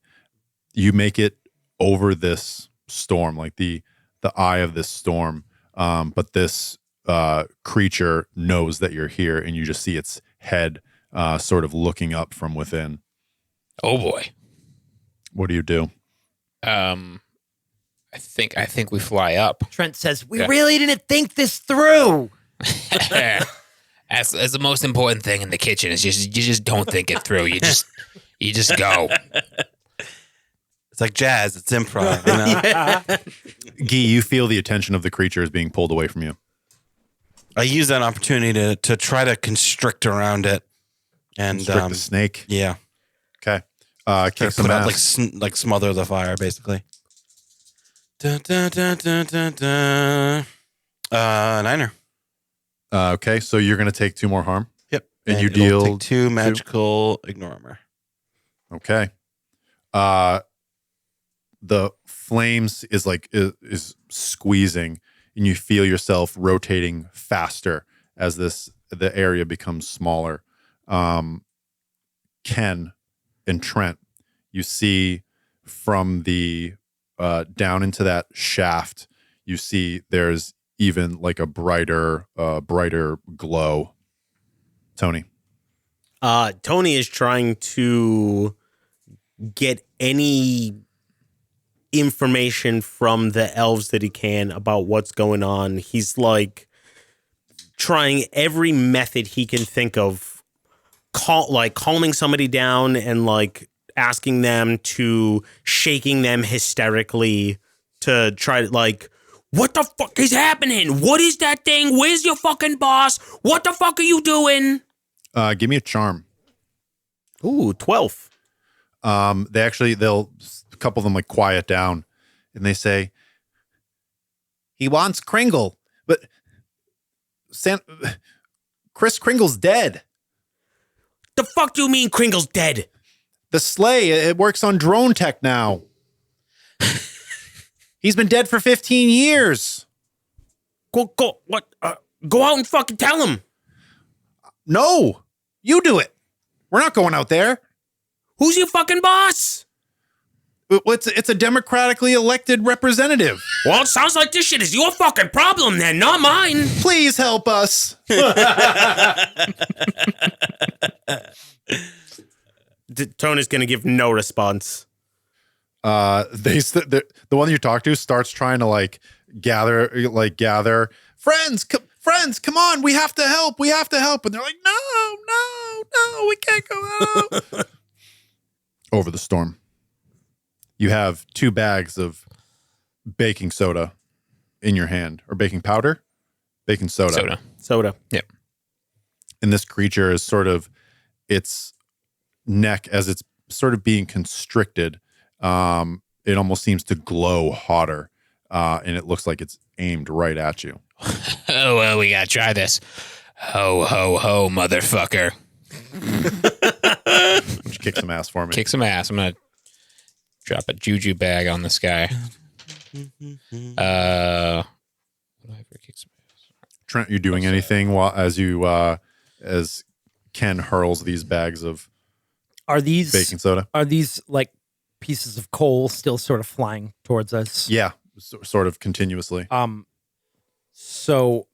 Speaker 3: You make it over this storm, like the eye of this storm. But this creature knows that you're here, and you just see its head sort of looking up from within.
Speaker 6: Oh boy.
Speaker 3: What do you do?
Speaker 6: I think we fly up.
Speaker 4: Trent says, we
Speaker 6: Yeah.
Speaker 4: really didn't think this through.
Speaker 6: That's the most important thing in the kitchen is you just don't think it through. You just go.
Speaker 5: It's like jazz. It's improv. You know?
Speaker 3: Guy, you feel the attention of the creature is being pulled away from you.
Speaker 5: I use that opportunity to try to constrict around it, and
Speaker 3: Constrict the snake.
Speaker 5: yeah,
Speaker 3: Okay. Kick
Speaker 5: put
Speaker 3: some
Speaker 5: out
Speaker 3: ass.
Speaker 5: like smother the fire, basically. Dun, dun, dun, dun, dun, dun. 9er.
Speaker 3: Okay, so you're going to take 2 more harm.
Speaker 5: Yep.
Speaker 3: And you
Speaker 5: it'll
Speaker 3: deal
Speaker 5: take 2 magical ignore armor.
Speaker 3: Okay. The flames is squeezing, and you feel yourself rotating faster as the area becomes smaller. Ken and Trent, you see from the down into that shaft, you see there's even like a brighter glow. Tony.
Speaker 7: Tony is trying to get any information from the elves that he can about what's going on. He's like trying every method he can think of, calming somebody down and like asking them to, shaking them hysterically to try to like, what the fuck is happening? What is that thing? Where's your fucking boss? What the fuck are you doing?
Speaker 3: Give me a charm.
Speaker 7: Ooh, 12.
Speaker 3: They'll a couple of them like quiet down, and they say, he wants Kringle, but Chris Kringle's dead.
Speaker 7: The fuck do you mean Kringle's dead?
Speaker 3: The sleigh, it works on drone tech now. He's been dead for 15 years.
Speaker 7: Go out and fucking tell him.
Speaker 3: No, you do it. We're not going out there.
Speaker 7: Who's your fucking boss?
Speaker 3: It's a democratically elected representative.
Speaker 7: Well, it sounds like this shit is your fucking problem then, not mine.
Speaker 3: Please help us.
Speaker 7: Tony's gonna give no response.
Speaker 3: The one you talk to starts trying to like gather friends, come on, we have to help, and they're like, no, we can't go out. Over the storm, you have 2 bags of baking soda in your hand, or baking powder, baking soda.
Speaker 7: Soda.
Speaker 6: Yep.
Speaker 3: And this creature is sort of, its neck, as it's sort of being constricted, it almost seems to glow hotter, and it looks like it's aimed right at you.
Speaker 6: Oh, well, we gotta try this. Ho, ho, ho, motherfucker.
Speaker 3: Just kick some ass for me.
Speaker 6: Kick some ass. I'm gonna drop a juju bag on this guy. Kick some ass.
Speaker 3: Trent, you doing anything as Ken hurls these bags of
Speaker 4: Are these
Speaker 3: baking soda?
Speaker 4: Are these like pieces of coal still sort of flying towards us?
Speaker 3: Yeah, sort of continuously.
Speaker 4: So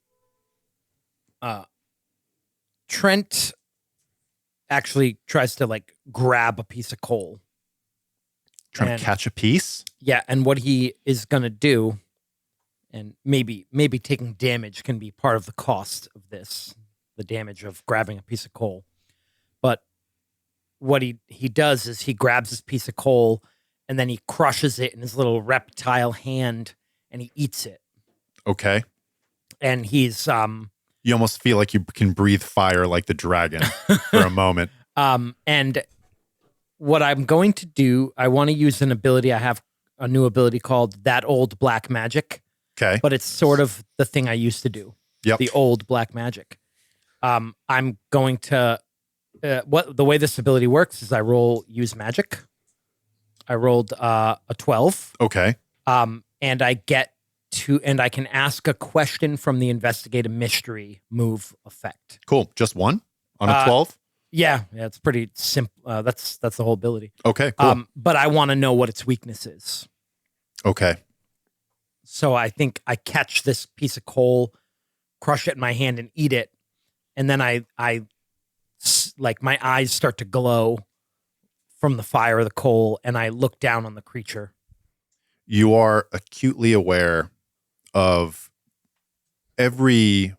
Speaker 4: Trent actually tries to like grab a piece of coal.
Speaker 3: Trying to catch a piece?
Speaker 4: Yeah, and what he is going to do, and maybe taking damage can be part of the cost of this, the damage of grabbing a piece of coal. But what he does is he grabs this piece of coal and then he crushes it in his little reptile hand and he eats it.
Speaker 3: Okay.
Speaker 4: And he's
Speaker 3: you almost feel like you can breathe fire like the dragon for a moment.
Speaker 4: And what I'm going to do, I want to use an ability. I have a new ability called That Old Black Magic.
Speaker 3: Okay.
Speaker 4: But it's sort of the thing I used to do.
Speaker 3: Yep.
Speaker 4: The old black magic. I'm going to the way this ability works is I use magic. I rolled a 12.
Speaker 3: Okay.
Speaker 4: And I can ask a question from the investigate a mystery move effect.
Speaker 3: Cool. Just one on a 12?
Speaker 4: Yeah, it's pretty simple. That's the whole ability.
Speaker 3: Okay, cool.
Speaker 4: But I want to know what its weakness is.
Speaker 3: Okay.
Speaker 4: So I think I catch this piece of coal, crush it in my hand and eat it. And then I like my eyes start to glow from the fire of the coal and I look down on the creature.
Speaker 3: You are acutely aware of every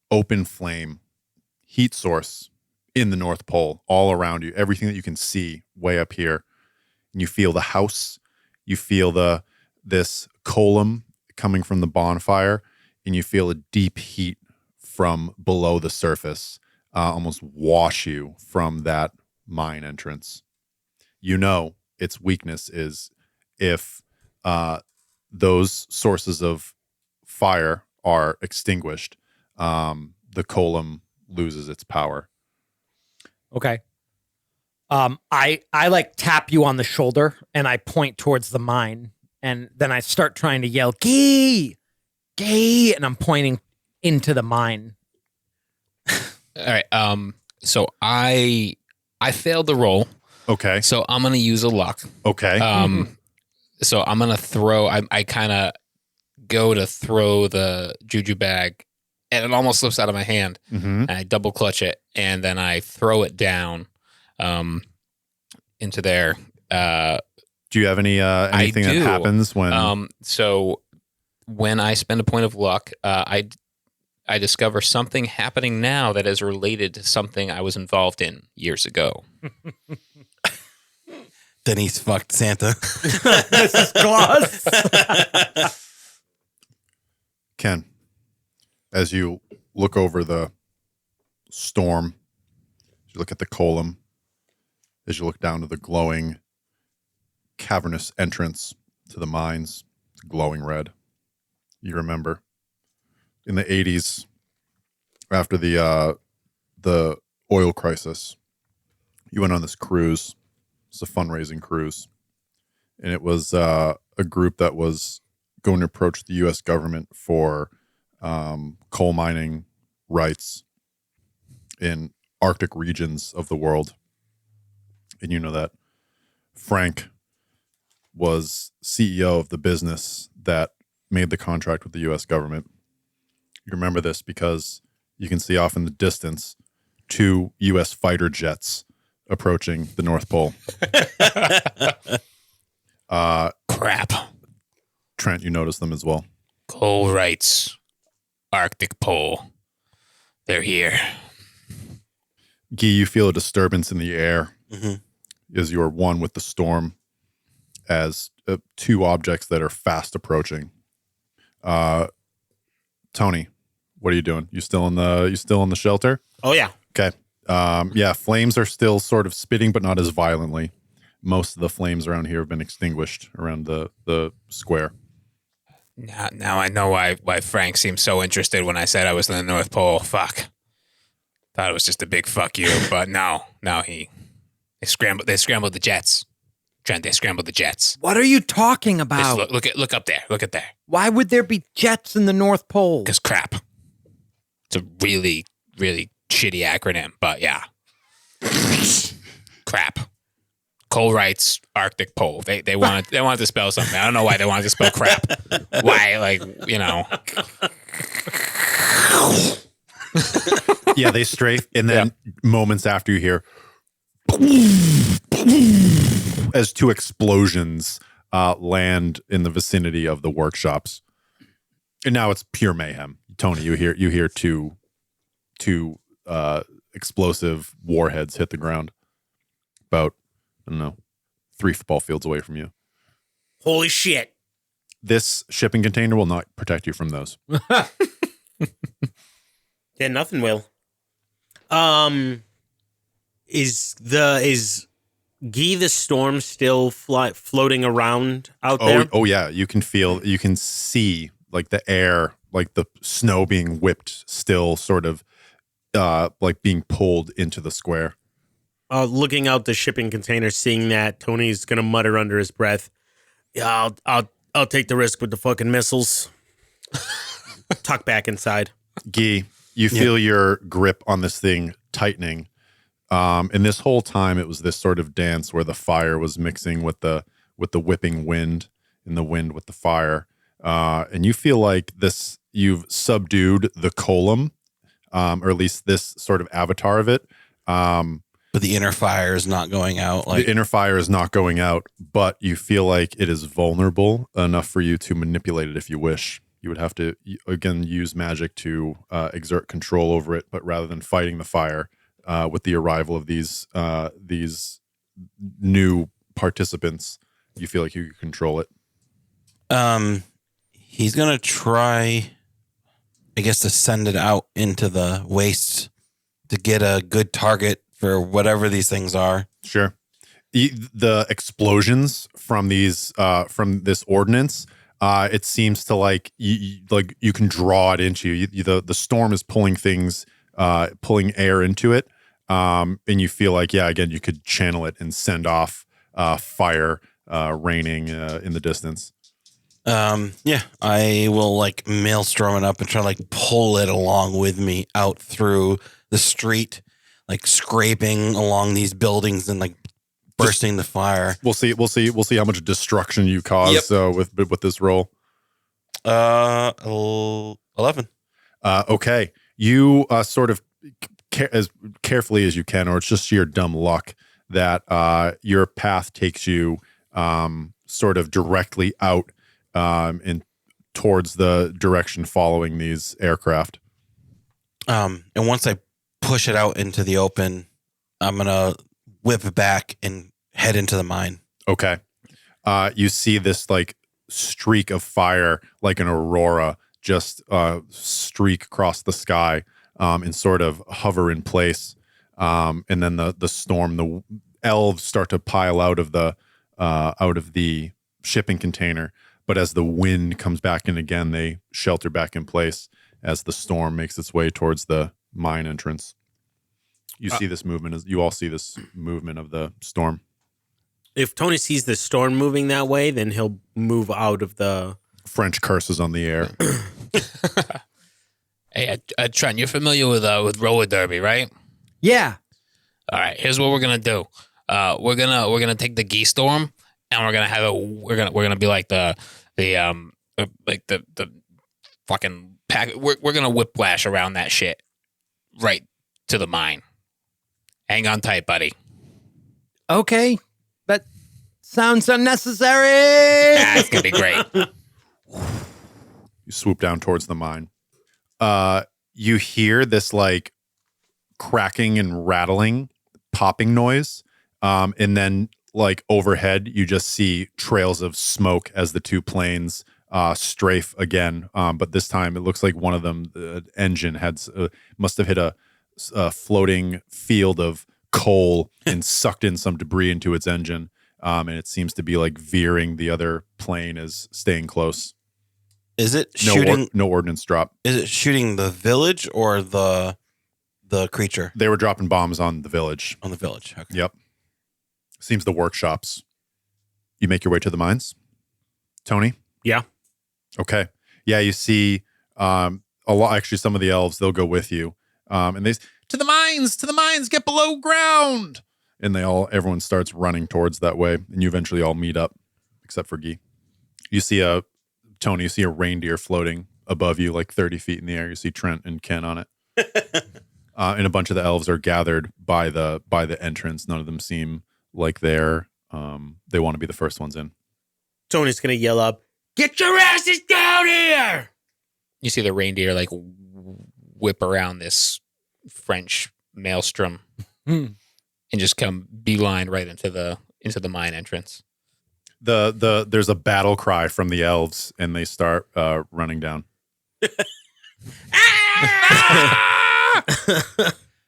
Speaker 3: open flame heat source in the North Pole, all around you, everything that you can see way up here. And you feel the house, you feel this column coming from the bonfire, and you feel a deep heat from below the surface, almost wash you from that mine entrance. You know its weakness is if those sources of fire are extinguished, the column loses its power.
Speaker 4: Okay. I like tap you on the shoulder and I point towards the mine and then I start trying to yell, Guy, Guy, and I'm pointing into the mine.
Speaker 6: All right. So I failed the roll.
Speaker 3: Okay.
Speaker 6: So I'm gonna use a luck.
Speaker 3: Okay.
Speaker 6: So I'm gonna throw. I kind of go to throw the juju bag, and it almost slips out of my hand.
Speaker 3: Mm-hmm.
Speaker 6: And I double clutch it, and then I throw it down, into there.
Speaker 3: Do you have anything that happens when?
Speaker 6: So when I spend a point of luck, I discover something happening now that is related to something I was involved in years ago.
Speaker 5: Denise fucked Santa.
Speaker 4: This is Claus.
Speaker 3: Ken, as you look over the storm, as you look at the column, as you look down to the glowing cavernous entrance to the mines, it's glowing red. You remember in the 80s, after the oil crisis, you went on this cruise. It's a fundraising cruise. And it was a group that was going to approach the U.S. government for coal mining rights in Arctic regions of the world. And you know that Frank was CEO of the business that made the contract with the U.S. government. You remember this because you can see off in the distance 2 U.S. fighter jets approaching the North Pole.
Speaker 6: Crap.
Speaker 3: Trent, you notice them as well.
Speaker 6: Coal rights, Arctic Pole. They're here.
Speaker 3: Guy, you feel a disturbance in the air
Speaker 5: Mm-hmm.
Speaker 3: as you are one with the storm, as 2 objects that are fast approaching. Tony, what are you doing? You still in the shelter?
Speaker 7: Oh, yeah.
Speaker 3: Okay. Yeah, flames are still sort of spitting, but not as violently. Most of the flames around here have been extinguished around the square.
Speaker 6: Now I know why Frank seemed so interested when I said I was in the North Pole. Fuck. Thought it was just a big fuck you, but no, they scrambled the jets. Trent, they scrambled the jets.
Speaker 4: What are you talking about?
Speaker 6: Just look up there. Look at there.
Speaker 4: Why would there be jets in the North Pole?
Speaker 6: Because crap. It's a really, really shitty acronym, but yeah. Crap. Coal rights, Arctic Pole. They wanted to spell something. I don't know why they wanted to spell crap. Why, like, you know.
Speaker 3: Yeah, they strafe, and then moments after, you hear as two explosions land in the vicinity of the workshops, and now it's pure mayhem. Tony, you hear two explosive warheads hit the ground, about, I don't know, 3 football fields away from you.
Speaker 7: Holy shit.
Speaker 3: This shipping container will not protect you from those.
Speaker 7: Yeah, nothing will. Is Guy the Storm still floating around out there?
Speaker 3: Oh yeah, you can see like the air, like the snow being whipped, still sort of like being pulled into the square.
Speaker 7: Looking out the shipping container, seeing that, Tony's gonna mutter under his breath, "Yeah, I'll take the risk with the fucking missiles." Tuck back inside.
Speaker 3: Guy, you feel your grip on this thing tightening. And this whole time it was this sort of dance where the fire was mixing with the whipping wind, and the wind with the fire. And you feel like you've subdued the column, or at least this sort of avatar of it.
Speaker 5: But the inner fire is not going out.
Speaker 3: The inner fire is not going out, but you feel like it is vulnerable enough for you to manipulate it if you wish. You would have to, again, use magic to exert control over it, but rather than fighting the fire, with the arrival of these new participants, you feel like you can control it.
Speaker 5: He's gonna try, I guess, to send it out into the waste to get a good target for whatever these things are.
Speaker 3: Sure. The explosions from these from this ordnance, it seems to like you can draw it into you. The storm is pulling things, pulling air into it. And you feel like, yeah, again, you could channel it and send off fire raining in the distance.
Speaker 5: Yeah, I will like maelstrom it up and try to like pull it along with me out through the street, like scraping along these buildings and like bursting the fire.
Speaker 3: We'll see how much destruction you cause with this roll.
Speaker 5: 11.
Speaker 3: Okay, you sort of as carefully as you can, or it's just sheer dumb luck that your path takes you sort of directly out and towards the direction following these aircraft.
Speaker 5: And once I push it out into the open, I'm gonna whip back and head into the mine.
Speaker 3: Okay. You see this like streak of fire, like an aurora, just streak across the sky. And sort of hover in place, and then the storm, the elves start to pile out of the shipping container. But as the wind comes back in again, they shelter back in place as the storm makes its way towards the mine entrance. You see this movement, you all see this movement of the storm.
Speaker 7: If Tony sees the storm moving that way, then he'll move out of the
Speaker 3: French curses on the air.
Speaker 6: Hey, Trent, you're familiar with roller derby, right?
Speaker 4: Yeah.
Speaker 6: All right. Here's what we're gonna do. We're gonna take the geese storm, and we're gonna be like the fucking pack. We're gonna whiplash around that shit right to the mine. Hang on tight, buddy.
Speaker 4: Okay. That sounds unnecessary.
Speaker 6: That's gonna be great.
Speaker 3: You swoop down towards the mine. You hear this like cracking and rattling, popping noise. And then like overhead, you just see trails of smoke as the two planes strafe again. But this time it looks like one of them, the engine must have hit a floating field of coal and sucked in some debris into its engine. And it seems to be like veering. The other plane is staying close.
Speaker 5: Is it shooting?
Speaker 3: No ordnance drop.
Speaker 5: Is it shooting the village or the creature?
Speaker 3: They were dropping bombs on the village.
Speaker 5: On the village. Okay.
Speaker 3: Yep. Seems the workshops. You make your way to the mines, Tony?
Speaker 7: Yeah.
Speaker 3: Okay. Yeah, you see a lot. Actually, some of the elves, they'll go with you. And they say, to the mines, get below ground. And everyone starts running towards that way. And you eventually all meet up, except for Guy. You see Tony, you see a reindeer floating above you like 30 feet in the air. You see Trent and Ken on it. And a bunch of the elves are gathered by the entrance. None of them seem like they want to be the first ones in.
Speaker 7: Tony's gonna yell up, "Get your asses down here!"
Speaker 6: You see the reindeer like whip around this French maelstrom and just come beeline right into the mine entrance.
Speaker 3: There's a battle cry from the elves, and they start running down.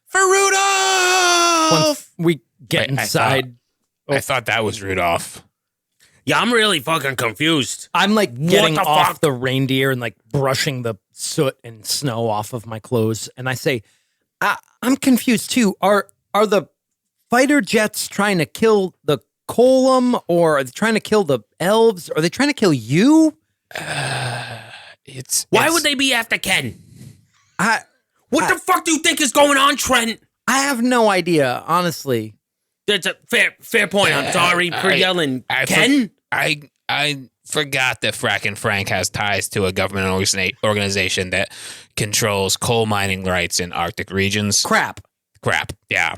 Speaker 7: For Rudolph!
Speaker 4: Once we get
Speaker 6: Wait,
Speaker 4: inside,
Speaker 6: I thought that was Rudolph.
Speaker 7: Yeah, I'm really fucking confused.
Speaker 4: I'm like getting
Speaker 7: the
Speaker 4: off
Speaker 7: fuck?
Speaker 4: the reindeer and like brushing the soot and snow off of my clothes. And I say, I'm confused too. Are the fighter jets trying to kill the column, or are they trying to kill the elves? Are they trying to kill you?
Speaker 7: Why would they be after Ken? What
Speaker 4: I-
Speaker 7: the fuck do you think is going on, Trent?
Speaker 4: I have no idea, honestly.
Speaker 7: That's a fair point. I'm sorry for yelling. Ken?
Speaker 6: I forgot that Frackin' Frank has ties to a government organization that controls coal mining rights in Arctic regions.
Speaker 4: Crap.
Speaker 6: Yeah.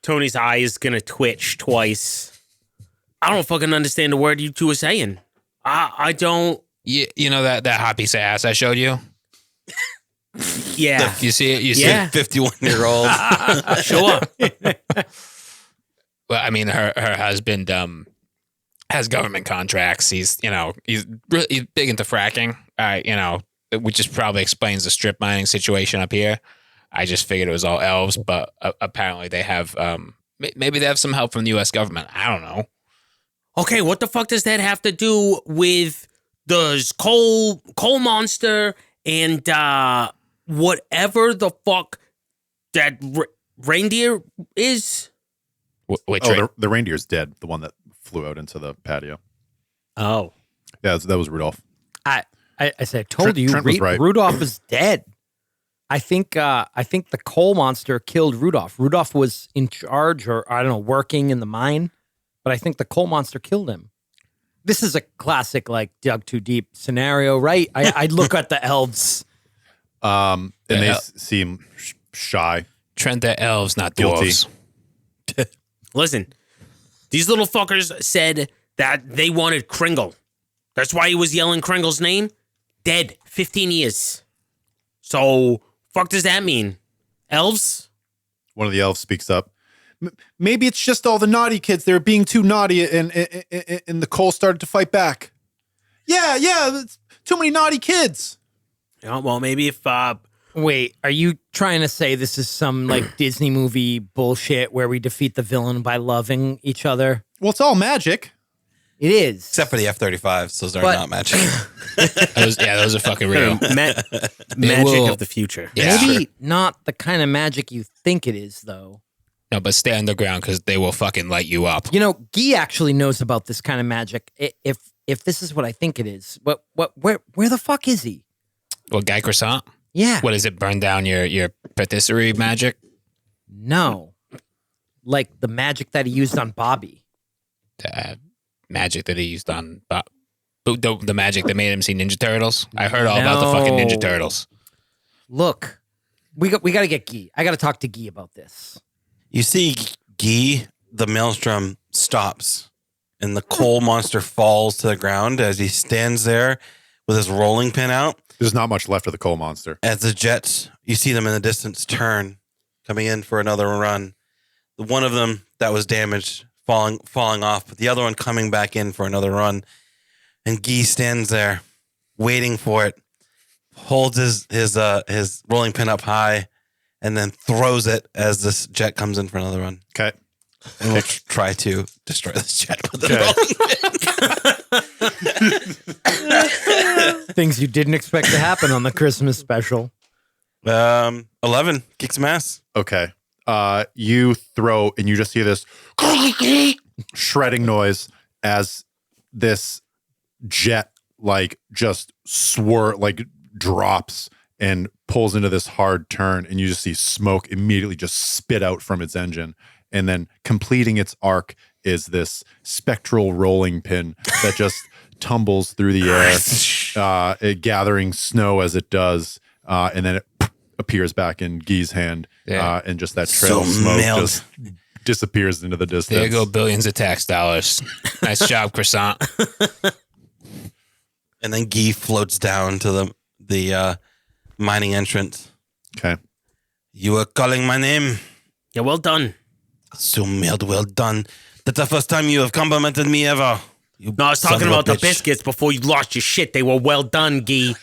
Speaker 7: Tony's eye is gonna twitch twice. I don't fucking understand the word you two are saying. I don't.
Speaker 6: You know that hot piece of ass I showed you?
Speaker 7: Yeah.
Speaker 6: You see it? You see
Speaker 7: Yeah.
Speaker 6: it?
Speaker 5: 51-year-old.
Speaker 7: Sure.
Speaker 6: Well, I mean, her husband has government contracts. He's big into fracking. Which just probably explains the strip mining situation up here. I just figured it was all elves, but apparently they have maybe they have some help from the U.S. government. I don't know.
Speaker 7: Okay, what the fuck does that have to do with the coal monster and whatever the fuck that reindeer is?
Speaker 6: Wait,
Speaker 3: The reindeer's dead. The one that flew out into the patio.
Speaker 7: Oh.
Speaker 3: Yeah, that was Rudolph.
Speaker 4: I said, I told you,
Speaker 3: Trent was right.
Speaker 4: Rudolph is dead. I think the coal monster killed Rudolph. Rudolph was in charge, or I don't know, working in the mine, but I think the coal monster killed him. This is a classic, like, dug too deep scenario, right? I'd look at the elves.
Speaker 3: And they seem shy.
Speaker 6: Trent, they're elves, not
Speaker 3: Guilty.
Speaker 6: dwarves.
Speaker 7: Listen, these little fuckers said that they wanted Kringle. That's why he was yelling Kringle's name. Dead. 15 years. So, fuck does that mean? Elves?
Speaker 3: One of the elves speaks up. Maybe it's just all the naughty kids. They were being too naughty, and the coal started to fight back. Yeah, it's too many naughty kids.
Speaker 7: Yeah, well, maybe if
Speaker 4: Wait, are you trying to say this is some like Disney movie bullshit where we defeat the villain by loving each other?
Speaker 3: Well, it's all magic.
Speaker 4: It is.
Speaker 5: Except for the F-35s. Those are
Speaker 4: But-
Speaker 5: not magic.
Speaker 6: Those are fucking real.
Speaker 7: magic
Speaker 6: will-
Speaker 7: of the future.
Speaker 6: Yeah.
Speaker 4: Maybe not the kind of magic you think it is, though.
Speaker 6: No, but stay underground because they will fucking light you up.
Speaker 4: You know, Guy actually knows about this kind of magic. If this is what I think it is, where the fuck is he?
Speaker 6: Well, Guy Croissant?
Speaker 4: Yeah.
Speaker 6: What is it? Burn down your patisserie magic?
Speaker 4: No. Like the magic that he used on Bobby.
Speaker 6: The magic that he used on the magic that made him see Ninja Turtles? I heard all about the fucking Ninja
Speaker 4: No.
Speaker 6: Turtles.
Speaker 4: Look, we got to get Guy. I got to talk to Guy about this.
Speaker 5: You see Guy, the maelstrom stops, and the coal monster falls to the ground as he stands there with his rolling pin out.
Speaker 3: There's not much left of the coal monster.
Speaker 5: As the jets, you see them in the distance turn, coming in for another run. The one of them that was damaged, falling off, but the other one coming back in for another run. And Guy stands there, waiting for it, holds his rolling pin up high, and then throws it as this jet comes in for another run.
Speaker 3: Okay.
Speaker 5: And we'll try to destroy this jet with the rolling pin.
Speaker 4: Things you didn't expect to happen on the Christmas special.
Speaker 5: 11 kicks some ass.
Speaker 3: Okay. You throw, and you just hear this shredding noise as this jet just drops and pulls into this hard turn, and you just see smoke immediately just spit out from its engine. And then completing its arc is this spectral rolling pin that just tumbles through the air, gathering snow as it does. And then it appears back in Guy's hand,
Speaker 6: Yeah.
Speaker 3: and just that trail of smoke just disappears into the distance.
Speaker 6: There go billions of tax dollars. Nice job, croissant.
Speaker 5: And then Guy floats down to the mining entrance.
Speaker 3: Okay.
Speaker 5: You were calling my name?
Speaker 7: Yeah, well done.
Speaker 5: So well done. That's the first time you have complimented me ever. You
Speaker 7: No, I was
Speaker 5: son
Speaker 7: talking
Speaker 5: of a
Speaker 7: about the
Speaker 5: bitch.
Speaker 7: biscuits before you lost your shit. They were well done, Guy.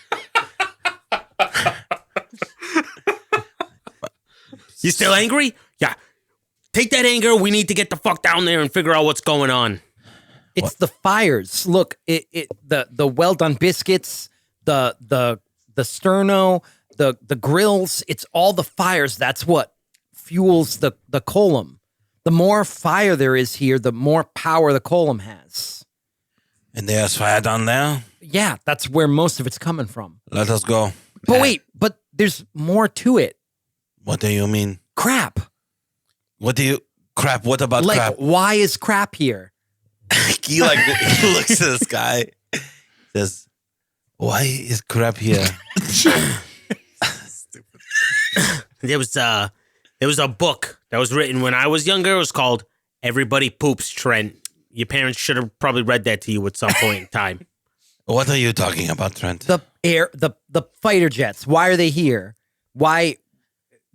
Speaker 7: You still angry? Yeah. Take that anger. We need to get the fuck down there and figure out what's going on.
Speaker 4: It's the fires. Look, the well done biscuits, the sterno, the grills. It's all the fires. That's what fuels the column. The more fire there is here, the more power the column has.
Speaker 5: And there's fire down there?
Speaker 4: Yeah, that's where most of it's coming from.
Speaker 5: Let us go.
Speaker 4: But wait, but there's more to it.
Speaker 5: What do you mean?
Speaker 4: Crap.
Speaker 5: Crap, what about
Speaker 4: Like,
Speaker 5: crap?
Speaker 4: why is crap here?
Speaker 5: He looks at the sky, says, why is crap here?
Speaker 7: There was a book that was written when I was younger. It was called Everybody Poops, Trent. Your parents should have probably read that to you at some point in time.
Speaker 5: What are you talking about, Trent?
Speaker 4: The fighter jets. Why are they here? Why?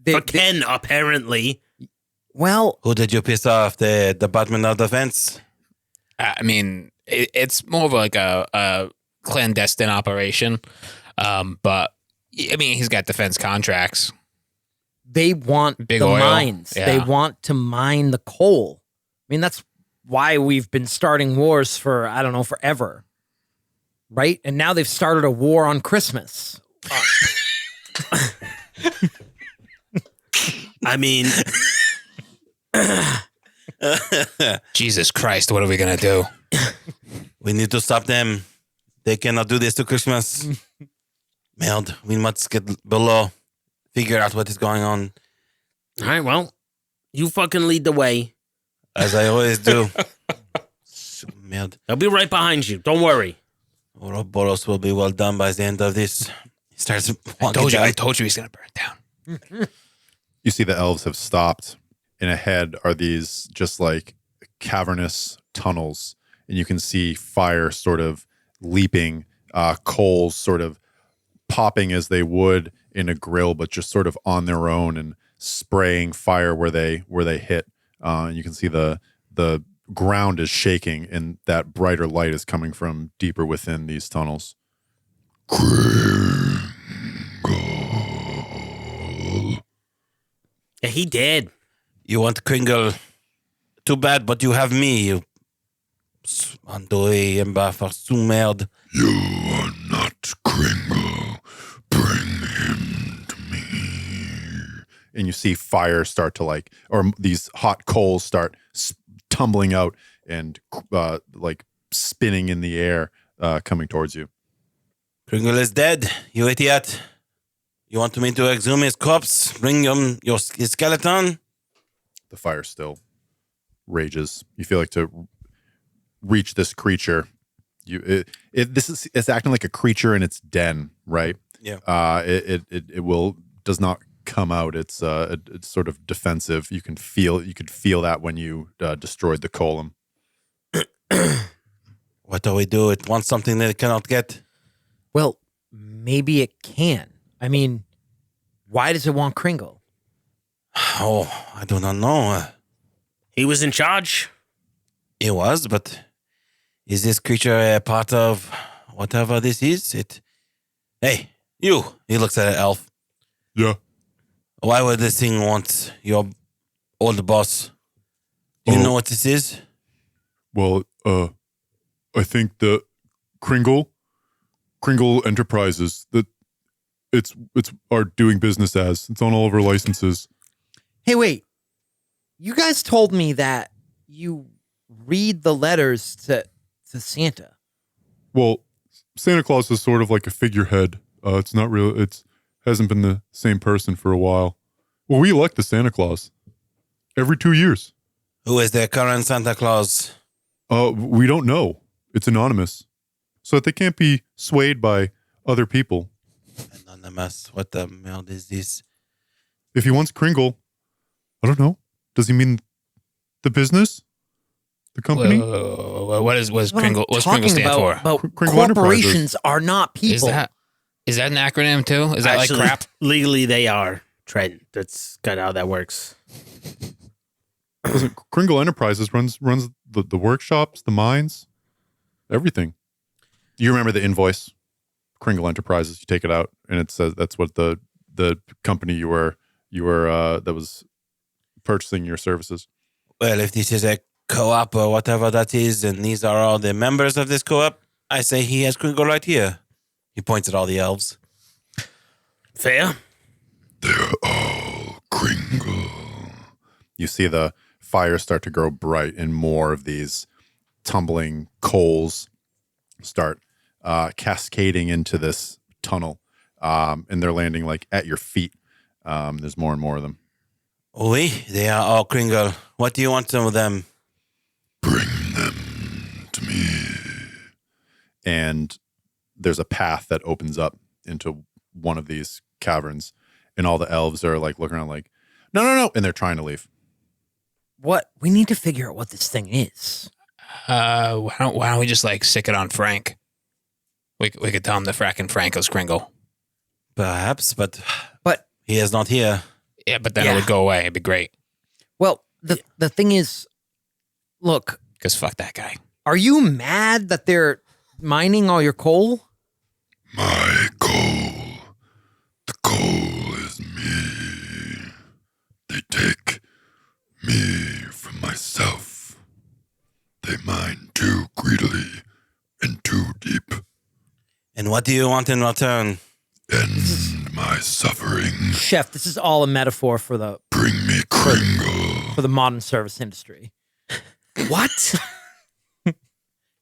Speaker 7: For Ken, apparently.
Speaker 4: Well,
Speaker 5: Who did you piss off? The Department of Defense?
Speaker 6: I mean, it's more of like a clandestine operation. But, I mean, he's got defense contracts.
Speaker 4: they want
Speaker 6: Big
Speaker 4: the
Speaker 6: oil.
Speaker 4: mines.
Speaker 6: Yeah.
Speaker 4: They want to mine the coal. I mean, that's why we've been starting wars for, I don't know, forever. Right? And now they've started a war on Christmas.
Speaker 7: I mean,
Speaker 6: Jesus Christ, what are we going to do?
Speaker 5: We need to stop them. They cannot do this to Christmas. Merde, we must get below. Figure out what is going on.
Speaker 7: all right, well, you fucking lead the way.
Speaker 5: As I always do. So, merde.
Speaker 7: I'll be right behind you. Don't worry.
Speaker 5: Ouroboros will be well done by the end of this. He starts
Speaker 6: I
Speaker 5: walking down.
Speaker 6: told you he's going to burn it down.
Speaker 3: You see the elves have stopped, and ahead are these just like cavernous tunnels, and you can see fire sort of leaping, coals sort of popping as they would in a grill, but just sort of on their own and spraying fire where they hit. And you can see the ground is shaking, and that brighter light is coming from deeper within these tunnels.
Speaker 7: Yeah, he did.
Speaker 5: You want Kringle? Too bad, but you have me. You Andouille merde.
Speaker 1: You are not Kringle. Bring him to me.
Speaker 3: And you see fire start to or these hot coals start tumbling out and like spinning in the air, coming towards you.
Speaker 5: Kringle is dead, you idiot. You want me to exhume his corpse? Bring him his skeleton?
Speaker 3: The fire still rages. You feel like to reach this creature. It's acting like a creature in its den, right?
Speaker 5: Yeah.
Speaker 3: It does not come out. It's sort of defensive. You could feel that when you destroyed the column.
Speaker 5: What do we do? It wants something that it cannot get.
Speaker 4: Well, maybe it can. I mean, why does it want Kringle?
Speaker 5: Oh, I do not know.
Speaker 7: He was in charge.
Speaker 5: It was, but is this creature a part of whatever this is? Hey, you. He looks at an elf.
Speaker 1: Yeah.
Speaker 5: Why would this thing want your old boss? Do you know what this is?
Speaker 1: Well, I think the Kringle Enterprises, that it's our doing business as. It's on all of our licenses.
Speaker 4: Hey, wait. You guys told me that you read the letters to Santa.
Speaker 1: Well, Santa Claus is sort of like a figurehead. It's not real. It's hasn't been the same person for a while. Well, we elect the Santa Claus every 2 years.
Speaker 5: Who is the current Santa Claus?
Speaker 1: We don't know. It's anonymous, so that they can't be swayed by other people.
Speaker 5: mess. What the hell is this?
Speaker 1: If he wants Kringle, I don't know. Does he mean the business? The company?
Speaker 6: What does
Speaker 4: What I'm
Speaker 6: Kringle? What's Kringle
Speaker 4: talking
Speaker 6: stand for?
Speaker 4: about
Speaker 1: Kringle
Speaker 4: corporations are not people.
Speaker 6: Is that an acronym too? Is that
Speaker 7: Actually,
Speaker 6: like crap?
Speaker 7: legally, they are, Trent. That's kind of how that works.
Speaker 1: Doesn't Kringle Enterprises runs the workshops, the mines, everything.
Speaker 3: You remember the invoice, Kringle Enterprises. You take it out, and it says that's what the company you were that was purchasing your services.
Speaker 5: Well, if this is a co-op or whatever that is, and these are all the members of this co-op, I say he has Kringle right here. He points at all the elves.
Speaker 7: Fair?
Speaker 1: They're all Kringle.
Speaker 3: You see the fire start to grow bright, and more of these tumbling coals start cascading into this tunnel, and they're landing like at your feet. There's more and more of them.
Speaker 5: Oui, they are all Kringle. What do you want of them?
Speaker 1: Bring them to me.
Speaker 3: And there's a path that opens up into one of these caverns, and all the elves are like looking around like, no, and they're trying to leave.
Speaker 4: What? We need to figure out what this thing is.
Speaker 6: Why don't we just like sick it on Frank? We could tell him that fracking Frank is Kringle.
Speaker 5: Perhaps, but
Speaker 4: But
Speaker 5: he is not here.
Speaker 6: Yeah, but then it would go away. It'd be great.
Speaker 4: well, the thing is, look,
Speaker 6: Because fuck that guy.
Speaker 4: are you mad that they're mining all your coal?
Speaker 1: My coal. The coal is me. They take me from myself. They mine too greedily and too deep.
Speaker 5: And what do you want in return?
Speaker 1: End my suffering.
Speaker 4: Chef, this is all a metaphor for the
Speaker 1: Bring me Kringle.
Speaker 4: modern service industry.
Speaker 7: What?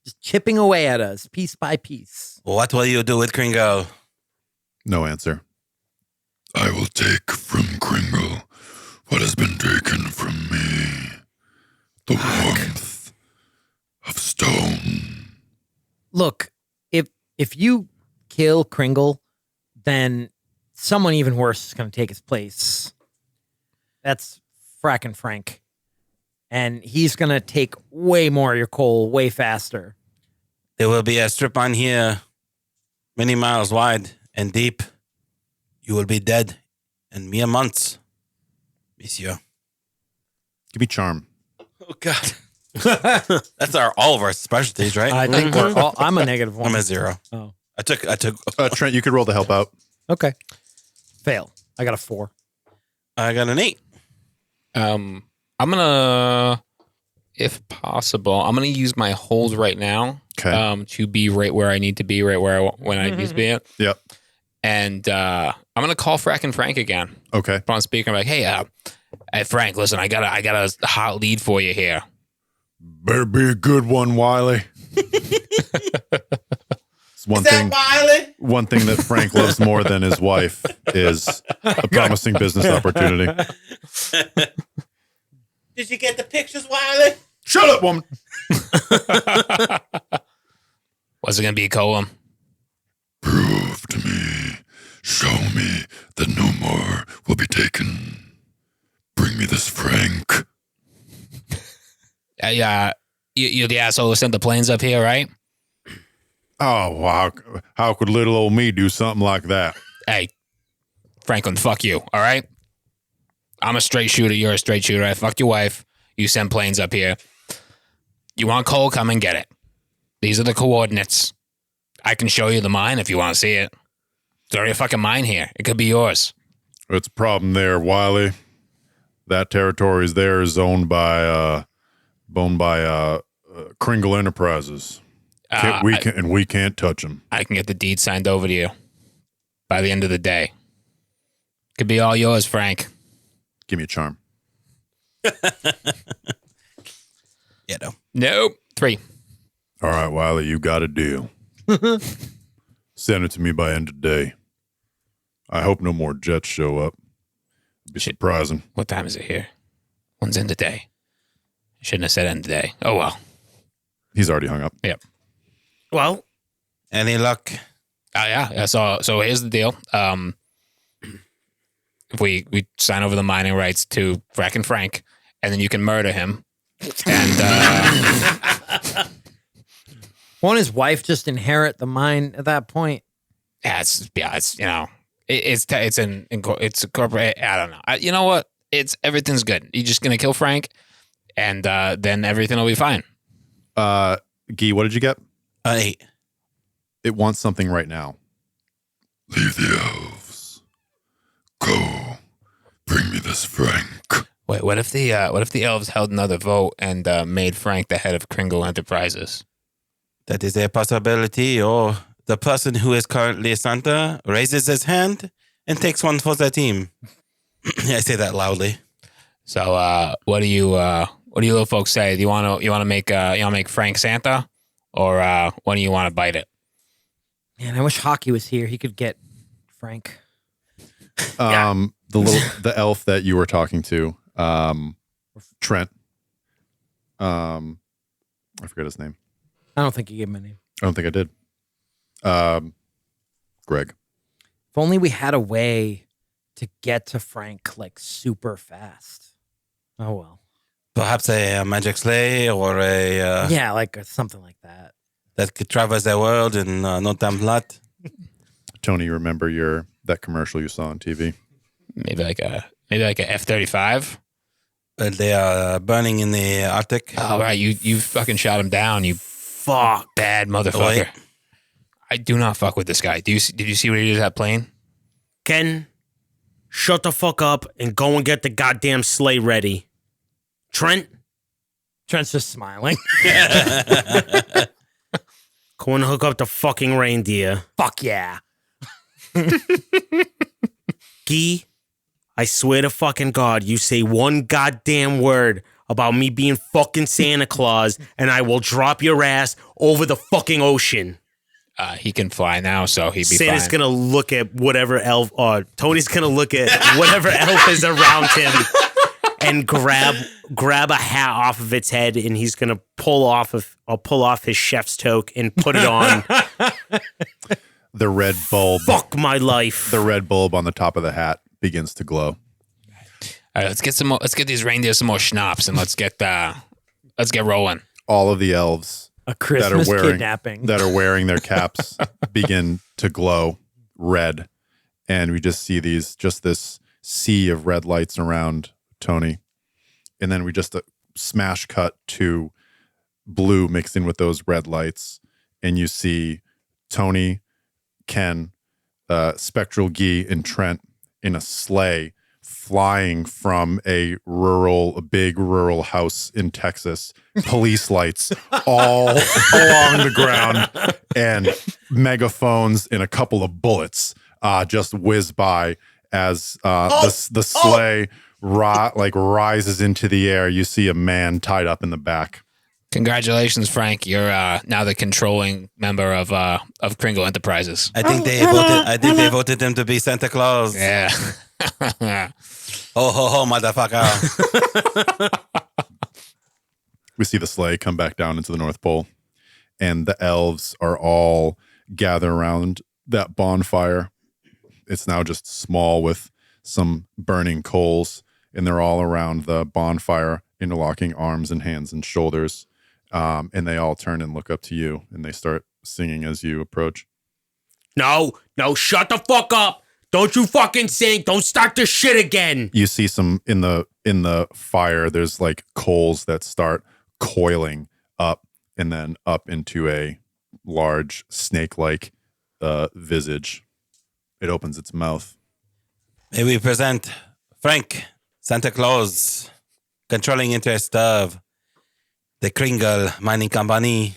Speaker 4: Just chipping away at us piece by piece.
Speaker 5: What will you do with Kringle?
Speaker 3: No answer.
Speaker 1: I will take from Kringle what has been taken from me. The warmth of stone.
Speaker 4: Look, if you kill Kringle, then someone even worse is going to take his place. That's fracking Frank. And he's going to take way more of your coal way faster.
Speaker 5: There will be a strip on here many miles wide and deep. You will be dead in mere months, monsieur.
Speaker 3: Give me charm.
Speaker 5: Oh, God. That's all of our specialties, right?
Speaker 4: I think we're all, I'm a negative one.
Speaker 5: I'm a 0.
Speaker 4: Oh.
Speaker 5: I took.
Speaker 3: Trent, you could roll to help out.
Speaker 4: Okay. Fail. I got a 4.
Speaker 5: I got an 8.
Speaker 6: I'm gonna, if possible, I'm gonna use my hold right now.
Speaker 3: Okay.
Speaker 6: To be right where I need to be, right where when I need to be at.
Speaker 3: Yep.
Speaker 6: And I'm gonna call fracking Frank again.
Speaker 3: Okay.
Speaker 6: Put on speaker. I'm like, hey, Frank, listen, I got a hot lead for you here.
Speaker 1: Better be a good one, Wiley.
Speaker 3: It's one thing.
Speaker 5: Wiley?
Speaker 3: One thing that Frank loves more than his wife is a promising business opportunity.
Speaker 5: Did you get the pictures, Wiley?
Speaker 3: Shut up, woman.
Speaker 6: What's it gonna be, Colum?
Speaker 1: Prove to me, show me that no more will be taken. Bring me this Frank.
Speaker 6: You're the asshole who sent the planes up here, right?
Speaker 1: Oh, wow. How could little old me do something like that?
Speaker 6: Hey, Franklin, fuck you, all right? I'm a straight shooter, you're a straight shooter. I fucked your wife. You send planes up here. You want coal, come and get it. These are the coordinates. I can show you the mine if you want to see it. There's already a fucking mine here. It could be yours.
Speaker 1: It's a problem there, Wiley. That territory there is owned by Kringle Enterprises. We can't touch them.
Speaker 6: I can get the deed signed over to you by the end of the day. Could be all yours, Frank.
Speaker 3: Give me a charm.
Speaker 5: Yeah, no.
Speaker 6: Nope. 3.
Speaker 1: All right, Wiley, you got a deal. Send it to me by end of day. I hope no more jets show up. It'd be surprising.
Speaker 6: What time is it here? When's end of day? Shouldn't have said end of day. Oh, well.
Speaker 3: He's already hung up.
Speaker 6: Yep.
Speaker 7: Well,
Speaker 5: Any luck?
Speaker 6: Yeah. So here's the deal. if we sign over the mining rights to Freck and Frank, and then you can murder him. And
Speaker 4: Won't his wife just inherit the mine at that point?
Speaker 6: it's a corporate. I don't know. You know what? Everything's good. You're just gonna kill Frank, and then everything will be fine.
Speaker 3: Guy, what did you get?
Speaker 5: 8.
Speaker 3: It wants something right now.
Speaker 1: Leave the elves. Go. Bring me this Frank.
Speaker 6: Wait, what if the elves held another vote and made Frank the head of Kringle Enterprises?
Speaker 5: That is a possibility, or the person who is currently Santa raises his hand and takes one for the team. I say that loudly.
Speaker 6: So, what do you little folks say? Do you want to make Frank Santa, or when do you want to bite it?
Speaker 4: Man, I wish Hockey was here. He could get Frank.
Speaker 3: The elf that you were talking to, Trent. I forget his name.
Speaker 4: I don't think you gave him a name.
Speaker 3: I don't think I did. Greg.
Speaker 4: If only we had a way to get to Frank like super fast. Oh well.
Speaker 5: Perhaps a magic sleigh or a
Speaker 4: Yeah, like something like that.
Speaker 5: that could traverse the world in no time flat.
Speaker 3: Tony, you remember that commercial you saw on TV?
Speaker 6: Maybe like a F-35.
Speaker 5: They are burning in the Arctic.
Speaker 6: Oh right, you fucking shot him down. You fuck bad motherfucker.
Speaker 5: Wait.
Speaker 6: I do not fuck with this guy. Did you see what he did to that plane?
Speaker 7: Ken, shut the fuck up and go and get the goddamn sleigh ready. Trent,
Speaker 4: Trent's just smiling.
Speaker 7: go and hook up the fucking reindeer.
Speaker 4: Fuck yeah.
Speaker 7: Guy, I swear to fucking God, you say one goddamn word about me being fucking Santa Claus and I will drop your ass over the fucking ocean.
Speaker 6: He can fly now, so he'd be
Speaker 7: Santa's
Speaker 6: fine.
Speaker 7: gonna look at whatever elf, Tony's gonna look at whatever elf is around him and grab a hat off of its head, and he's gonna pull off his chef's toque and put it on.
Speaker 3: The red bulb.
Speaker 7: Fuck my life.
Speaker 3: The red bulb on the top of the hat begins to glow.
Speaker 6: All right, let's get some more. Let's get these reindeer some more schnapps, and let's get rolling.
Speaker 3: All of the elves
Speaker 4: A Christmas
Speaker 3: wearing
Speaker 4: kidnapping.
Speaker 3: that are wearing their caps begin to glow red, and we just see this sea of red lights around Tony, and then we just smash cut to blue mixed in with those red lights, and you see Tony, Ken, Spectral Guy, and Trent in a sleigh flying from a big rural house in Texas, police lights all along the ground, and megaphones and a couple of bullets just whiz by as the sleigh rises into the air. You see a man tied up in the back.
Speaker 6: Congratulations, Frank. You're now the controlling member of Kringle Enterprises.
Speaker 5: I think they voted him to be Santa Claus.
Speaker 6: Yeah.
Speaker 5: Ho ho ho, motherfucker!
Speaker 3: We see the sleigh come back down into the North Pole, and the elves are all gathered around that bonfire. It's now just small with some burning coals, and they're all around the bonfire, interlocking arms and hands and shoulders. And they all turn and look up to you, and they start singing as you approach.
Speaker 7: No, shut the fuck up. Don't you fucking sing. Don't start this shit again.
Speaker 3: You see some in the fire. There's like coals that start coiling up and then up into a large snake-like visage. It opens its mouth.
Speaker 5: May we present Frank, Santa Claus, controlling interest of the Kringle Mining Company,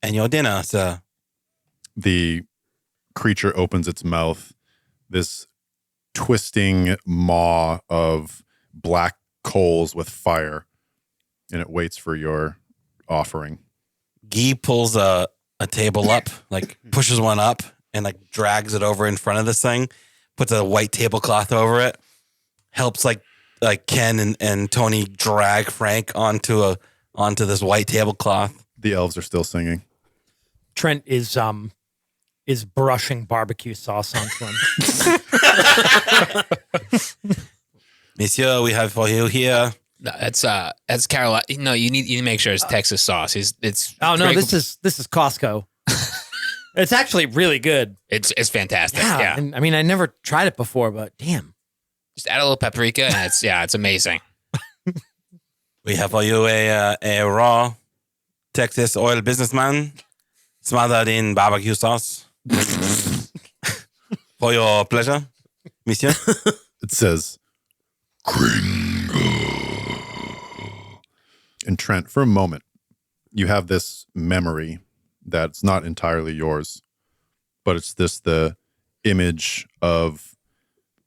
Speaker 5: and your dinner, sir.
Speaker 3: The creature opens its mouth. This twisting maw of black coals with fire, and it waits for your offering.
Speaker 5: Guy pulls a table up, like pushes one up, and like drags it over in front of this thing, puts a white tablecloth over it, helps like Ken and Tony drag Frank onto this white tablecloth.
Speaker 3: The elves are still singing.
Speaker 4: Trent is is brushing barbecue sauce onto him.
Speaker 5: Monsieur, we have for you here.
Speaker 6: No, that's Carolina. No, you need to make sure it's Texas sauce. It's
Speaker 4: Oh no,
Speaker 6: great-
Speaker 4: this is Costco. It's actually really good.
Speaker 6: it's fantastic. Yeah,
Speaker 4: And, I mean, I never tried it before, but damn.
Speaker 6: just add a little paprika, and it's amazing.
Speaker 5: We have for you a raw Texas oil businessman smothered in barbecue sauce. For your pleasure, monsieur.
Speaker 3: It says, and Trent, for a moment, you have this memory that's not entirely yours, but it's the image of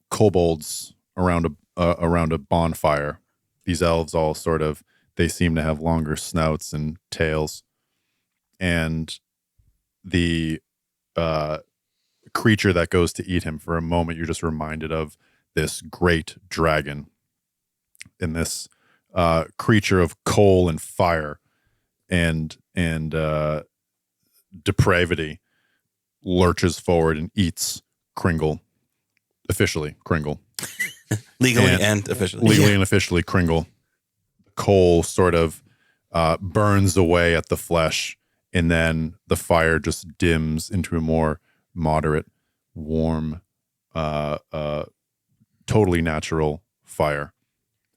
Speaker 3: kobolds around a bonfire. These elves all sort of, they seem to have longer snouts and tails, and the creature that goes to eat him, for a moment you're just reminded of this great dragon, and this creature of coal and fire and depravity lurches forward and eats officially Kringle.
Speaker 5: Legally
Speaker 3: And-
Speaker 5: and officially.
Speaker 3: Legally and officially Kringle. Coal sort of burns away at the flesh, and then the fire just dims into a more moderate, warm, totally natural fire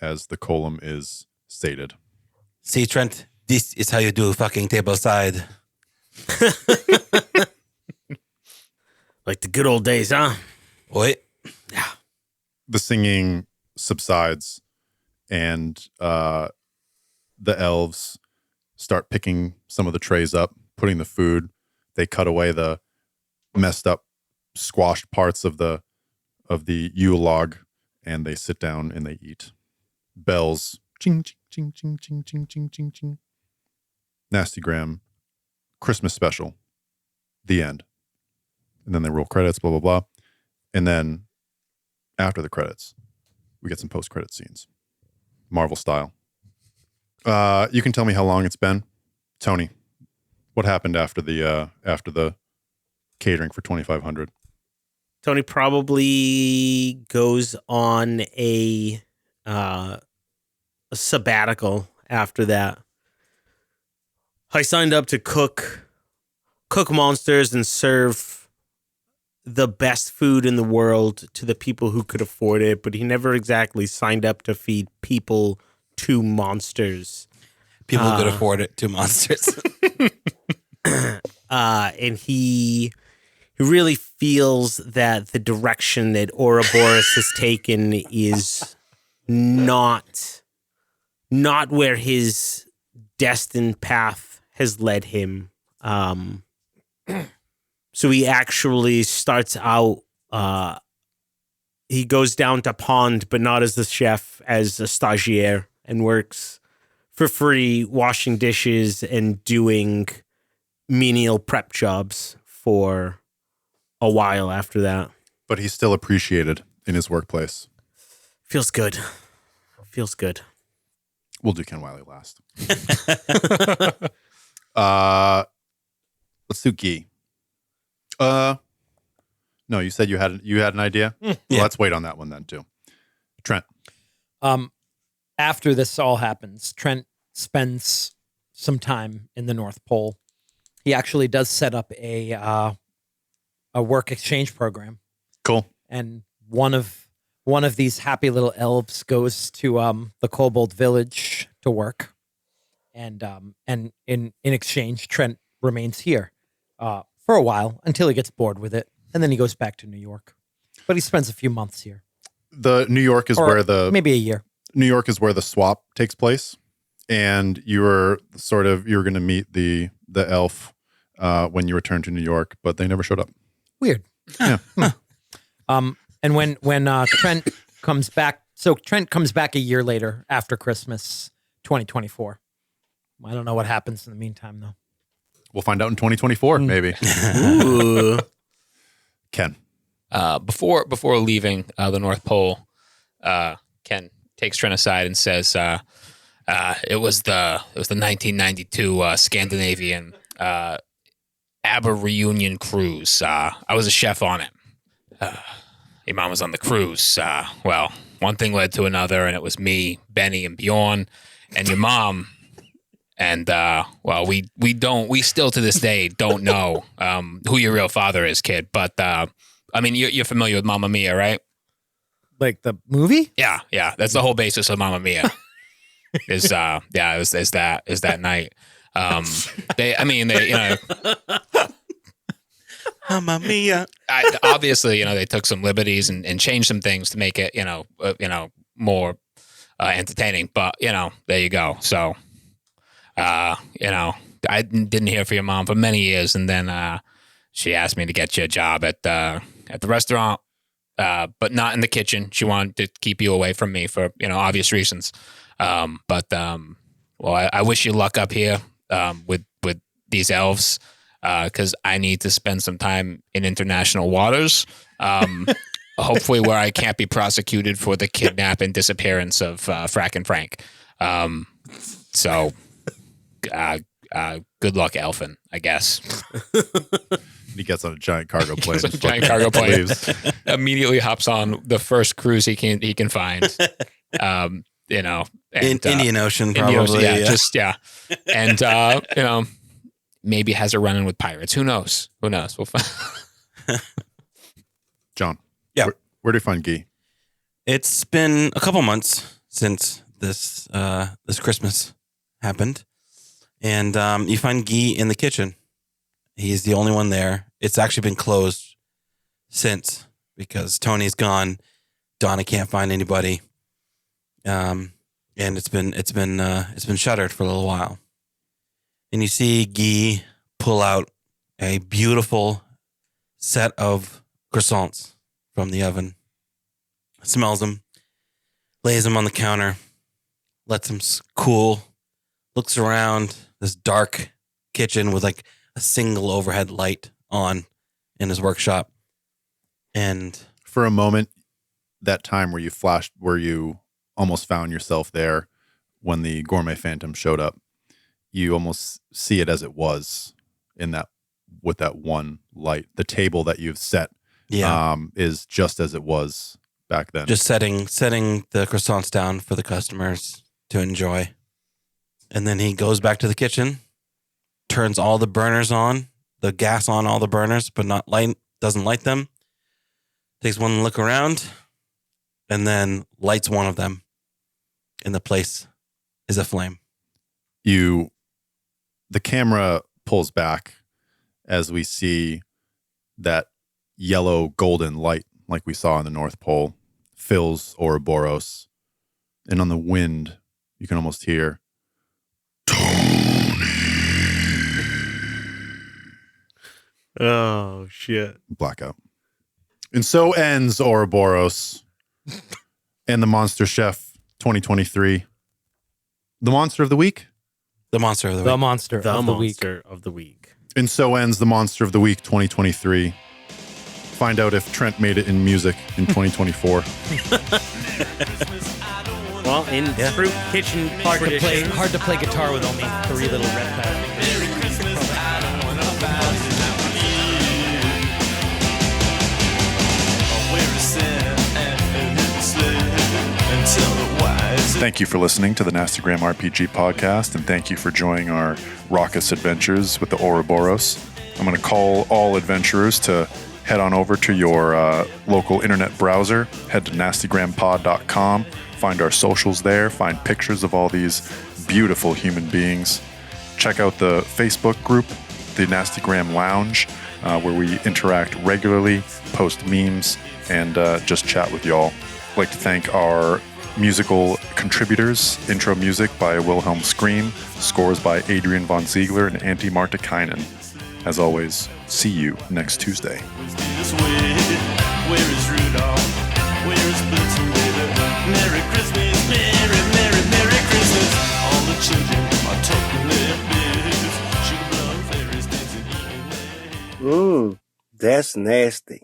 Speaker 3: as the column is sated.
Speaker 5: See, Trent, this is how you do fucking tableside.
Speaker 7: Like the good old days, huh?
Speaker 5: Wait.
Speaker 3: The singing subsides, and the elves start picking some of the trays up, putting the food. They cut away the messed up, squashed parts of the Yule log, and they sit down and they eat. Bells, ching ching ching ching ching ching ching ching ching. Nastygram, Christmas special, the end. And then they roll credits, blah blah blah, and then after the credits, we get some post-credit scenes, Marvel style. You can tell me how long it's been, Tony. What happened after the catering for 2,500?
Speaker 7: Tony probably goes on a sabbatical after that. I signed up to cook monsters and serve the best food in the world to the people who could afford it, but he never exactly signed up to feed people to monsters.
Speaker 5: People could afford it. 2 monsters.
Speaker 7: And he really feels that the direction that Ouroboros has taken is not where his destined path has led him. So he actually starts out, he goes down to pond, but not as the chef, as a stagiaire, and works for free washing dishes and doing menial prep jobs for a while after that.
Speaker 3: But he's still appreciated in his workplace.
Speaker 7: Feels good. Feels good.
Speaker 3: We'll do Ken Wiley last. Let's do Guy. No, you said you had an idea? Well, let's wait on that one then too. Trent.
Speaker 4: After this all happens, Trent spends some time in the North Pole. He actually does set up a work exchange program,
Speaker 3: Cool.
Speaker 4: and one of these happy little elves goes to the kobold village to work, and in exchange, Trent remains here for a while until he gets bored with it, and then he goes back to New York. But he spends a few months here,
Speaker 3: The New York is
Speaker 4: or
Speaker 3: where the
Speaker 4: maybe a year.
Speaker 3: New York is where the swap takes place, and you're going to meet the elf when you return to New York, but they never showed up.
Speaker 4: Weird.
Speaker 3: Yeah.
Speaker 4: And when Trent comes back, so Trent comes back a year later after Christmas 2024. I don't know what happens in the meantime, though.
Speaker 3: We'll find out in 2024, maybe.
Speaker 7: Ooh.
Speaker 3: Ken.
Speaker 6: Before leaving the North Pole, Ken takes Trent aside and says, "It was the 1992 Scandinavian ABBA reunion cruise. I was a chef on it. Your mom was on the cruise. Well, one thing led to another, and it was me, Benny, and Bjorn, and your mom. And well, we still to this day don't know who your real father is, kid. But I mean, you're familiar with Mamma Mia, right?
Speaker 4: Like the movie?
Speaker 6: Yeah. That's the whole basis of Mamma Mia. Is that night. They
Speaker 5: Mamma mia.
Speaker 6: obviously, they took some liberties and changed some things to make it, more entertaining. But there you go. So, I didn't hear from your mom for many years, and then she asked me to get you a job at the restaurant, but not in the kitchen. She wanted to keep you away from me for obvious reasons. Well, I wish you luck up here with these elves. Because I need to spend some time in international waters, hopefully where I can't be prosecuted for the kidnap and disappearance of Frack and Frank. So, good luck, Elfin, I guess.
Speaker 3: He gets on a giant cargo plane.
Speaker 6: Leaves. Immediately hops on the first cruise he can find. And,
Speaker 5: Indian Ocean, probably.
Speaker 6: And maybe has a run-in with pirates. Who knows? We'll find.
Speaker 3: John.
Speaker 5: Yeah.
Speaker 3: Where do you find Guy?
Speaker 5: It's been a couple months since this Christmas happened, and you find Guy in the kitchen. He's the only one there. It's actually been closed since because Tony's gone. Donna can't find anybody, and it's been shuttered for a little while. And you see Guy pull out a beautiful set of croissants from the oven, smells them, lays them on the counter, lets them cool, looks around this dark kitchen with like a single overhead light on in his workshop. And
Speaker 3: for a moment, that time where you almost found yourself there when the gourmet phantom showed up, you almost see it as it was with that one light. The table that you've set is just as it was back then.
Speaker 5: Just setting the croissants down for the customers to enjoy. And then he goes back to the kitchen, turns all the burners on, the gas on all the burners, but doesn't light them. Takes one look around and then lights one of them. And the place is aflame.
Speaker 3: The camera pulls back as we see that yellow golden light like we saw in the North Pole fills Ouroboros. And on the wind, you can almost hear Tony.
Speaker 7: Oh, shit.
Speaker 3: Blackout. And so ends Ouroboros and the Monster Chef 2023. The Monster of the Week?
Speaker 5: The Monster of the Week.
Speaker 4: The Monster of the Week.
Speaker 7: Monster of the Week.
Speaker 3: And so ends the Monster of the Week 2023. Find out if Trent made it in music in 2024.
Speaker 7: Well, in true kitchen tradition.
Speaker 4: Hard to play guitar with only 3 little red pads.
Speaker 1: Thank you for listening to the Nastygram RPG podcast, and thank you for joining our raucous adventures with the Ouroboros. I'm going to call all adventurers to head on over to your local internet browser, head to nastygrampod.com, find our socials there, find pictures of all these beautiful human beings. Check out the Facebook group, the Nastygram Lounge, where we interact regularly, post memes, and just chat with y'all. I'd like to thank our musical contributors. Intro music by Wilhelm Scream, scores by Adrian von Ziegler and Antti Martikainen. As always, see you next Tuesday.
Speaker 2: Where is Rudolph? Where is Blitzen, baby? Merry Christmas, Merry, Merry, Merry Christmas. All the children are talking their biz. Sugar plum fairies dancing in the
Speaker 8: That's nasty.